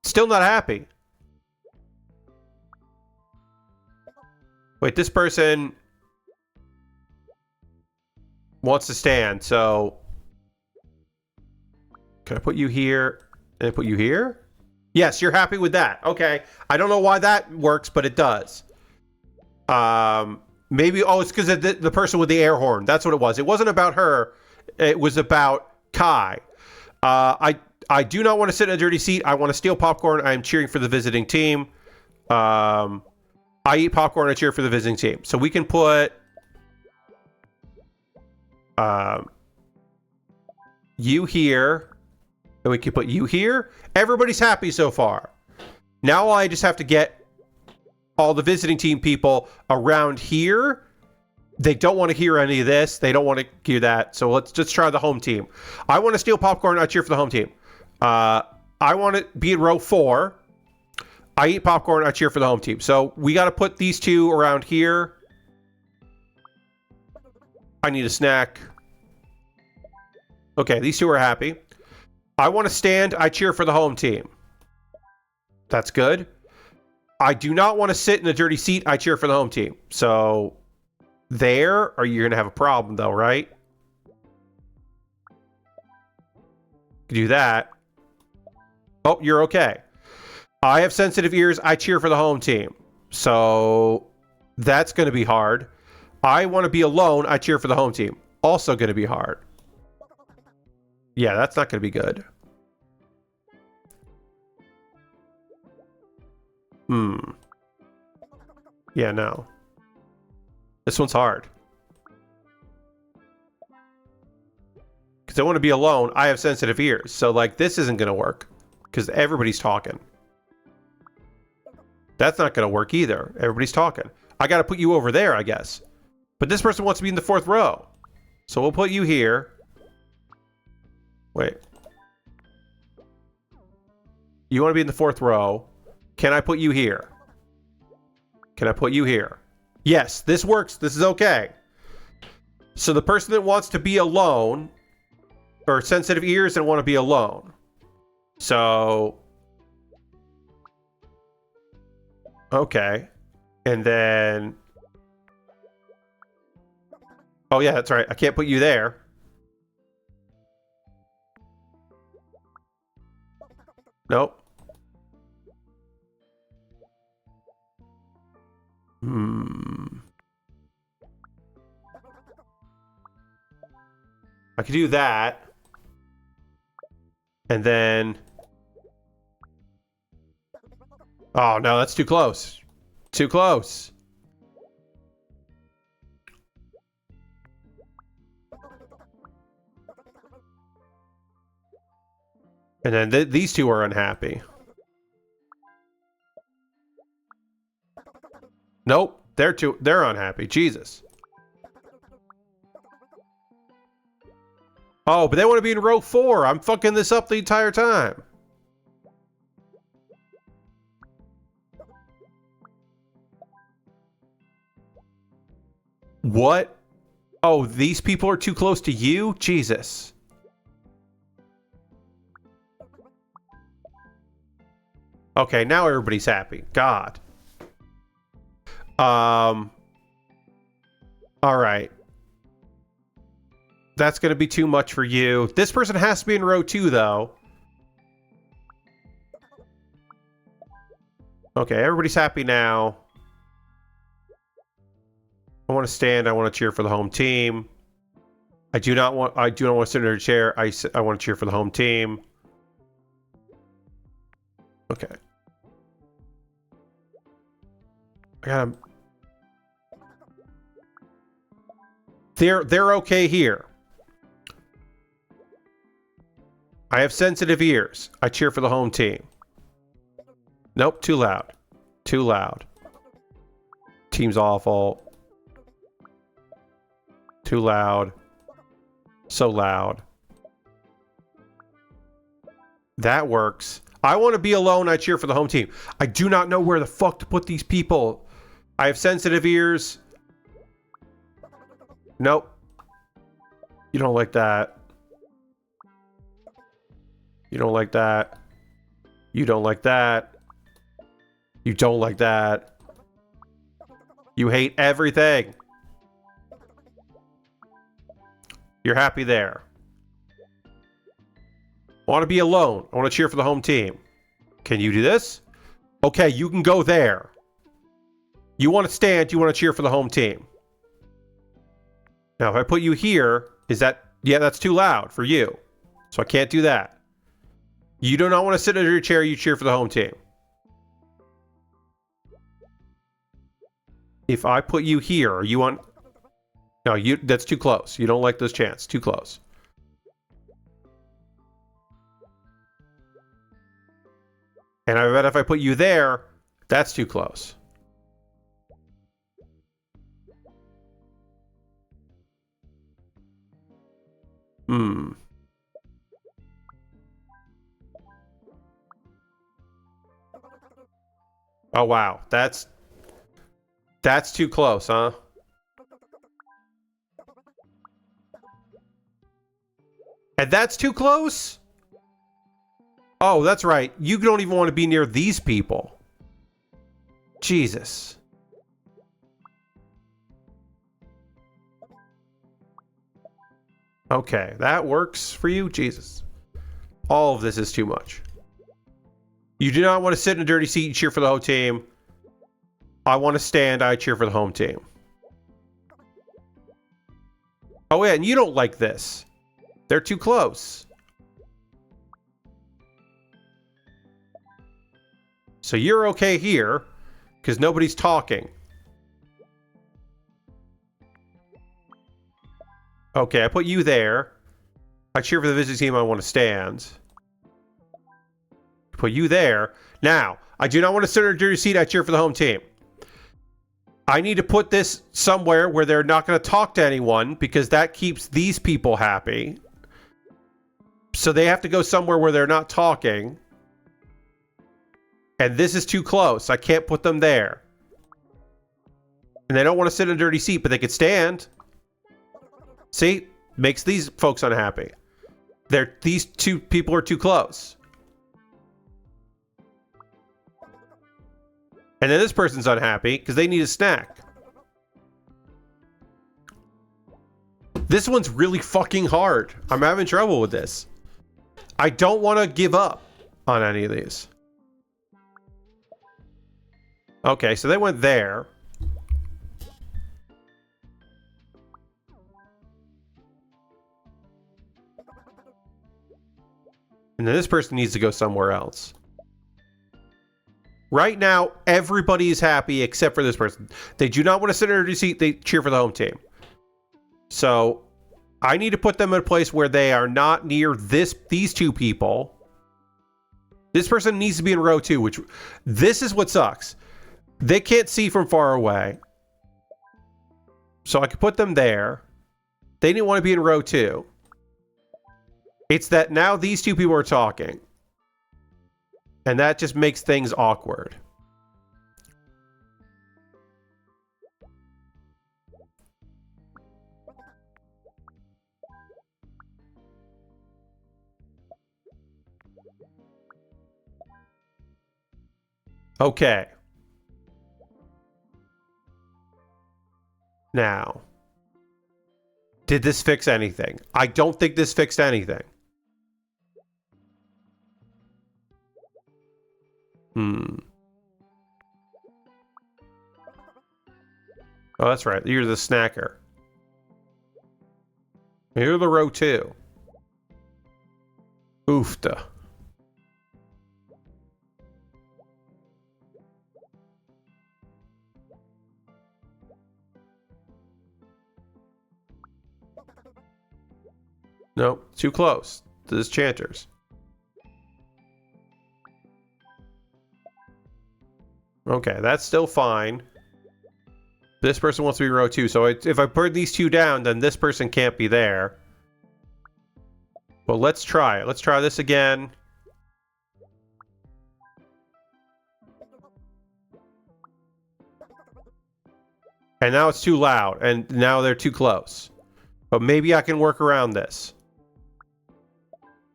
Still not happy. Wait, this person wants to stand, so can I put you here and put you here? Yes, you're happy with that. Okay. I don't know why that works, but it does. Maybe, oh, it's because of the person with the air horn. That's what it was. It wasn't about her. It was about Kai. I do not want to sit in a dirty seat. I want to steal popcorn. I am cheering for the visiting team. I eat popcorn. I cheer for the visiting team. So we can put you here. And we can put you here. Everybody's happy so far. Now I just have to get all the visiting team people around here. They don't want to hear any of this. They don't want to hear that. So let's just try the home team. I want to steal popcorn. I cheer for the home team. I want to be in row 4. I eat popcorn. I cheer for the home team. So we got to put these two around here. I need a snack. Okay, these two are happy. I want to stand. I cheer for the home team. That's good. I do not want to sit in a dirty seat. I cheer for the home team. So there, or you're going to have a problem though, right? You do that. Oh, you're okay. I have sensitive ears. I cheer for the home team. So that's going to be hard. I want to be alone. I cheer for the home team. Also going to be hard. Yeah, that's not going to be good. Yeah, no. This one's hard. Because I want to be alone. I have sensitive ears. So, like, this isn't going to work. Because everybody's talking. That's not going to work either. Everybody's talking. I got to put you over there, I guess. But this person wants to be in the 4th row. So we'll put you here. Wait. You want to be in the 4th row. Can I put you here? Can I put you here? Yes, this works. This is okay. So the person that wants to be alone, or sensitive ears and want to be alone. So, okay. And then, oh yeah, that's right. I can't put you there. Nope. I could do that. And then... Oh, no, that's too close. Too close. And then these two are unhappy. Nope, they're unhappy. Jesus. Oh, but they want to be in row 4. I'm fucking this up the entire time. What? Oh, these people are too close to you? Jesus. Okay, now everybody's happy. God. All right. That's going to be too much for you. This person has to be in row 2, though. Okay, everybody's happy now. I want to stand. I want to cheer for the home team. I do not want to sit in a chair. I want to cheer for the home team. Okay. I gotta... They're okay here. I have sensitive ears. I cheer for the home team. Nope, too loud. Too loud. Team's awful. Too loud. So loud. That works. I want to be alone. I cheer for the home team. I do not know where the fuck to put these people. I have sensitive ears. Nope. You don't like that. You don't like that. You don't like that. You don't like that. You hate everything. You're happy there. I want to be alone. I want to cheer for the home team. Can you do this? Okay, you can go there. You want to stand, you want to cheer for the home team. Now, if I put you here, is that... Yeah, that's too loud for you. So I can't do that. You do not want to sit under your chair, you cheer for the home team. If I put you here, you want... No, that's too close. You don't like those chants. Too close. And I bet if I put you there, that's too close. Hmm. Oh, wow. That's too close, huh? And that's too close? Oh, that's right. You don't even want to be near these people. Jesus. Okay, that works for you? Jesus. All of this is too much. You do not want to sit in a dirty seat and cheer for the home team. I want to stand, I cheer for the home team. Oh yeah, and you don't like this. They're too close. So you're okay here, because nobody's talking. Okay, I put you there. I cheer for the visiting team, I want to stand. Put you there. Now, I do not want to sit in a dirty seat, I cheer for the home team. I need to put this somewhere where they're not going to talk to anyone, because that keeps these people happy. So they have to go somewhere where they're not talking. And this is too close. I can't put them there. And they don't want to sit in a dirty seat, but they could stand. See? Makes these folks unhappy. These two people are too close. And then this person's unhappy because they need a snack. This one's really fucking hard. I'm having trouble with this. I don't want to give up on any of these. Okay, so they went there. And then this person needs to go somewhere else. Right now, everybody's happy except for this person. They do not want to sit in their seat. They cheer for the home team. So I need to put them in a place where they are not near these two people. This person needs to be in row 2, which this is what sucks. They can't see from far away. So I could put them there. They didn't want to be in row 2. It's that now these two people are talking. And that just makes things awkward. Okay. Now, did this fix anything? I don't think this fixed anything. Oh, that's right. You're the snacker. You're the row 2. Oofta. Nope, too close to this chanters. Okay, that's still fine. This person wants to be row 2, so if I put these two down, then this person can't be there. Well, let's try it. Let's try this again. And now it's too loud, and now they're too close. But maybe I can work around this.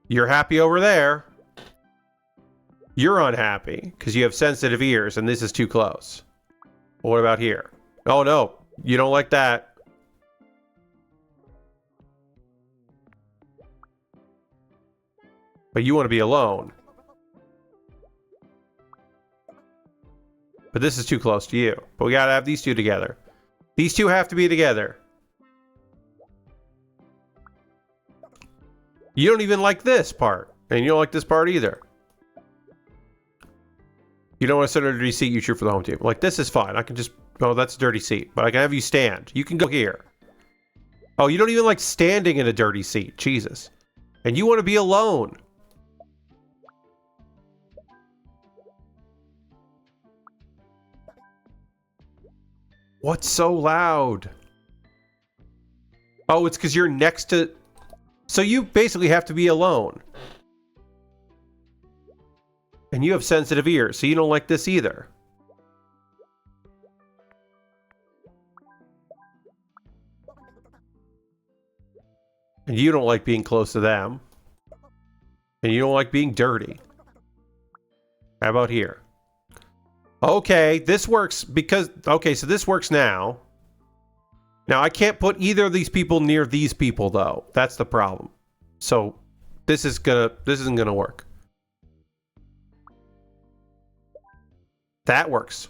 You're happy over there. You're unhappy, because you have sensitive ears, and this is too close. Well, what about here? Oh, no. You don't like that. But you want to be alone. But this is too close to you. But we gotta have these two together. These two have to be together. You don't even like this part. And you don't like this part either. You don't want to sit on a dirty seat, you cheer for the home team. Like, this is fine. I can just... Oh, that's a dirty seat. But I can have you stand. You can go here. Oh, you don't even like standing in a dirty seat. Jesus. And you want to be alone. What's so loud? Oh, it's because you're next to... So you basically have to be alone. And you have sensitive ears, so you don't like this either. And you don't like being close to them. And you don't like being dirty. How about here? Okay, this works because... Okay, so this works now. Now, I can't put either of these people near these people, though. That's the problem. So, this isn't gonna work. That works.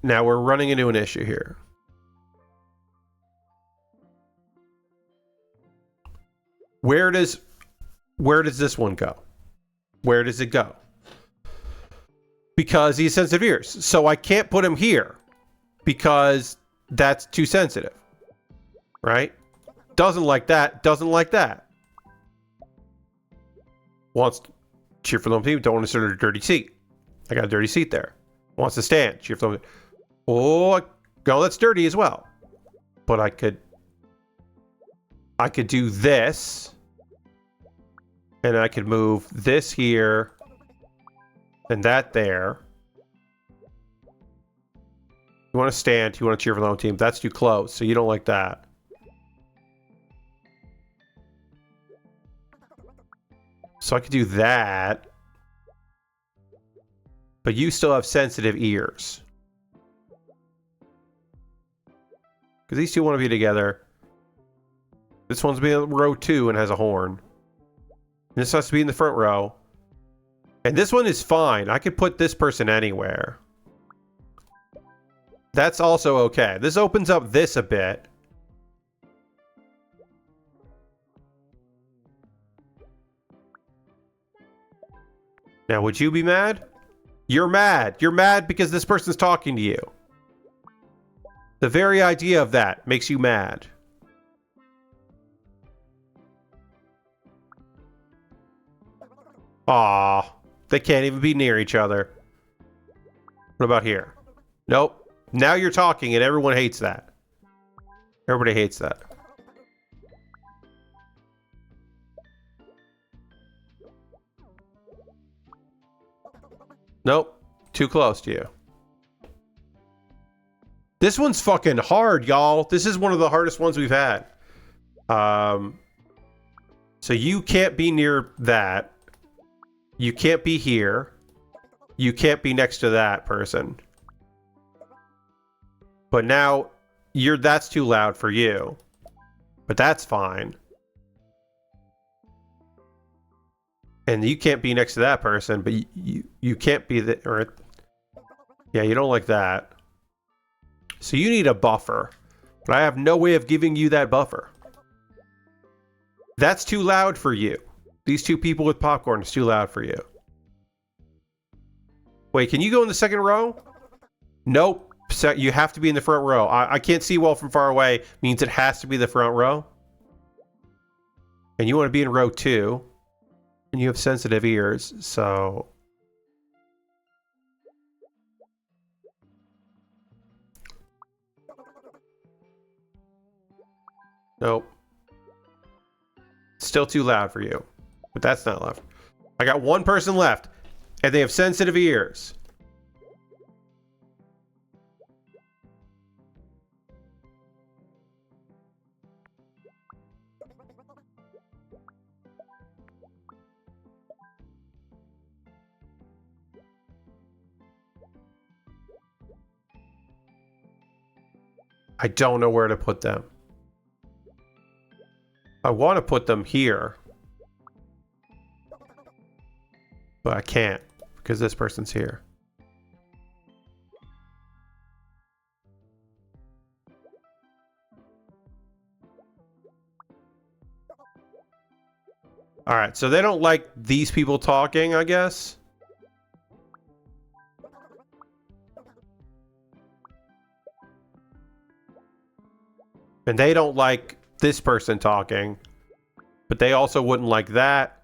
Now, we're running into an issue here. Where does this one go? Where does it go? Because he's sensitive ears. So I can't put him here because that's too sensitive. Right? Doesn't like that. Doesn't like that. Wants to cheer for the home team. Don't want to sit in a dirty seat. I got a dirty seat there. Wants to stand. Cheer for the home team. Oh, no, that's dirty as well. But I could do this. And I could move this here. And that there. You want to stand. You want to cheer for the home team. That's too close. So you don't like that. So I could do that. But you still have sensitive ears. Because these two want to be together. This one's being in row 2 and has a horn. And this has to be in the front row. And this one is fine. I could put this person anywhere. That's also okay. This opens up this a bit. Now, would you be mad? You're mad. You're mad because this person's talking to you. The very idea of that makes you mad. Aw, they can't even be near each other. What about here? Nope. Now you're talking and everyone hates that. Everybody hates that. Nope. Too close to you. This one's fucking hard, y'all. This is one of the hardest ones we've had. So you can't be near that. You can't be here. You can't be next to that person. But now that's too loud for you. But that's fine. And you can't be next to that person, but you can't be the... Or, yeah, you don't like that. So you need a buffer. But I have no way of giving you that buffer. That's too loud for you. These two people with popcorn is too loud for you. Wait, can you go in the second row? Nope. So you have to be in the front row. I can't see well from far away. Means it has to be the front row. And you want to be in row 2. And you have sensitive ears, so... Nope. Still too loud for you. But that's not left. I got one person left. And they have sensitive ears. I don't know where to put them. I want to put them here. But I can't because this person's here. All right, so they don't like these people talking, I guess. And they don't like this person talking. But they also wouldn't like that.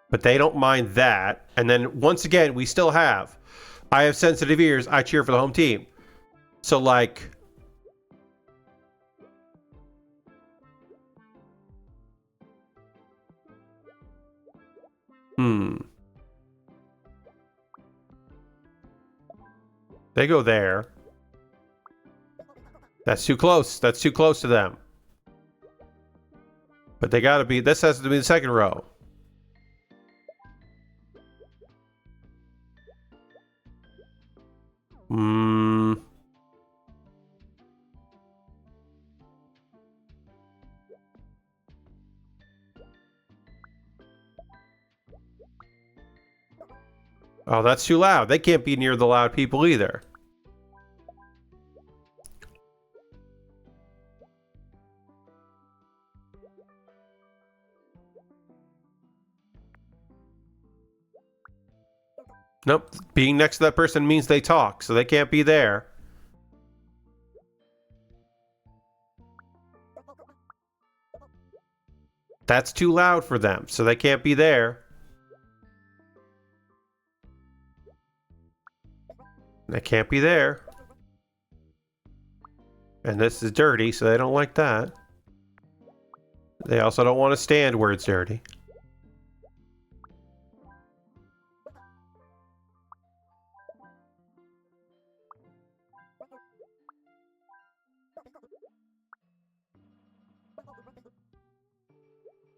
But they don't mind that. And then once again, we still have. I have sensitive ears. I cheer for the home team. So like... They go there. That's too close. That's too close to them. But they gotta be... This has to be the second row. Oh, that's too loud. They can't be near the loud people either. Nope. Being next to that person means they talk, so they can't be there. That's too loud for them, so they can't be there. They can't be there. And this is dirty, so they don't like that. They also don't want to stand where it's dirty.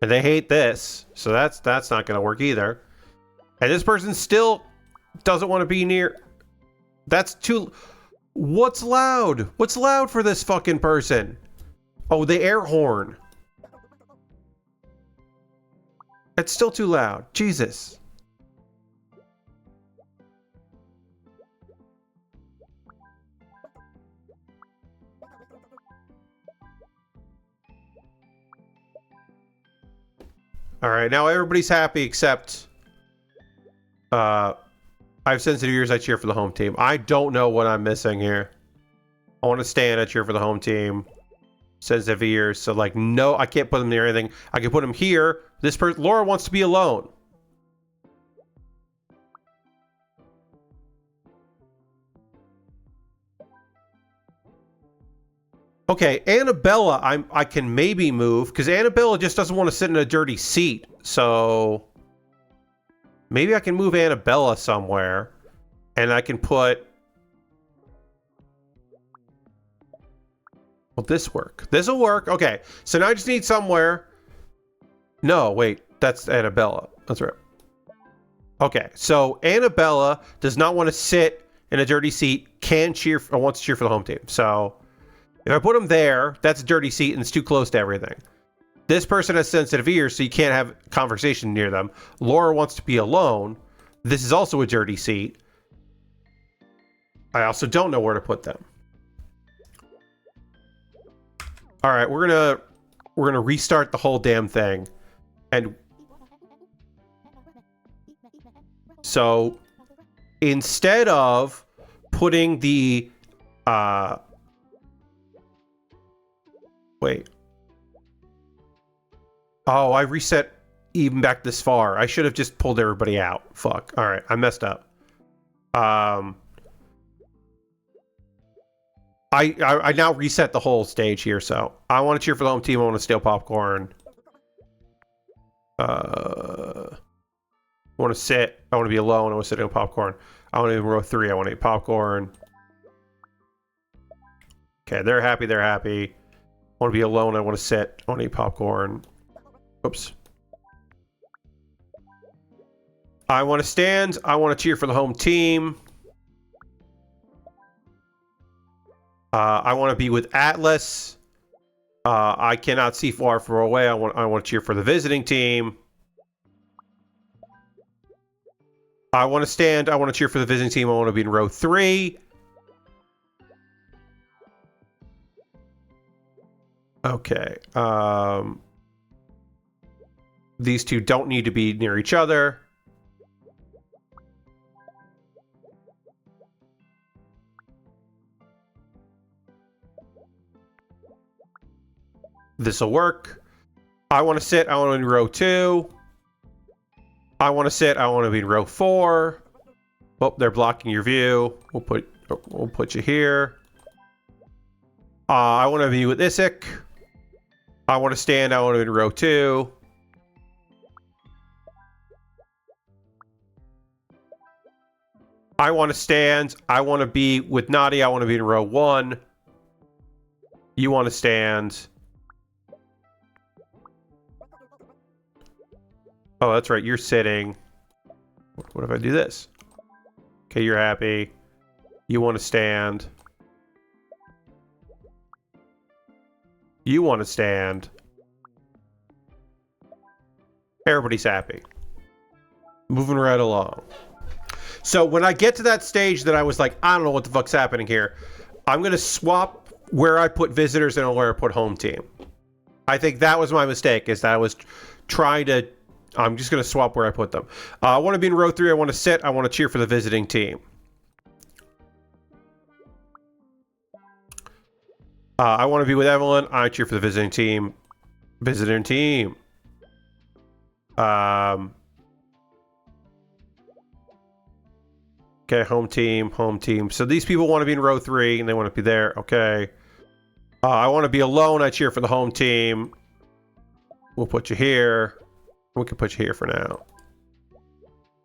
And they hate this, so that's not going to work either. And this person still doesn't want to be near... That's too... What's loud? What's loud for this fucking person? Oh, the air horn. It's still too loud. Jesus. All right, now everybody's happy except I have sensitive ears. I cheer for the home team. I don't know what I'm missing here. I want to stand. I cheer for the home team. Sensitive ears. So like, no, I can't put them near anything. I can put them here. This person, Laura, wants to be alone. Okay, Annabella, I can maybe move because Annabella just doesn't want to sit in a dirty seat. So maybe I can move Annabella somewhere, and I can put. Will this work? This will work. Okay, so now I just need somewhere. No, wait, that's Annabella. That's right. Okay, so Annabella does not want to sit in a dirty seat. Can cheer or wants to cheer for the home team. So. If I put them there, that's a dirty seat and it's too close to everything. This person has sensitive ears, so you can't have conversation near them. Laura wants to be alone. This is also a dirty seat. I also don't know where to put them. All right, we're gonna restart the whole damn thing. And so instead of putting the Wait. Oh, I reset even back this far. I should have just pulled everybody out. Fuck. All right, I messed up. I now reset the whole stage here, so I want to cheer for the home team. I want to steal popcorn. I want to sit. I want to be alone. I want to sit in popcorn. I want to be in row 3. I want to eat popcorn. Okay, they're happy. They're happy. I want to be alone. I want to sit. I want to eat popcorn. Oops. I want to stand. I want to cheer for the home team. I want to be with Atlas. I cannot see far away. I want to cheer for the visiting team. I want to stand. I want to cheer for the visiting team. I want to be in row 3. Okay. These two don't need to be near each other. This will work. I want to sit. I want to be in row 2. I want to sit. I want to be in row 4. Oh, they're blocking your view. We'll put you here. I want to be with Isaac. I want to stand. I want to be in row 2. I want to stand. I want to be with Nadia. I want to be in row 1. You want to stand. Oh, that's right. You're sitting. What if I do this? Okay, you're happy. You want to stand. You want to stand. Everybody's happy. Moving right along. So when I get to that stage that I was like, I don't know what the fuck's happening here, I'm going to swap where I put visitors and where I put home team. I think that was my mistake, is that I was trying to... I'm just going to swap where I put them. I want to be in row 3. I want to sit. I want to cheer for the visiting team. I want to be with Evelyn. I cheer for the visiting team. Visiting team. Okay, home team, home team. So these people want to be in row 3 and they want to be there. Okay. I want to be alone. I cheer for the home team. We'll put you here. We can put you here for now.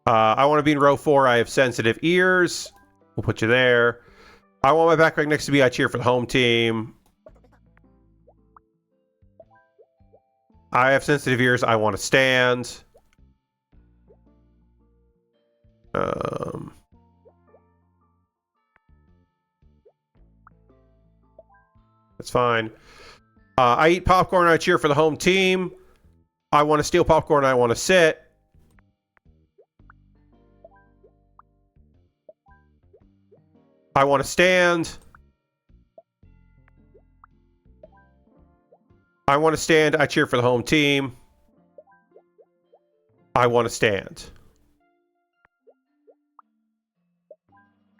I want to be in row 4. I have sensitive ears. We'll put you there. I want my backpack next to me. I cheer for the home team. I have sensitive ears. I want to stand. That's fine. I eat popcorn. I cheer for the home team. I want to steal popcorn. I want to sit. I want to stand. I want to stand. I cheer for the home team. I want to stand.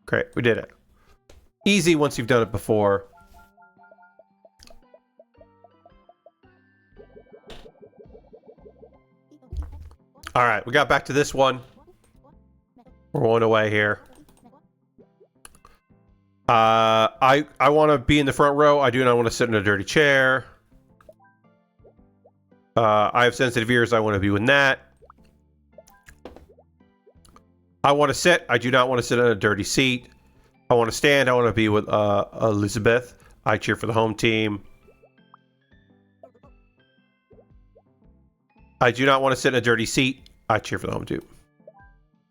Great, we did it. Easy once you've done it before. All right, we got back to this one. We're going away here. I want to be in the front row. I do not want to sit in a dirty chair. I have sensitive ears. I want to be with Nat. I want to sit. I do not want to sit in a dirty seat. I want to stand. I want to be with Elizabeth. I cheer for the home team. I do not want to sit in a dirty seat. I cheer for the home team.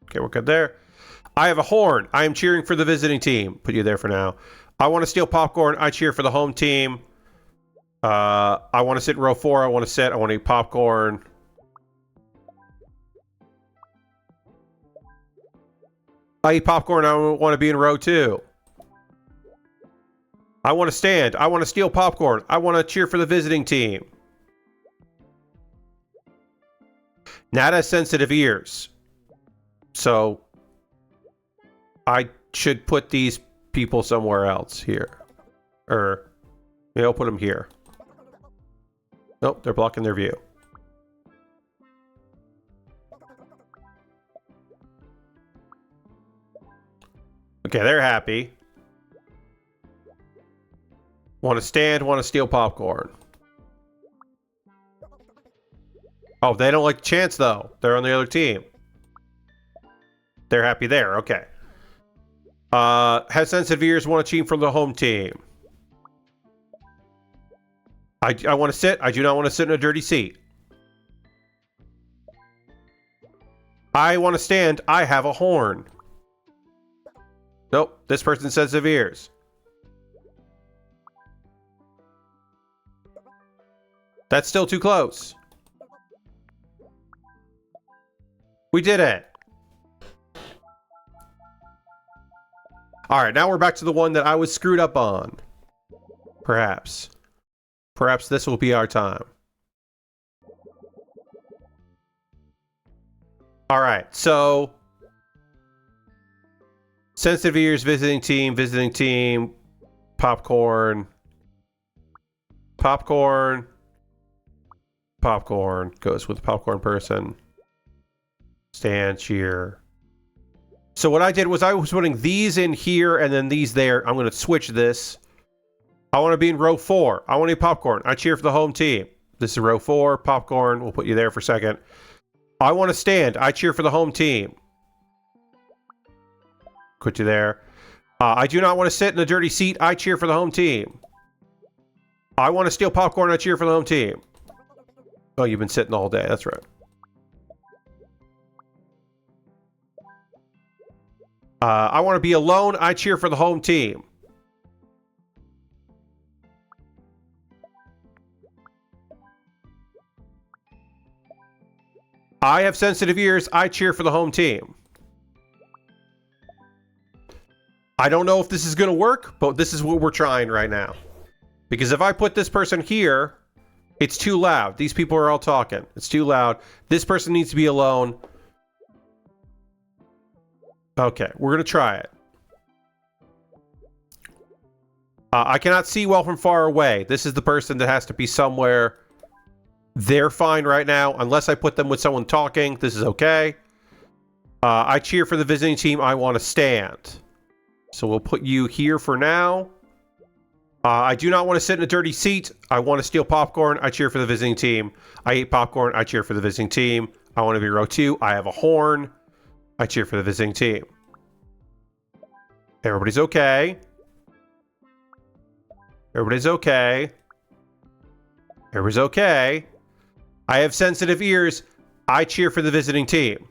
Okay, we're good there. I have a horn. I am cheering for the visiting team. Put you there for now. I want to steal popcorn. I cheer for the home team. I want to sit in row 4. I want to sit. I want to eat popcorn. I eat popcorn. I want to be in row 2. I want to stand. I want to steal popcorn. I want to cheer for the visiting team. Nat has sensitive ears. So I should put these people somewhere else here. Or maybe I'll put them here. Nope, they're blocking their view. Okay, they're happy. Want to stand, want to steal popcorn. Oh, they don't like the chance, though. They're on the other team. They're happy there. Okay. Has sensitive ears, want to cheat from the home team. I want to sit. I do not want to sit in a dirty seat. I want to stand. I have a horn. Nope. This person says sensitive ears. That's still too close. We did it. All right, now we're back to the one that I was screwed up on. Perhaps. Perhaps this will be our time. All right, so sensitive ears, visiting team, popcorn, popcorn, popcorn goes with the popcorn person. Stand, cheer. So what I did was I was putting these in here and then these there. I'm going to switch this. I want to be in row 4. I want to eat popcorn. I cheer for the home team. This is row 4, popcorn. We'll put you there for a second. I want to stand. I cheer for the home team. Put you there. I do not want to sit in a dirty seat. I cheer for the home team. I want to steal popcorn. I cheer for the home team. Oh, you've been sitting all day. That's right. I want to be alone. I cheer for the home team. I have sensitive ears. I cheer for the home team. I don't know if this is going to work, but this is what we're trying right now. Because if I put this person here, it's too loud. These people are all talking. It's too loud. This person needs to be alone. Okay, we're going to try it. I cannot see well from far away. This is the person that has to be somewhere. They're fine right now. Unless I put them with someone talking, this is okay. I cheer for the visiting team. I want to stand. So we'll put you here for now. I do not want to sit in a dirty seat. I want to steal popcorn. I cheer for the visiting team. I eat popcorn. I cheer for the visiting team. I want to be row 2. I have a horn. I cheer for the visiting team. Everybody's okay. Everybody's okay. Everybody's okay. I have sensitive ears. I cheer for the visiting team.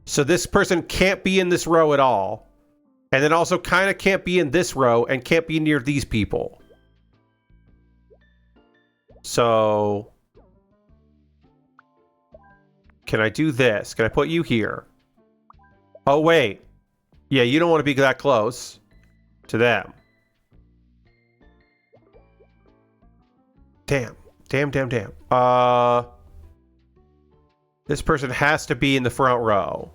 So this person can't be in this row at all. And then also kind of can't be in this row and can't be near these people. So can I do this? Can I put you here? Oh, wait. Yeah, you don't want to be that close to them. Damn. Damn, damn, damn. This person has to be in the front row.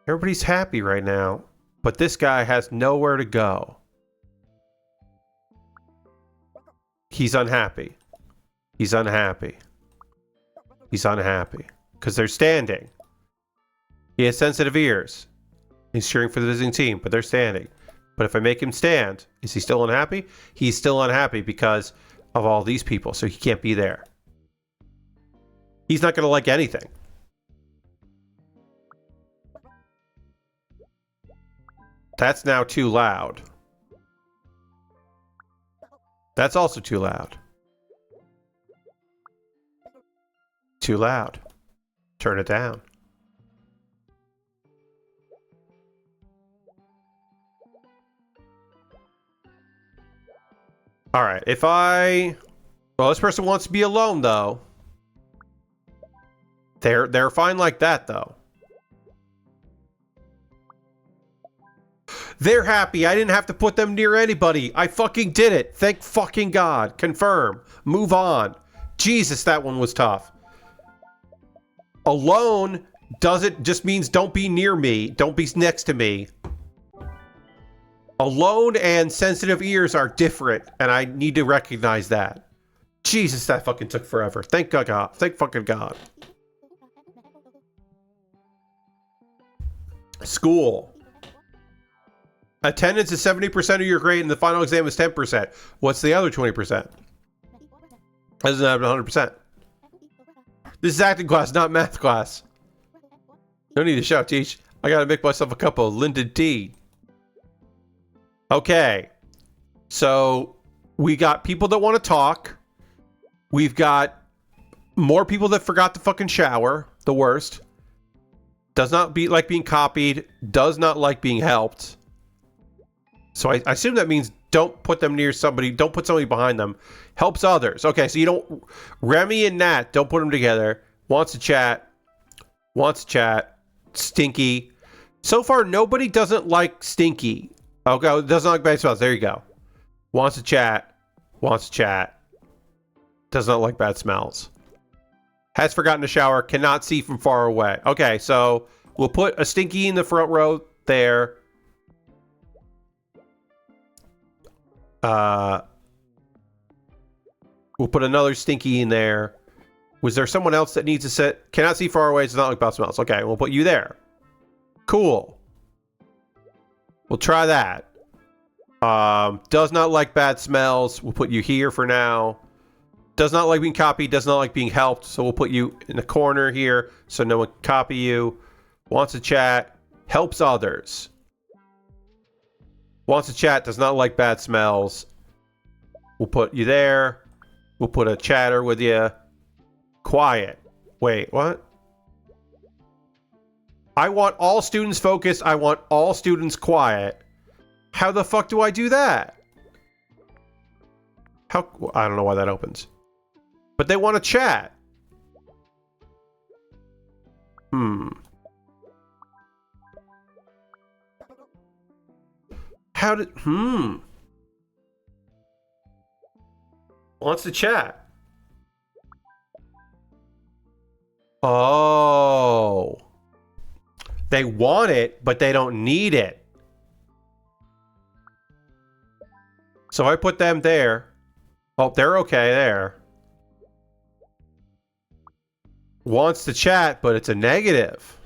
Everybody's happy right now, but this guy has nowhere to go. He's unhappy. He's unhappy. He's unhappy. Because they're standing. He has sensitive ears. He's cheering for the visiting team, but they're standing. But if I make him stand, is he still unhappy? He's still unhappy because of all these people, so he can't be there. He's not going to like anything. That's now too loud. That's also too loud. Too loud. Turn it down. All right, if I... Well, this person wants to be alone, though. They're fine like that, though. They're happy. I didn't have to put them near anybody. I fucking did it. Thank fucking God. Confirm. Move on. Jesus, that one was tough. Alone doesn't just means don't be near me. Don't be next to me. Alone and sensitive ears are different, and I need to recognize that. Jesus, that fucking took forever. Thank God. Thank fucking God. School. Attendance is 70% of your grade, and the final exam is 10%. What's the other 20%? Doesn't have 100%. This is acting class, not math class. No need to shout, teach. I gotta make myself a cup of Linden tea. Okay. So, we got people that want to talk. We've got more people that forgot to fucking shower. The worst. Does not like being copied. Does not like being helped. So I assume that means don't put them near somebody. Don't put somebody behind them. Helps others. Okay, so you don't... Remy and Nat, don't put them together. Wants to chat. Wants to chat. Stinky. So far, nobody doesn't like Stinky. Okay, doesn't like bad smells. There you go. Wants to chat. Wants to chat. Does not like bad smells. Has forgotten to shower. Cannot see from far away. Okay, so we'll put a Stinky in the front row there. We'll put another Stinky in there. Was there someone else that needs to sit? Cannot see far away. Does not like bad smells. Okay, we'll put you there. Cool. We'll try that. Does not like bad smells. We'll put you here for now. Does not like being copied. Does not like being helped. So we'll put you in the corner here so no one can copy you. Wants to chat. Helps others. Wants to chat. Does not like bad smells. We'll put you there. We'll put a chatter with you. Quiet. Wait, what? I want all students focused. I want all students quiet. How the fuck do I do that? How? I don't know why that opens. But they want to chat. How did... Wants to chat. Oh. They want it, but they don't need it. So I put them there. Oh, they're okay there. Wants to chat, but it's a negative.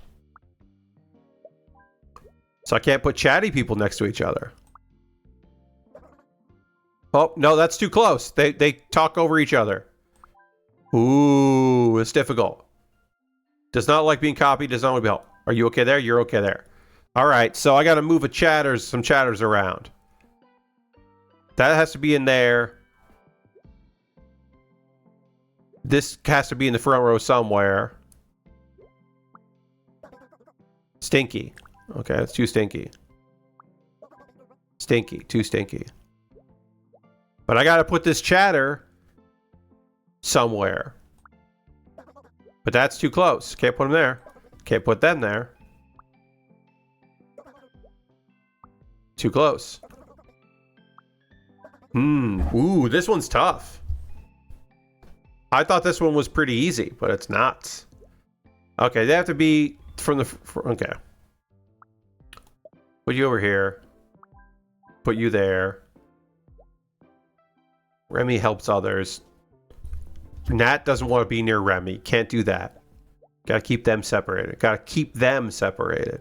So I can't put chatty people next to each other. Oh, no, that's too close. They talk over each other. Ooh, it's difficult. Does not like being copied, does not want to be helped. Are you okay there? You're okay there. All right, so I got to move some chatters around. That has to be in there. This has to be in the front row somewhere. Stinky. Okay, that's too stinky. Stinky, too stinky. But I got to put this chatter somewhere. But that's too close. Can't put them there. Can't put them there. Too close. Ooh, this one's tough. I thought this one was pretty easy, but it's not. Okay, they have to be from the... Okay. Put you over here. Put you there. Remy helps others. Nat doesn't want to be near Remy. Can't do that. Gotta keep them separated. Gotta keep them separated.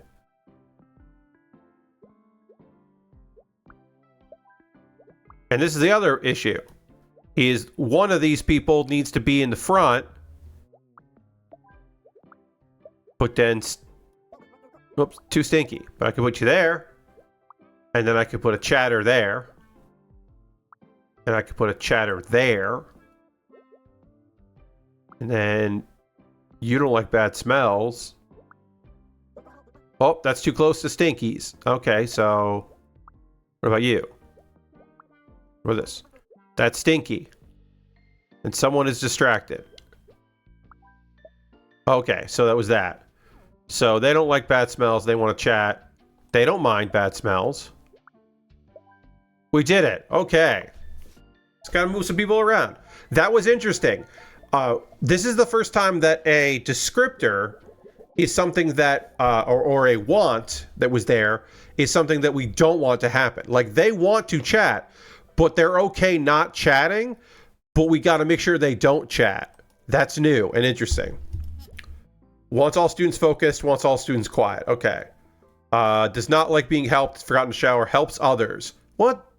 And this is the other issue. Is one of these people needs to be in the front. But then... Oops, too stinky. But I can put you there. And then I could put a chatter there. And I could put a chatter there. And then you don't like bad smells. Oh, that's too close to stinkies. Okay, so what about you? What is this? That's stinky. And someone is distracted. Okay, so that was that. So they don't like bad smells. They want to chat. They don't mind bad smells. We did it. Okay. Just gotta move some people around. That was interesting. This is the first time that a descriptor is something that, or a want that was there, is something that we don't want to happen. Like, they want to chat, but they're okay not chatting, but we got to make sure they don't chat. That's new and interesting. Wants all students focused, wants all students quiet. Okay. Does not like being helped, forgotten to shower, helps others. What?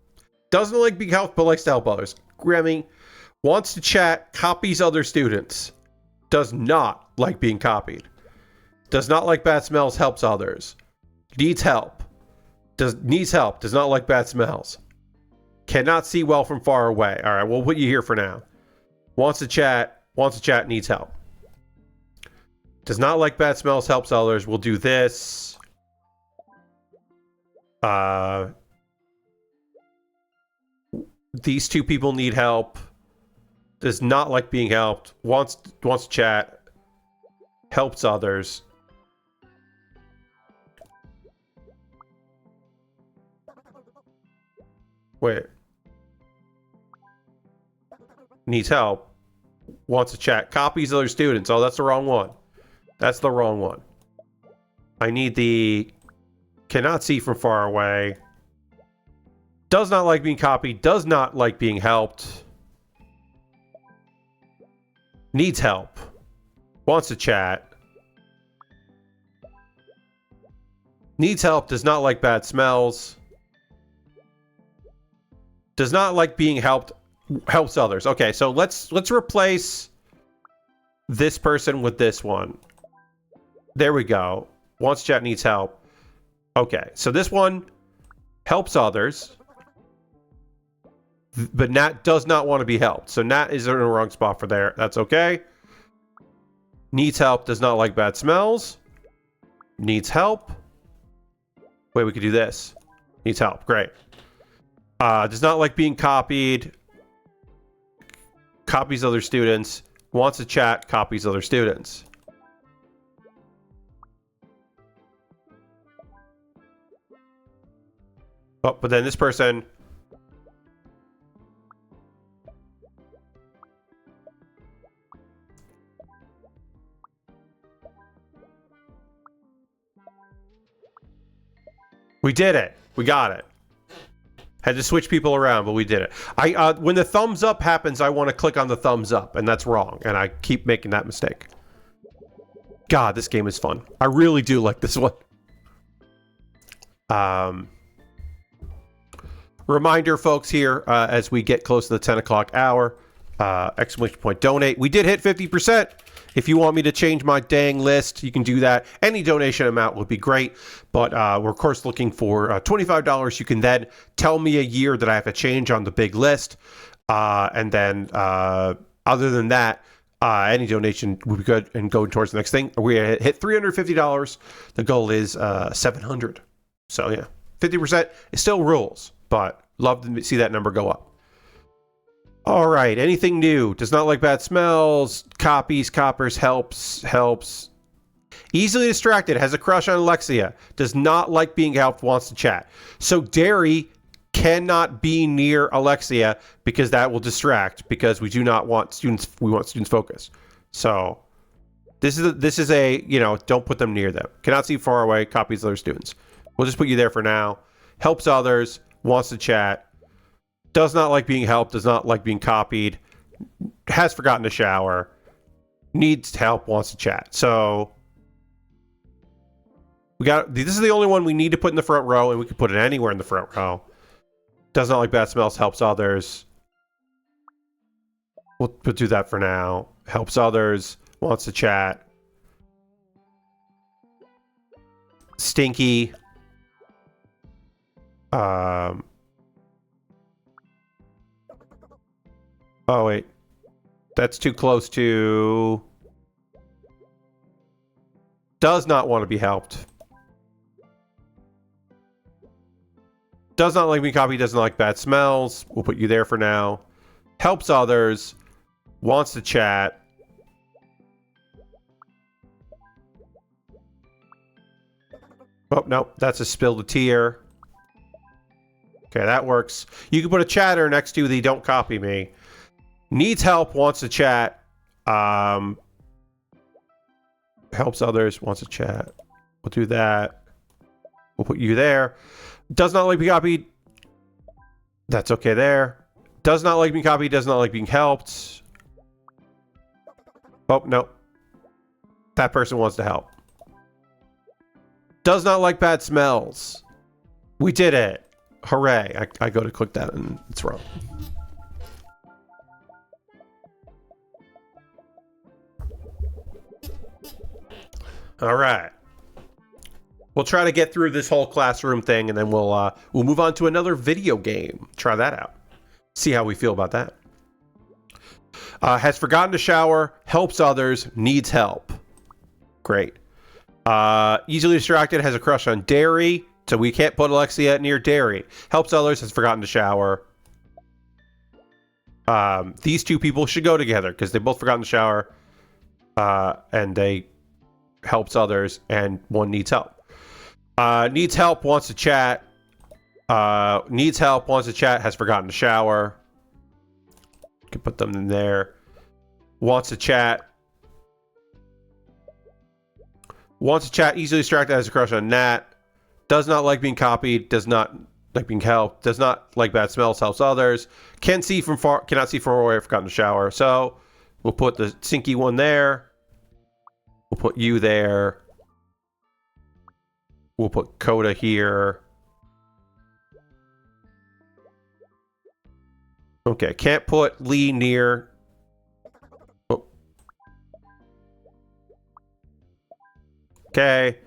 Doesn't like being helped, but likes to help others. Grammy. Wants to chat, copies other students. Does not like being copied. Does not like bad smells, helps others. Needs help. Needs help, does not like bad smells. Cannot see well from far away. All right, we'll put you here for now. Wants to chat, needs help. Does not like bad smells, helps others. We'll do this. These two people need help. Does not like being helped. Wants to chat. Helps others. Wait. Needs help. Wants to chat. Copies other students. Oh, that's the wrong one. That's the wrong one. I need the... Cannot see from far away. Does not like being copied. Does not like being helped. Needs help. Wants to chat. Needs help. Does not like bad smells. Does not like being helped. Helps others. Okay, so let's replace this person with this one. There we go. Wants to chat, needs help. Okay, so this one helps others, but Nat does not want to be helped. So Nat is in the wrong spot for there. That's okay. Needs help, does not like bad smells. Needs help. Wait, we could do this. Needs help, great. Does not like being copied. Copies other students. Wants to chat, copies other students. Oh, but then this person... We did it. We got it. Had to switch people around, but we did it. When the thumbs up happens, I want to click on the thumbs up, and that's wrong. And I keep making that mistake. God, this game is fun. I really do like this one. Reminder, folks, here, as we get close to the 10 o'clock hour, exclamation point donate. We did hit 50%. If you want me to change my dang list, you can do that. Any donation amount would be great. But we're, of course, looking for $25. You can then tell me a year that I have to change on the big list. And then, other than that, any donation would be good and go towards the next thing. We hit $350. The goal is $700. So, yeah, 50% is still rules. But love to see that number go up. All right, anything new? Does not like bad smells. Copies, coppers, helps. Easily distracted, has a crush on Alexia. Does not like being helped, wants to chat. So Derry cannot be near Alexia because that will distract, because we do not want students, we want students focused. So this is a, you know, don't put them near them. Cannot see far away, copies other students. We'll just put you there for now. Helps others, wants to chat. Does not like being helped, does not like being copied, has forgotten to shower, needs help, wants to chat. So this is the only one we need to put in the front row, and we can put it anywhere in the front row. Does not like bad smells, helps others. We'll do that for now. Helps others, wants to chat. Stinky. Oh, wait. That's too close to... Does not want to be helped. Does not like being copied, doesn't like bad smells. We'll put you there for now. Helps others. Wants to chat. Oh, no. That's a spilled a tear. Okay, that works. You can put a chatter next to the don't copy me. Needs help, wants to chat. Helps others, wants to chat. We'll do that. We'll put you there. Does not like being copied. That's okay there. Does not like being copied, does not like being helped. Oh, no. That person wants to help. Does not like bad smells. We did it. Hooray. I go to click that and it's wrong. All right. We'll try to get through this whole classroom thing, and then we'll move on to another video game. Try that out. See how we feel about that. Has forgotten to shower, helps others, needs help. Great. Easily distracted, has a crush on dairy, so we can't put Alexia near dairy. Helps others, has forgotten to shower. These two people should go together because they both forgotten to shower, and they helps others, and one needs help. Needs help, wants to chat. Needs help, wants to chat, has forgotten to shower. Can put them in there. Wants to chat. Wants to chat, easily distracted, has a crush on Nat. Does not like being copied, does not like being helped, does not like bad smells, helps others. Cannot see from far away, forgotten to shower. So we'll put the stinky one there. We'll put you there. We'll put Coda here. Okay, can't put Lee near. Oh. Okay.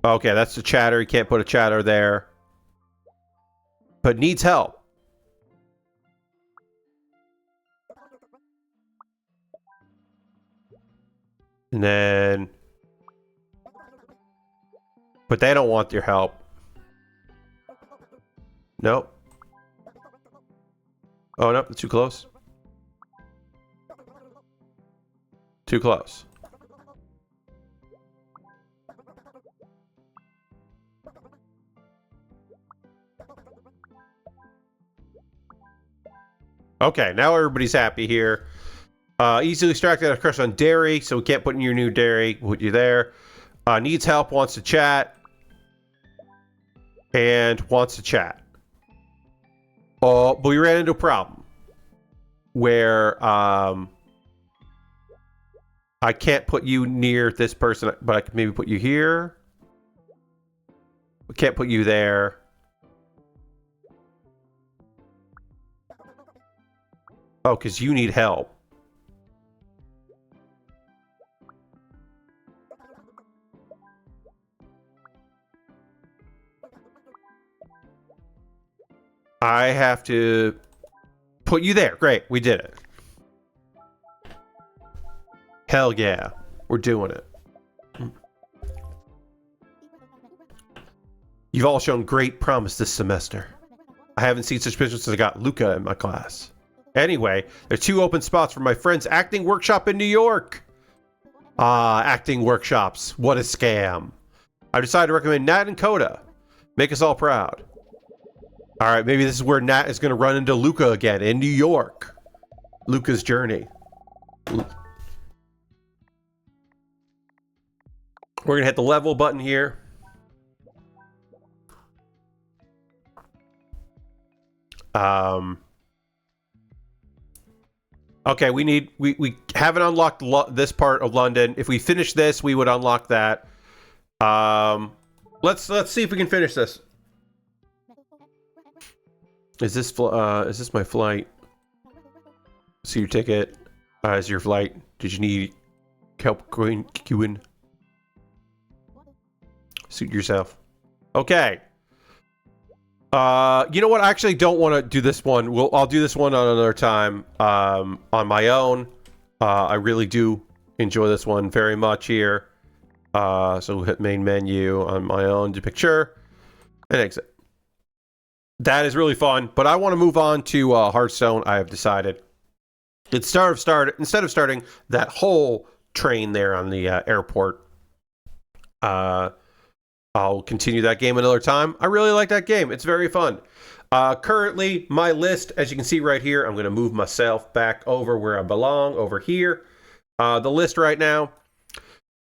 Okay, that's the chatter. You can't put a chatter there. But needs help. And then... But they don't want your help. Nope. Oh, no, too close. Too close. Okay, now everybody's happy here. Easily distracted, a crush on dairy, so we can't put in your new dairy. We'll put you there. Needs help, wants to chat. And wants to chat. But we ran into a problem. Where, I can't put you near this person, but I can maybe put you here. We can't put you there. Oh, because you need help. I have to put you there. Great, we did it. Hell yeah, we're doing it. You've all shown great promise this semester. I haven't seen such pictures since I got Luca in my class. Anyway, there are 2 open spots for my friend's acting workshop in New York. Acting workshops. What a scam. I decided to recommend Nat and Coda. Make us all proud. Alright, maybe this is where Nat is going to run into Luca again in New York. Luca's journey. We're going to hit the level button here. Okay, we haven't unlocked this part of London. If we finish this, we would unlock that. Let's see if we can finish this. Is this my flight? See your ticket. Is your flight? Did you need help queuing? Suit yourself. Okay. You know what? I actually don't want to do this one. I'll do this one on another time. On my own. I really do enjoy this one very much here. So we'll hit main menu on my own to picture and exit. That is really fun, but I want to move on to Hearthstone. I have decided instead of starting that whole train there on the airport. I'll continue that game another time. I really like that game. It's very fun. Currently, my list, as you can see right here, I'm going to move myself back over where I belong, over here. The list right now,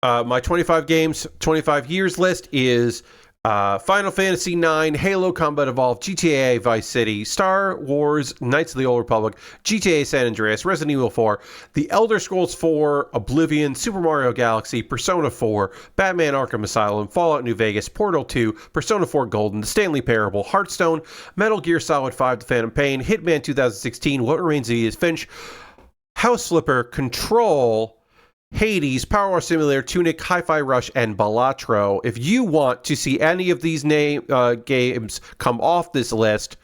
my 25 games, 25 years list is Final Fantasy IX, Halo Combat Evolved, GTA Vice City, Star Wars, Knights of the Old Republic, GTA San Andreas, Resident Evil 4, The Elder Scrolls 4, Oblivion, Super Mario Galaxy, Persona 4, Batman Arkham Asylum, Fallout New Vegas, Portal 2, Persona 4 Golden, The Stanley Parable, Hearthstone, Metal Gear Solid 5, The Phantom Pain, Hitman 2016, What Remains of Edith Finch, House Flipper, Control, Hades, Power Wash Simulator, Tunic, Hi-Fi Rush, and Balatro. If you want to see any of these games come off this list,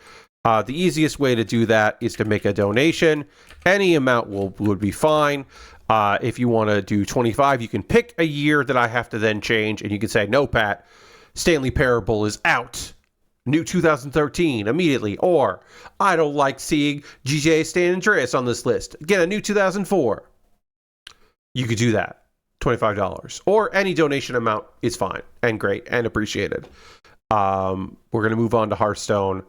the easiest way to do that is to make a donation. Any amount would be fine. If you want to do 25, you can pick a year that I have to then change, and you can say, no, Pat, Stanley Parable is out. New 2013 immediately. Or, I don't like seeing GTA San Andreas on this list. Get a new 2004. You could do that. $25. Or any donation amount is fine and great and appreciated. We're going to move on to Hearthstone.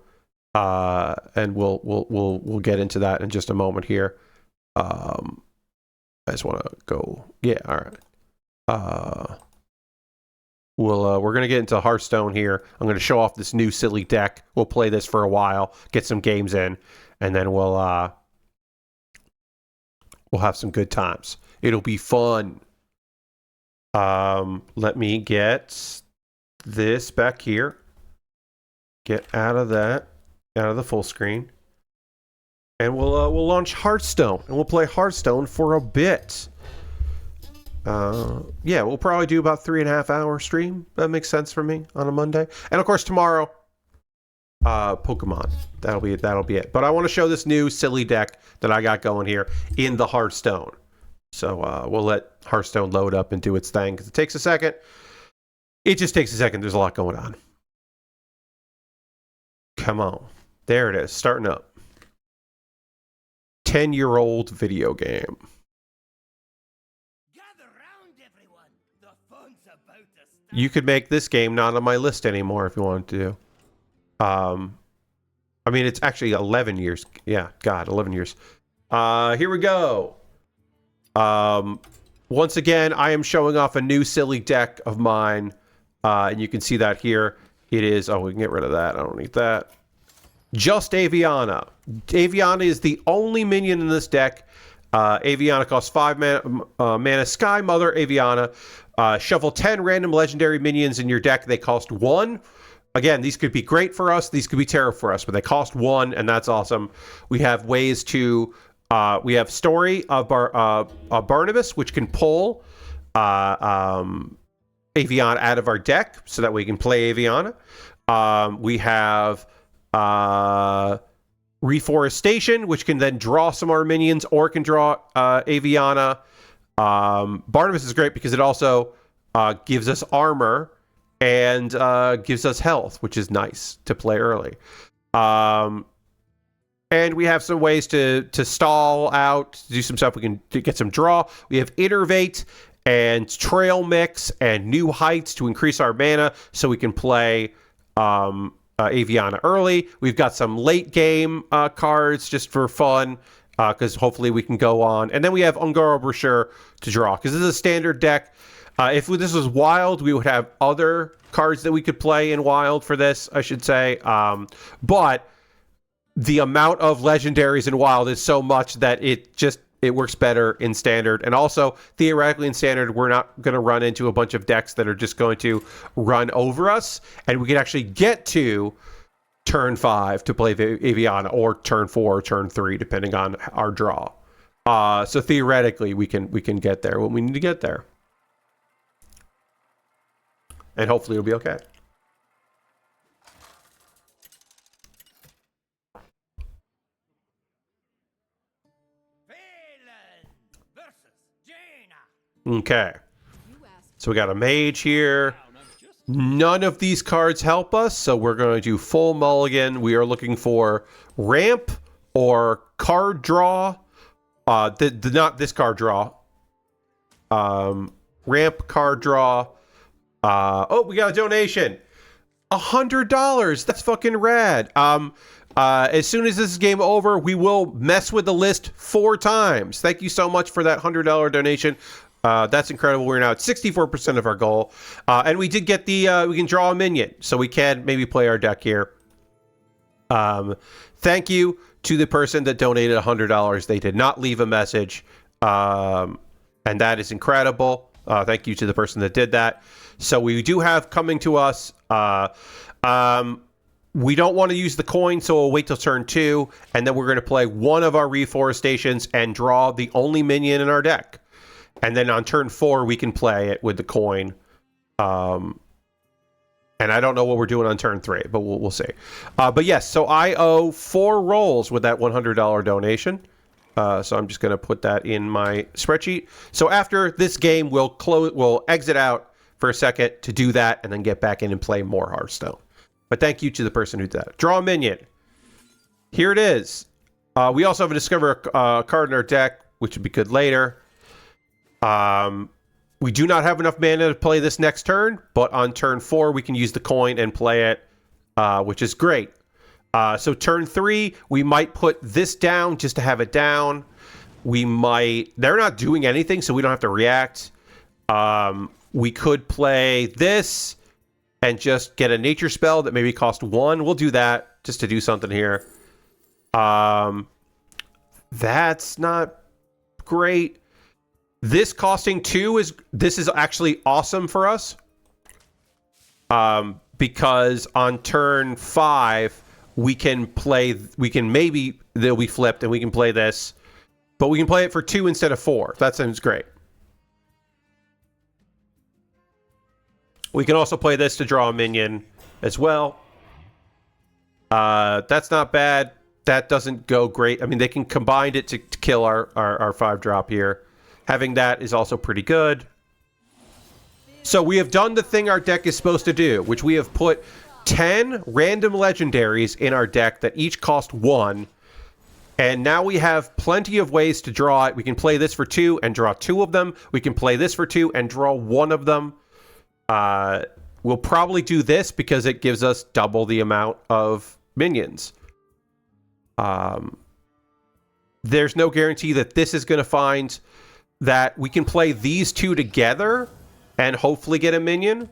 And we'll get into that in just a moment here. I just want to go. Yeah, all right. We're going to get into Hearthstone here. I'm going to show off this new silly deck. We'll play this for a while, get some games in, and then we'll have some good times. It'll be fun. Let me get this back here. Get out of that, out of the full screen. And we'll launch Hearthstone, and we'll play Hearthstone for a bit. Yeah, we'll probably do about 3.5 hour stream. That makes sense for me on a Monday. And of course tomorrow, Pokemon. That'll be it. But I want to show this new silly deck that I got going here in the Hearthstone. So we'll let Hearthstone load up and do its thing because it takes a second. It just takes a second. There's a lot going on. Come on. There it is. Starting up. 10-year-old video game. You could make this game not on my list anymore if you wanted to. I mean, it's actually 11 years. Yeah, God, 11 years. Here we go. Once again, I am showing off a new silly deck of mine. And you can see that here. It is... Oh, we can get rid of that. I don't need that. Just Aviana. Aviana is the only minion in this deck. Aviana costs 5 mana. Sky Mother Aviana. Shuffle 10 random legendary minions in your deck. They cost 1. Again, these could be great for us. These could be terrible for us, but they cost 1, and that's awesome. We have ways to... we have Story of Barnabas, which can pull Aviana out of our deck, so that we can play Aviana. We have Reforestation, which can then draw some of our minions, or can draw Aviana. Barnabas is great because it also gives us armor and gives us health, which is nice to play early. And we have some ways to stall out, to do some stuff. We can get some draw. We have Innervate and Trail Mix and New Heights to increase our mana so we can play Aviana early. We've got some late game cards just for fun because hopefully we can go on. And then we have Ungoro Brochure to draw because this is a standard deck. If this was Wild, we would have other cards that we could play in Wild for this, I should say. But the amount of legendaries in Wild is so much that it works better in Standard. And also, theoretically in Standard, we're not going to run into a bunch of decks that are just going to run over us. And we can actually get to turn 5 to play Aviana, or turn 4 or turn 3, depending on our draw. So theoretically, we can get there when we need to get there. And hopefully it'll be okay. Okay. So we got a mage here. None of these cards help us, so we're going to do full mulligan. We are looking for ramp or card draw. Not this card draw. Ramp, card draw. Oh, we got a donation. $100. That's fucking rad. As soon as this is game over, we will mess with the list 4 times. Thank you so much for that $100 donation. That's incredible. We're now at 64% of our goal. And we did get the, we can draw a minion, so we can maybe play our deck here. Thank you to the person that donated $100. They did not leave a message. And that is incredible. Thank you to the person that did that. So we do have coming to us, we don't want to use the coin, so we'll wait till turn 2, and then we're going to play one of our reforestations and draw the only minion in our deck. And then on turn 4, we can play it with the coin. And I don't know what we're doing on turn 3, but we'll see. But yes, so I owe 4 rolls with that $100 donation. So I'm just going to put that in my spreadsheet. So after this game, we'll exit out for a second to do that, and then get back in and play more Hearthstone. But thank you to the person who did that. Draw a minion. Here it is. We also have a discover card in our deck, which would be good later. We do not have enough mana to play this next turn, but on turn 4, we can use the coin and play it, which is great. So turn 3, we might put this down just to have it down. We might... They're not doing anything, so we don't have to react. We could play this and just get a nature spell that maybe cost 1. We'll do that just to do something here. That's not great. This costing 2 is actually awesome for us. Because on turn 5, we can maybe they'll be flipped and we can play this. But we can play it for 2 instead of 4. That sounds great. We can also play this to draw a minion as well. That's not bad. That doesn't go great. I mean, they can combine it to kill our 5-drop here. Having that is also pretty good. So we have done the thing our deck is supposed to do, which we have put 10 random legendaries in our deck that each cost 1. And now we have plenty of ways to draw it. We can play this for 2 and draw 2 of them. We can play this for 2 and draw 1 of them. We'll probably do this because it gives us double the amount of minions. There's no guarantee that this is going to find that we can play these 2 together and hopefully get a minion.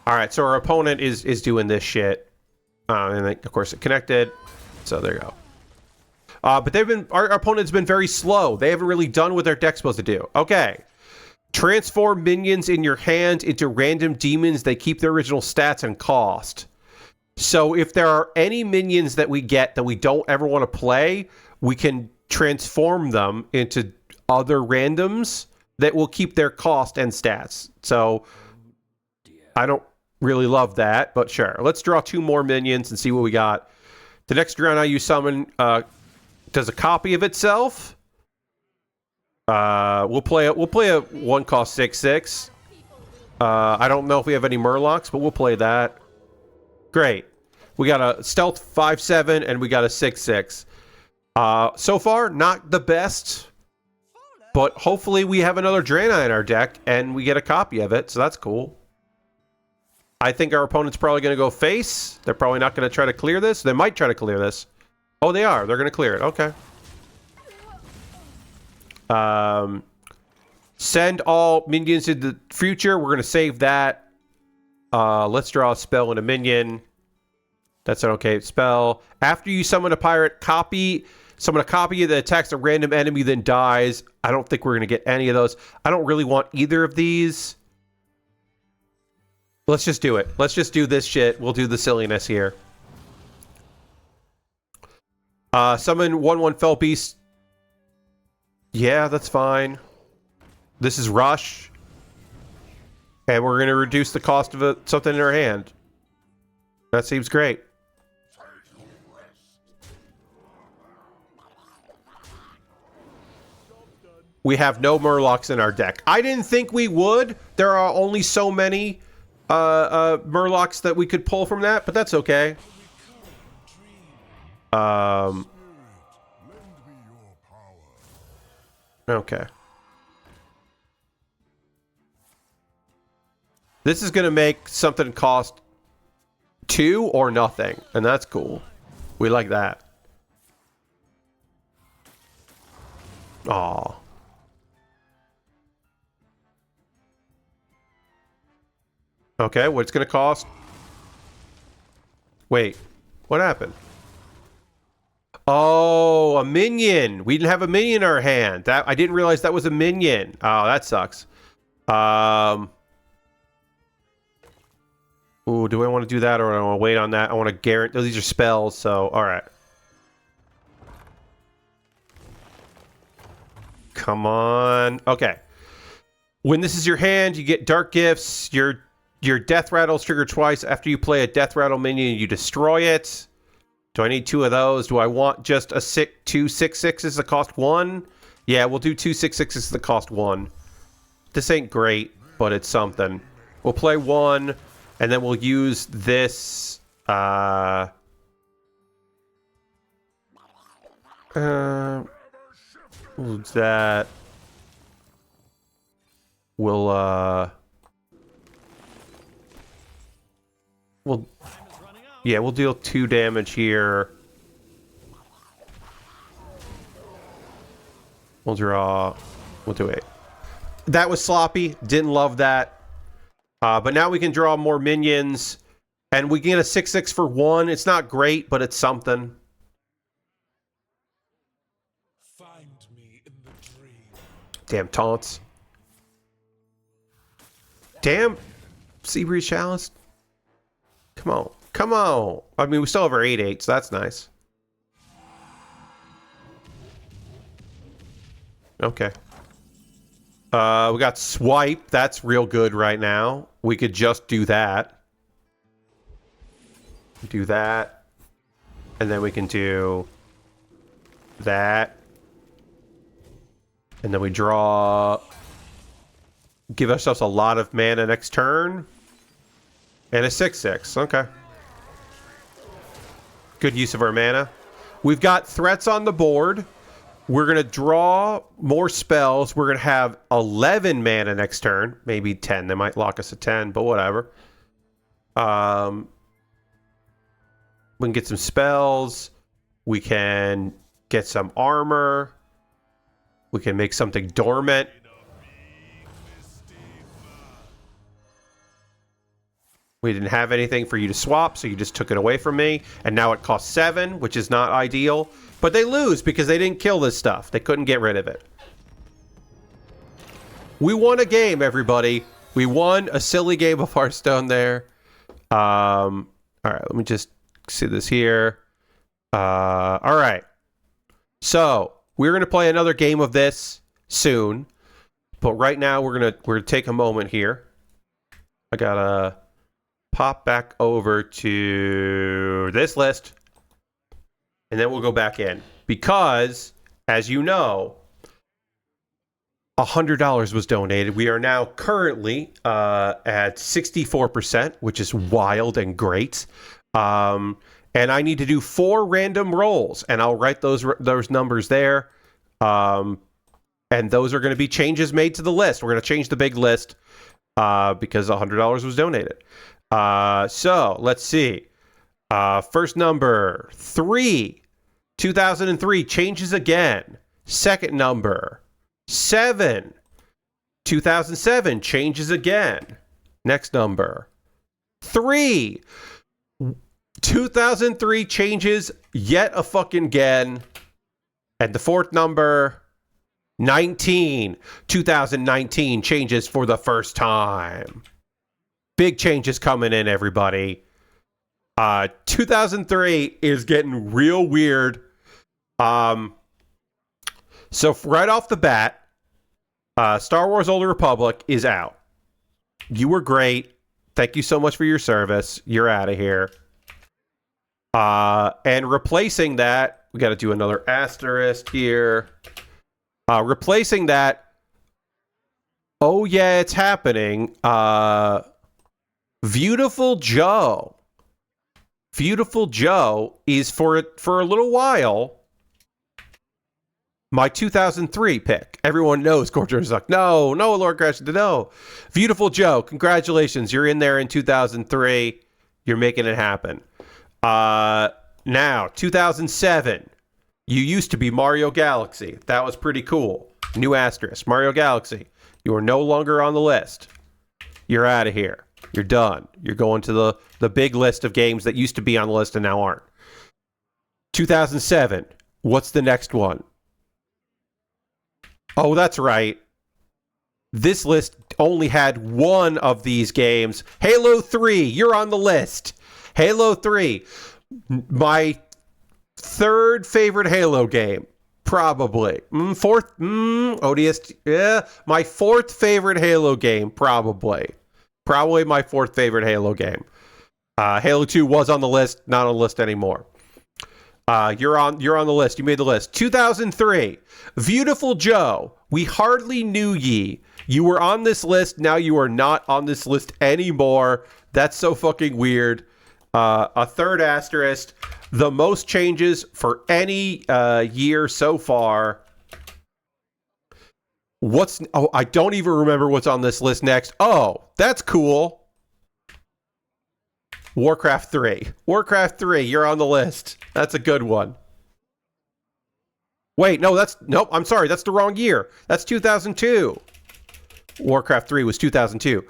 All right, so our opponent is doing this shit. And then, of course, it connected. So there you go. But our opponent's been very slow. They haven't really done what their deck's supposed to do. Okay. Transform minions in your hand into random demons. They keep their original stats and cost. So if there are any minions that we get that we don't ever want to play, we can transform them into other randoms that will keep their cost and stats. So I don't really love that, but sure. Let's draw 2 more minions and see what we got. The next round I use summon does a copy of itself. We'll play a 1 cost 6/6. I don't know if we have any Murlocs, but we'll play that. Great. We got a stealth 5/7 and we got a 6/6. So far, not the best, but hopefully we have another Draenei in our deck and we get a copy of it, so that's cool. I think our opponent's probably going to go face. They're probably not going to try to clear this. They might try to clear this. Oh, they are. They're going to clear it. Okay. Send all minions into the future. We're going to save that. Let's draw a spell and a minion. That's an okay spell. After you summon a pirate, summon a copy that attacks a random enemy, then dies. I don't think we're going to get any of those. I don't really want either of these. Let's just do it. Let's just do this shit. We'll do the silliness here. Summon 1/1 Fell Beast. Yeah, that's fine. This is Rush. And we're going to reduce the cost of something in our hand. That seems great. We have no Murlocs in our deck. I didn't think we would. There are only so many Murlocs that we could pull from that, but that's okay. Okay. This is going to make something cost 2 or nothing, and that's cool. We like that. Aw. Okay, what's it gonna cost? Wait, what happened? Oh, a minion. We didn't have a minion in our hand. That I didn't realize that was a minion. Oh, that sucks. Ooh, do I want to do that or do I want to wait on that? I want to guarantee. These are spells, so all right. Come on. Okay. When this is your hand, you get dark gifts. Your death rattles trigger twice after you play a death rattle minion. You destroy it. Do I need 2 of those? Do I want just a 2 6/6s that cost 1? Yeah, we'll do 2 6/6s that cost 1. This ain't great, but it's something. We'll play 1, and then we'll use this. That we'll deal 2 damage here. We'll draw. We'll do 8. That was sloppy. Didn't love that. But now we can draw more minions. And we can get a 6/6 for 1. It's not great, but it's something. Find me in the dream. Damn taunts. Damn. Seabreeze Chalice. Come on. Come on. I mean, we still have our 8/8, so that's nice. Okay. We got Swipe. That's real good right now. We could just do that. Do that. And then we can do that. And then we draw. Give ourselves a lot of mana next turn. And a 6/6. Okay. Good use of our mana. We've got threats on the board. We're going to draw more spells. We're going to have 11 mana next turn. Maybe 10. They might lock us at 10, but whatever. We can get some spells. We can get some armor. We can make something dormant. We didn't have anything for you to swap, so you just took it away from me. And now it costs 7, which is not ideal. But they lose because they didn't kill this stuff. They couldn't get rid of it. We won a game, everybody. We won a silly game of Hearthstone there. All right, let me just see this here. All right. So we're gonna play another game of this soon, but right now we're gonna take a moment here. I gotta pop back over to this list, and then we'll go back in because, as you know, $100 was donated. We are now currently at 64%, which is wild and great. And I need to do 4 random rolls, and I'll write those numbers there. And those are going to be changes made to the list. We're going to change the big list because $100 was donated. So let's see. First number 3, 2003 changes again. Second number 7, 2007 changes again. Next number 3, 2003 changes yet a fucking again. And the fourth number 19, 2019 changes for the first time. Big changes coming in, everybody. 2003 is getting real weird. So right off the bat, Star Wars Old Republic is out. You were great. Thank you so much for your service. You're out of here. And replacing that, we got to do another asterisk here. Replacing that, oh yeah, it's happening. Beautiful Joe. Beautiful Joe is for a little while my 2003 pick. Everyone knows Gorgeous like, no, Lord Crash, no. Beautiful Joe, congratulations. You're in there in 2003. You're making it happen. Now, 2007. You used to be Mario Galaxy. That was pretty cool. New asterisk. Mario Galaxy. You are no longer on the list. You're out of here. You're done. You're going to the big list of games that used to be on the list and now aren't. 2007. What's the next one? Oh, that's right. This list only had one of these games. Halo 3. You're on the list. Halo 3. My third favorite Halo game. Probably. Fourth. ODST. Yeah. My fourth favorite Halo game. Probably my fourth favorite Halo game. Halo 2 was on the list, not on the list anymore. You're on the list. You made the list. 2003. Beautiful Joe. We hardly knew ye. You were on this list. Now you are not on this list anymore. That's so fucking weird. A third asterisk. The most changes for any year so far. I don't even remember what's on this list next. Oh, that's cool. Warcraft 3. Warcraft 3, you're on the list. That's a good one. Wait, nope, I'm sorry, that's the wrong year. That's 2002. Warcraft 3 was 2002.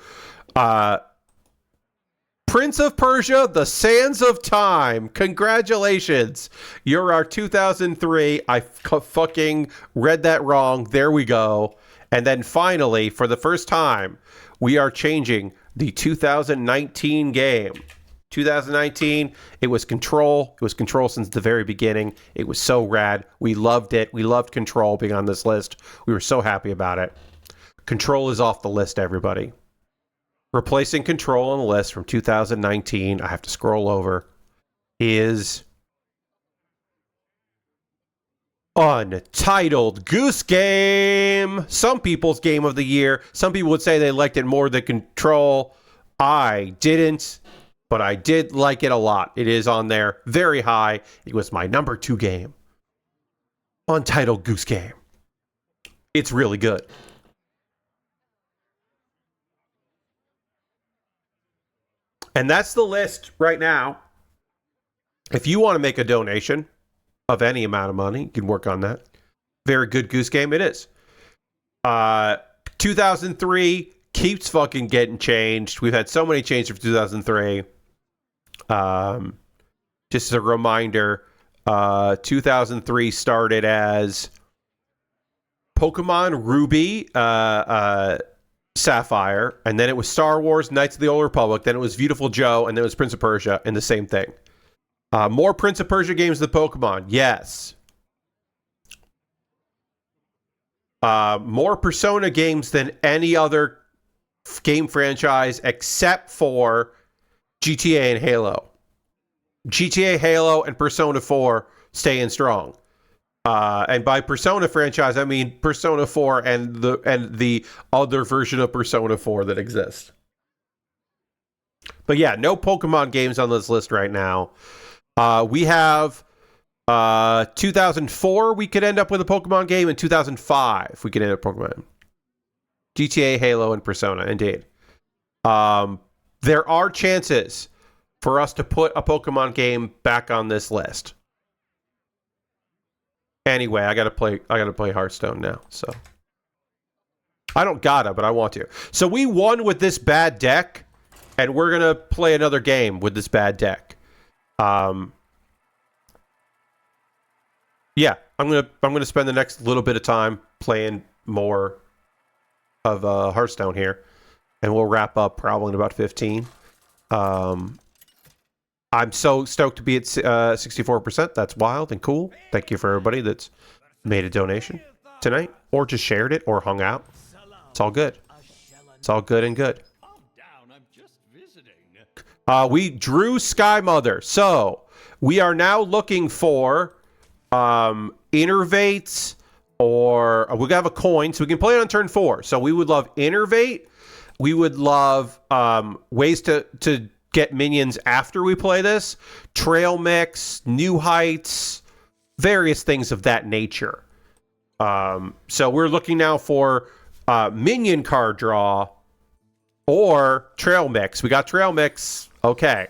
Prince of Persia, The Sands of Time. Congratulations. You're our 2003. I fucking read that wrong. There we go. And then finally, for the first time, we are changing the 2019 game. 2019, it was Control. It was Control since the very beginning. It was so rad. We loved it. We loved Control being on this list. We were so happy about it. Control is off the list, everybody. Replacing Control on the list from 2019, I have to scroll over, is Untitled Goose Game. Some people's game of the year. Some people would say they liked it more than Control. I didn't, but I did like it a lot. It is on there very high. It was my number 2 game. Untitled Goose Game. It's really good. And that's the list right now. If you want to make a donation of any amount of money, you can work on that. Very good Goose Game it is. 2003 keeps fucking getting changed. We've had so many changes for 2003. Just as a reminder, 2003 started as Pokemon Ruby, Sapphire, and then it was Star Wars, Knights of the Old Republic, then it was Beautiful Joe, and then it was Prince of Persia, and the same thing. More Prince of Persia games than Pokemon, yes. More Persona games than any other game franchise except for GTA and Halo. GTA, Halo, and Persona 4 staying strong. And by Persona franchise, I mean Persona 4 and the other version of Persona 4 that exists. But yeah, no Pokemon games on this list right now. We have 2004, we could end up with a Pokemon game. In 2005, we could end up with Pokemon. GTA, Halo, and Persona, indeed. There are chances for us to put a Pokemon game back on this list. Anyway, I gotta play Hearthstone now, so I don't gotta, but I want to. So we won with this bad deck, and we're gonna play another game with this bad deck. Yeah, I'm gonna spend the next little bit of time playing more of Hearthstone here, and we'll wrap up probably in about 15. I'm so stoked to be at 64%. That's wild and cool. Thank you for everybody that's made a donation tonight, or just shared it, or hung out. It's all good. It's all good and good. We drew Sky Mother. So we are now looking for Innervates, or we have a coin, so we can play it on turn 4. So we would love Innervate. We would love ways to get minions after we play this. Trail Mix, New Heights, various things of that nature. So we're looking now for minion card draw or Trail Mix. We got Trail Mix. Okay.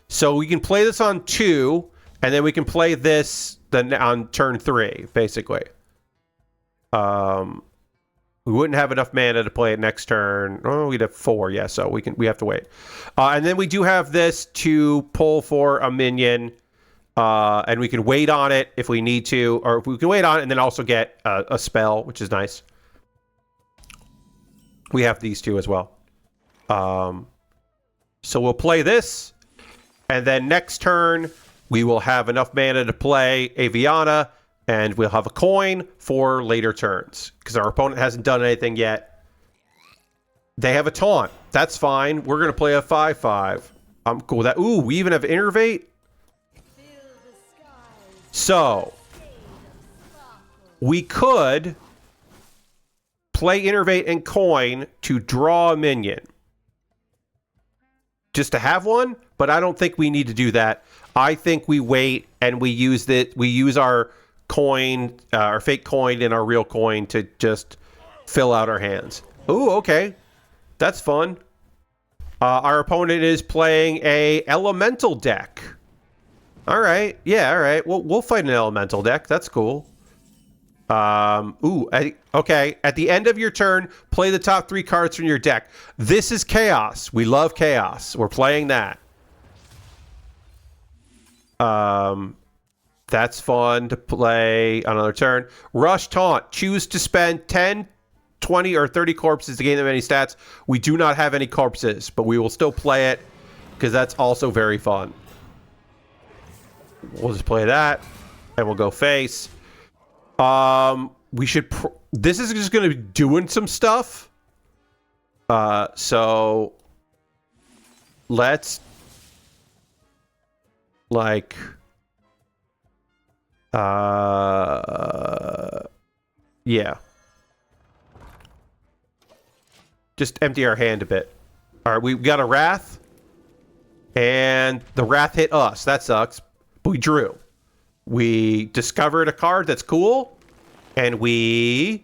So we can play this on 2, and then we can play this then on turn 3, basically. We wouldn't have enough mana to play it next turn. Oh, we'd have 4, yeah, so we have to wait. And then we do have this to pull for a minion, and we can wait on it if we need to, or we can wait on it and then also get a spell, which is nice. We have these two as well. So we'll play this, and then next turn we will have enough mana to play Aviana, and we'll have a coin for later turns because our opponent hasn't done anything yet. They have a taunt. That's fine. We're going to play a 5/5. I'm cool with that. Ooh, we even have Innervate. So we could play Innervate and coin to draw a minion. Just to have one, but I don't think we need to do that. I think we wait and we use our coin, our fake coin and our real coin to just fill out our hands. Ooh, okay. That's fun. Our opponent is playing a elemental deck. All right. Yeah, all right. We'll fight an elemental deck. That's cool. Okay. At the end of your turn, play the top 3 cards from your deck. This is chaos. We love chaos. We're playing that. That's fun to play on another turn. Rush Taunt. Choose to spend 10, 20, or 30 corpses to gain them any stats. We do not have any corpses, but we will still play it because that's also very fun. We'll just play that, and we'll go face. We should... this is just going to be doing some stuff. So... let's... like... yeah. Just empty our hand a bit. Alright, we got a Wrath. And the Wrath hit us. That sucks. But we drew. We discovered a card that's cool. And we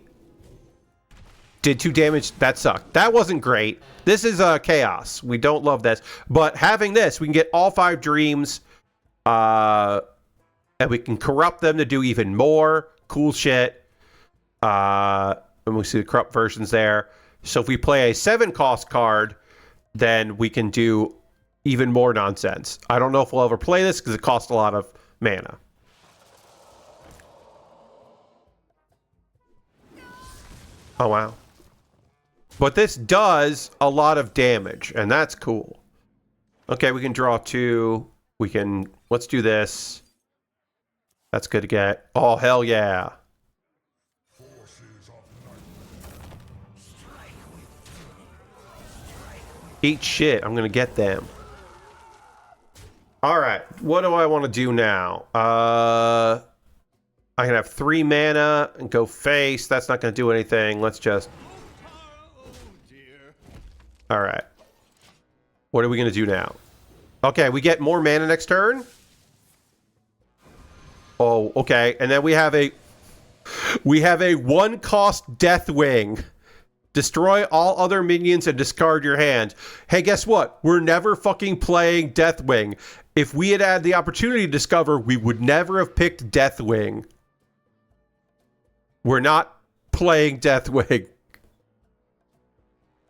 did 2 damage. That sucked. That wasn't great. This is chaos. We don't love this. But having this, we can get all 5 dreams. And we can corrupt them to do even more cool shit. And we see the corrupt versions there. So if we play a 7-cost card, then we can do even more nonsense. I don't know if we'll ever play this because it costs a lot of mana. Oh, wow. But this does a lot of damage, and that's cool. Okay, we can draw 2. We can... let's do this. That's good to get. Oh, hell yeah. Eat shit. I'm going to get them. All right. What do I want to do now? I can have 3 mana and go face. That's not going to do anything. Let's just... all right. What are we going to do now? Okay, we get more mana next turn. Oh, okay. And then we have a 1-cost Deathwing. Destroy all other minions and discard your hand. Hey, guess what? We're never fucking playing Deathwing. If we had had the opportunity to discover, we would never have picked Deathwing. We're not playing Deathwing.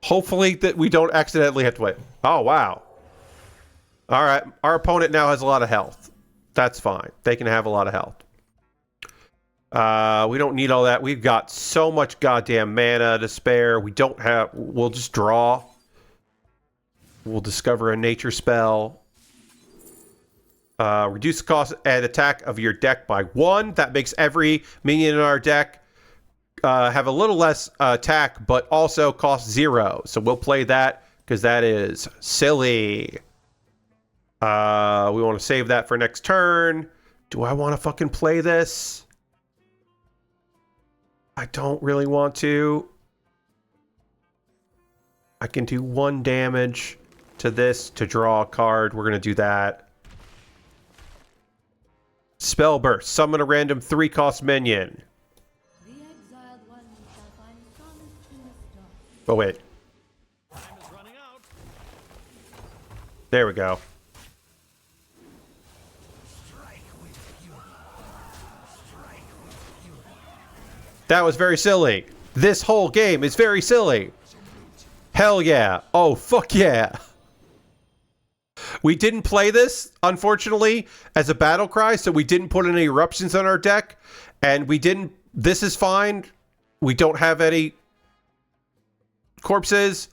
Hopefully that we don't accidentally have to play. Oh, wow. All right. Our opponent now has a lot of health. That's fine. They can have a lot of health. We don't need all that. We've got so much goddamn mana to spare. We don't have... we'll just draw. We'll discover a nature spell. Reduce the cost and attack of your deck by 1. That makes every minion in our deck have a little less attack, but also cost 0. So we'll play that because that is silly. We want to save that for next turn. Do I want to fucking play this? I don't really want to. I can do 1 damage to this to draw a card. We're going to do that. Spell Burst. Summon a random 3-cost minion. Oh, wait. There we go. That was very silly. This whole game is very silly. Hell yeah. Oh, fuck yeah. We didn't play this, unfortunately, as a battle cry, so we didn't put any eruptions on our deck, and we didn't... This is fine. We don't have any corpses,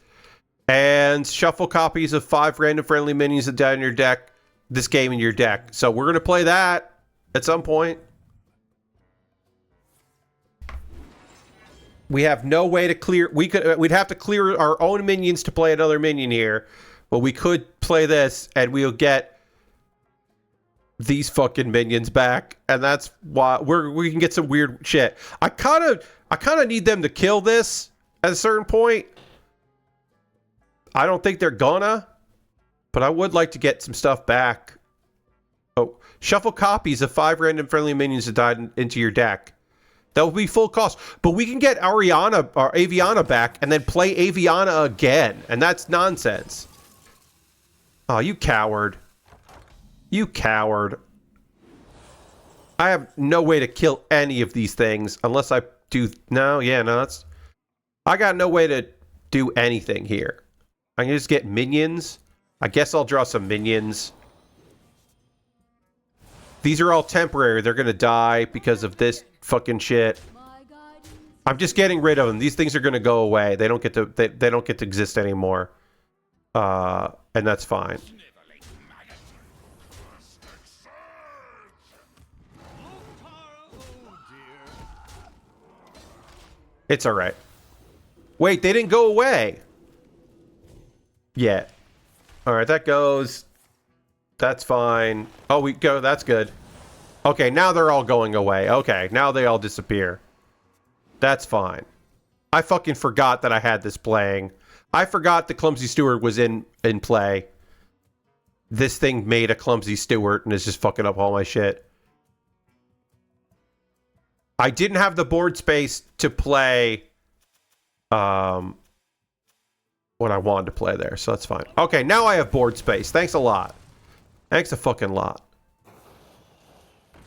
and shuffle copies of 5 random friendly minions that die in your deck, this game in your deck. So we're going to play that at some point. We have no way to clear... We'd have to clear our own minions to play another minion here. But we could play this, and we'll get these fucking minions back, and that's why we can get some weird shit. I kind of need them to kill this at a certain point. I don't think they're gonna, but I would like to get some stuff back. Oh, shuffle copies of 5 random friendly minions that died into your deck. That will be full cost, but we can get Ariana or Aviana back, and then play Aviana again, and that's nonsense. Oh, you coward. You coward. I have no way to kill any of these things unless I do... No, yeah, no, that's... I got no way to do anything here. I can just get minions. I guess I'll draw some minions. These are all temporary. They're gonna die because of this fucking shit. I'm just getting rid of them. These things are gonna go away. They don't get to... They don't get to exist anymore. And that's fine. It's all right. Wait, they didn't go away yet. All right, that goes. That's fine. Oh, we go. That's good. Okay, now they're all going away. Okay, now they all disappear. That's fine. I fucking forgot that I had this playing. I forgot the Clumsy Steward was in play. This thing made a Clumsy Steward and is just fucking up all my shit. I didn't have the board space to play what I wanted to play there, so that's fine. Okay, now I have board space. Thanks a lot. Thanks a fucking lot.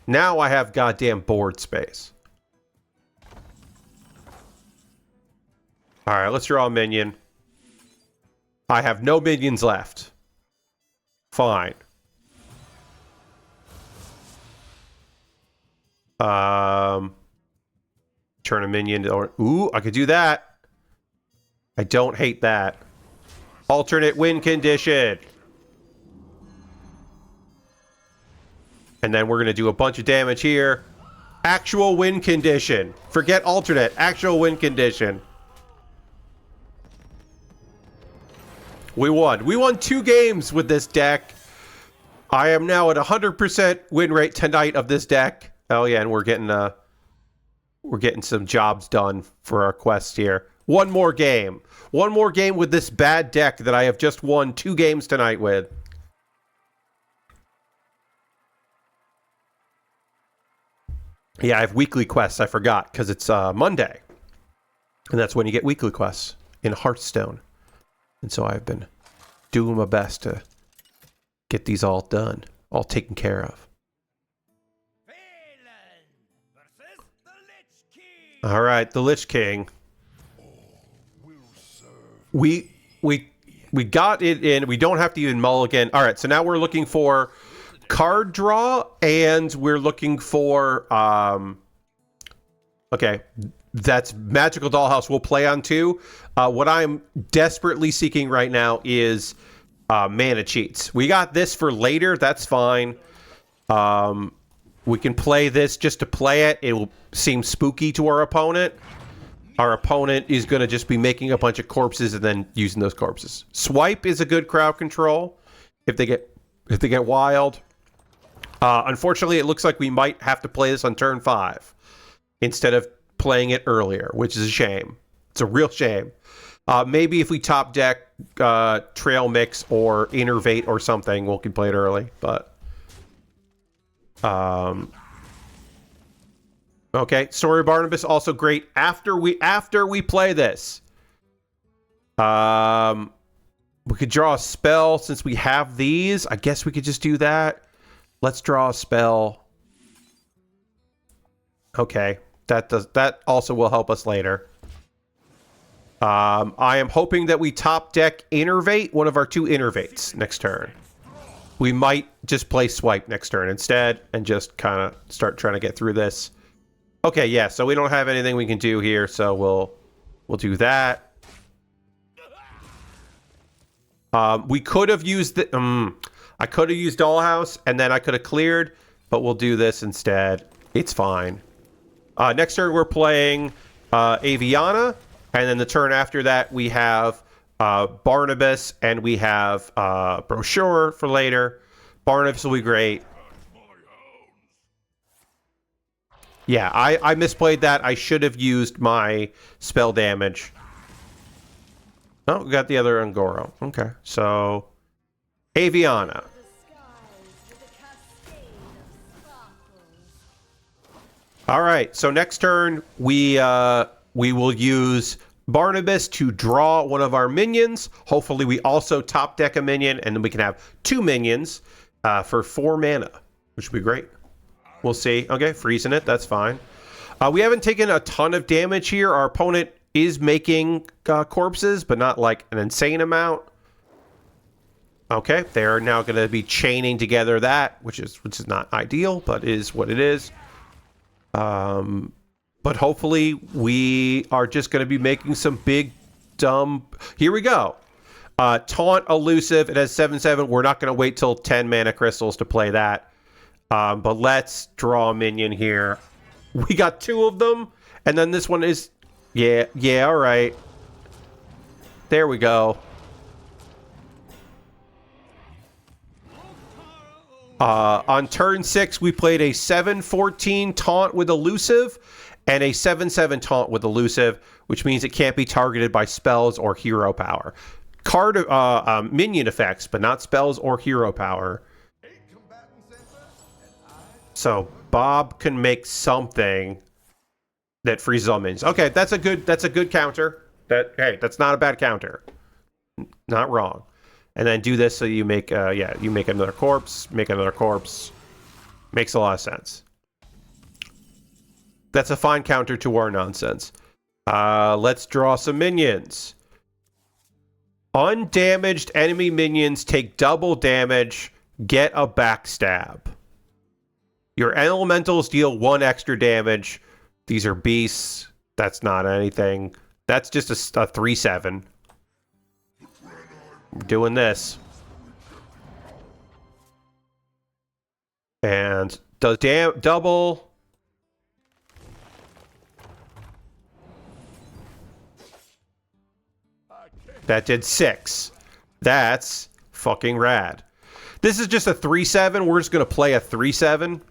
Now I have goddamn board space. Alright, let's draw a minion. I have no minions left. Fine. Turn a minion to... Ooh, I could do that. I don't hate that. Alternate win condition. And then we're going to do a bunch of damage here. Actual win condition. Forget alternate. Actual win condition. We won. We won 2 games with this deck. I am now at 100% win rate tonight of this deck. Oh yeah, and we're getting some jobs done for our quest here. One more game. One more game with this bad deck that I have just won 2 games tonight with. Yeah, I have weekly quests. I forgot because it's Monday. And that's when you get weekly quests in Hearthstone. And so I've been doing my best to get these all done, all taken care of. All right, the Lich King. We got it in. We don't have to even mulligan. All right, so now we're looking for card draw, and we're looking for okay, that's Magical Dollhouse we'll play on too. What I'm desperately seeking right now is mana cheats. We got this for later. That's fine. We can play this just to play it. It will seem spooky to our opponent. Our opponent is going to just be making a bunch of corpses and then using those corpses. Swipe is a good crowd control if they get wild. Unfortunately, it looks like we might have to play this on turn 5 instead of playing it earlier, which is a shame. It's a real shame. Maybe if we top deck Trail Mix or Innervate or something, we can play it early. But okay, Story of Barnabas also great after we play this. We could draw a spell since we have these. I guess we could just do that. Let's draw a spell. Okay. That also will help us later. I am hoping that we top deck Innervate, one of our 2 Innervates next turn. We might just play Swipe next turn instead and just kind of start trying to get through this. Okay, yeah, so we don't have anything we can do here, so we'll do that. We could have used the... I could have used Dollhouse, and then I could have cleared, but we'll do this instead. It's fine. Next turn, we're playing Aviana, and then the turn after that, we have Barnabas, and we have Brochure for later. Barnabas will be great. Yeah, I misplayed that. I should have used my spell damage. Oh, we got the other Ungoro. Okay, so Aviana. All right, so next turn we will use Barnabas to draw one of our minions. Hopefully we also top deck a minion, and then we can have 2 minions for 4 mana, which would be great. We'll see. Okay, freezing it. That's fine. We haven't taken a ton of damage here. Our opponent is making corpses, but not like an insane amount. Okay, they're now going to be chaining together that, which is not ideal, but is what it is. But hopefully we are just going to be making some big, dumb... Here we go. Taunt, Elusive. It has 7/7. We're not going to wait till 10 mana crystals to play that. But let's draw a minion here. We got 2 of them. And then this one is... Yeah, all right. There we go. On turn 6, we played a 7/14 taunt with Elusive and a 7/7 taunt with Elusive, which means it can't be targeted by spells or hero power. Minion effects, but not spells or hero power. So Bob can make something that freezes all minions. Okay, that's a good counter. That's not a bad counter. Not wrong. And then do this so you make you make another corpse, make another corpse. Makes a lot of sense. That's a fine counter to our nonsense. Let's draw some minions. Undamaged enemy minions take double damage, get a backstab. Your elementals deal 1 extra damage. These are beasts. That's not anything. That's just a 3/7. We're doing this. And does double. That did 6. That's fucking rad. This is just a 3/7. We're just going to play a 3/7.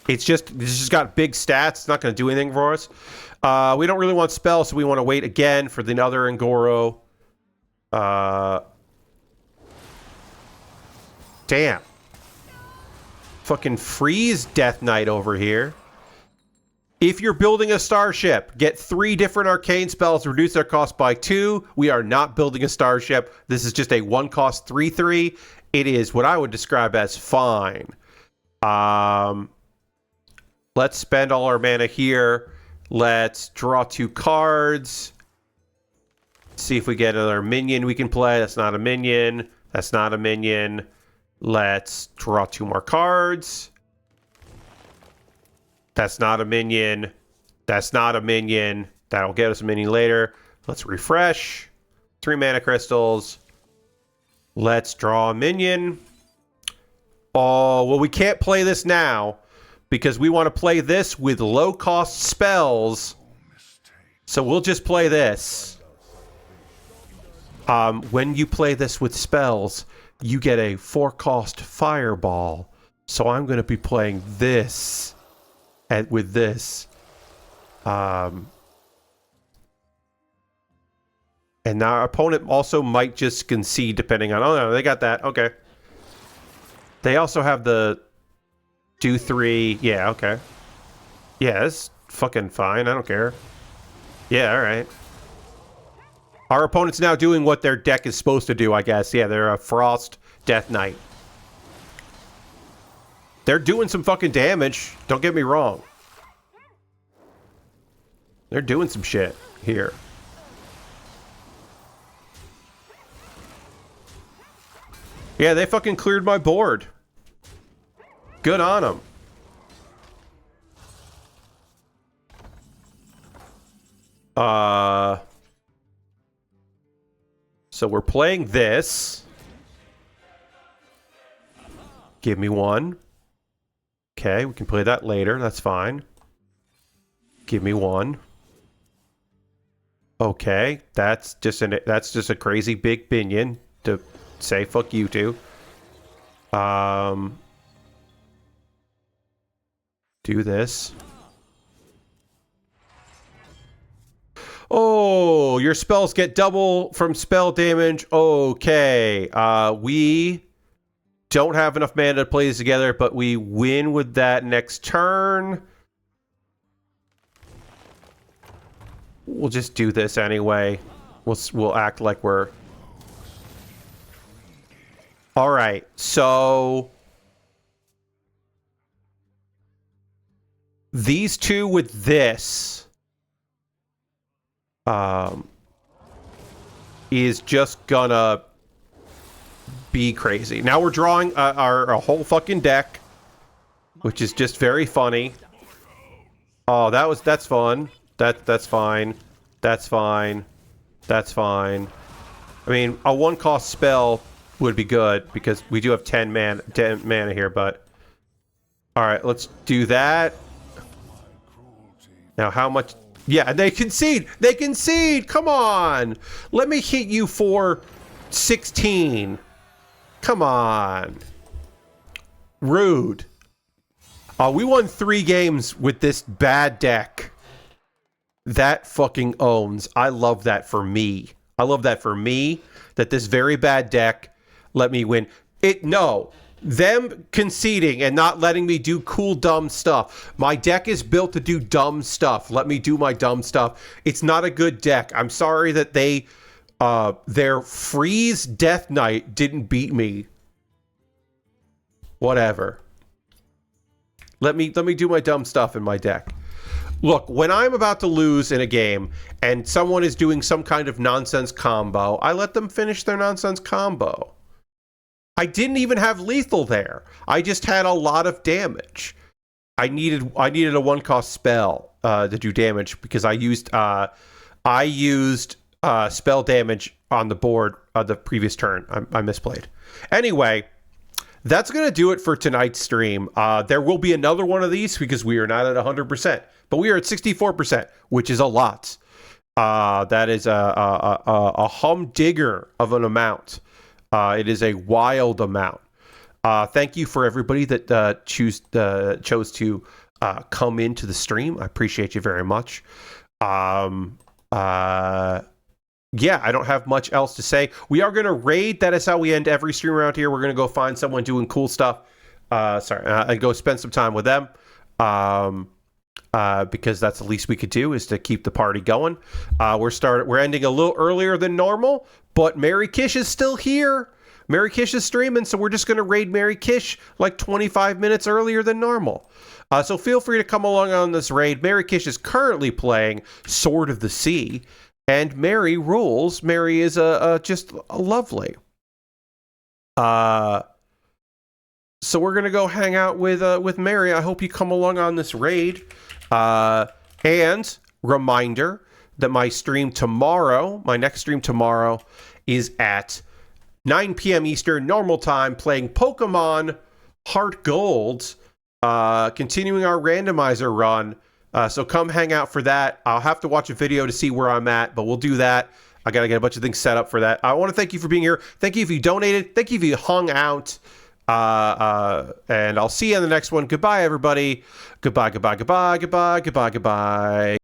This just got big stats. It's not going to do anything for us. We don't really want spells, so we want to wait again for the other Ngoro. Damn. Fucking freeze Death Knight over here. If you're building a starship, get 3 different arcane spells, reduce their cost by 2. We are not building a starship. This is just a 1-cost 3/3. It is what I would describe as fine. Let's spend all our mana here. Let's draw 2 cards. See if we get another minion we can play. That's not a minion. That's not a minion. Let's draw 2 more cards. That's not a minion. That's not a minion. That'll get us a minion later. Let's refresh. 3 mana crystals. Let's draw a minion. Oh, well, we can't play this now because we want to play this with low-cost spells. So we'll just play this. When you play this with spells, you get a 4-cost fireball. So I'm going to be playing this with this. And now our opponent also might just concede depending on... Oh, no, they got that. Okay. They also have the... Do 3. Yeah, okay. Yeah, it's fucking fine. I don't care. Yeah, all right. Our opponent's now doing what their deck is supposed to do, I guess. Yeah, they're a Frost Death Knight. They're doing some fucking damage. Don't get me wrong. They're doing some shit here. Yeah, they fucking cleared my board. Good on them. So we're playing this. Give me one. Okay, we can play that later. That's fine. Give me one. Okay, that's just a crazy big binion to say fuck you to. Do this. Oh, your spells get double from spell damage. Okay. We don't have enough mana to play these together, but we win with that next turn. We'll just do this anyway. We'll act like we're... All right, so... These two with this... is just gonna be crazy. Now we're drawing our whole fucking deck, which is just very funny. Oh, that's fun. That's fine. That's fine. That's fine. I mean, a 1-cost spell would be good because we do have 10 mana here, but all right, let's do that. Now, how much? Yeah, they concede. They concede. Come on. Let me hit you for 16. Come on. Rude. We won 3 games with this bad deck. That fucking owns. I love that for me. I love that for me, that this very bad deck let me win. No. Them conceding and not letting me do cool, dumb stuff. My deck is built to do dumb stuff. Let me do my dumb stuff. It's not a good deck. I'm sorry that their Freeze Death Knight didn't beat me. Whatever. Let me do my dumb stuff in my deck. Look, when I'm about to lose in a game and someone is doing some kind of nonsense combo, I let them finish their nonsense combo. I didn't even have lethal there. I just had a lot of damage. I needed a 1-cost spell to do damage because I used spell damage on the board the previous turn. I misplayed. Anyway, that's going to do it for tonight's stream. There will be another one of these because we are not at 100%, but we are at 64%, which is a lot. That is a humdinger of an amount. It is a wild amount. Thank you for everybody that chose to come into the stream. I appreciate you very much. Yeah, I don't have much else to say. We are going to raid. That is how we end every stream around here. We're going to go find someone doing cool stuff. And go spend some time with them. Because that's the least we could do is to keep the party going. We're ending a little earlier than normal, but Mary Kish is still here. Mary Kish is streaming, so we're just going to raid Mary Kish like 25 minutes earlier than normal. So feel free to come along on this raid. Mary Kish is currently playing Sword of the Sea, and Mary rules. Mary is just lovely. So we're going to go hang out with Mary. I hope you come along on this raid. And reminder that my next stream tomorrow is at 9 p.m. Eastern normal time, playing Pokemon Heart Gold, continuing our randomizer run. So come hang out for that. I'll have to watch a video to see where I'm at, but we'll do that. I got to get a bunch of things set up for that. I want to thank you for being here. Thank you if you donated. Thank you if you hung out. And I'll see you in the next one. Goodbye, everybody. Goodbye, goodbye, goodbye, goodbye, goodbye, goodbye.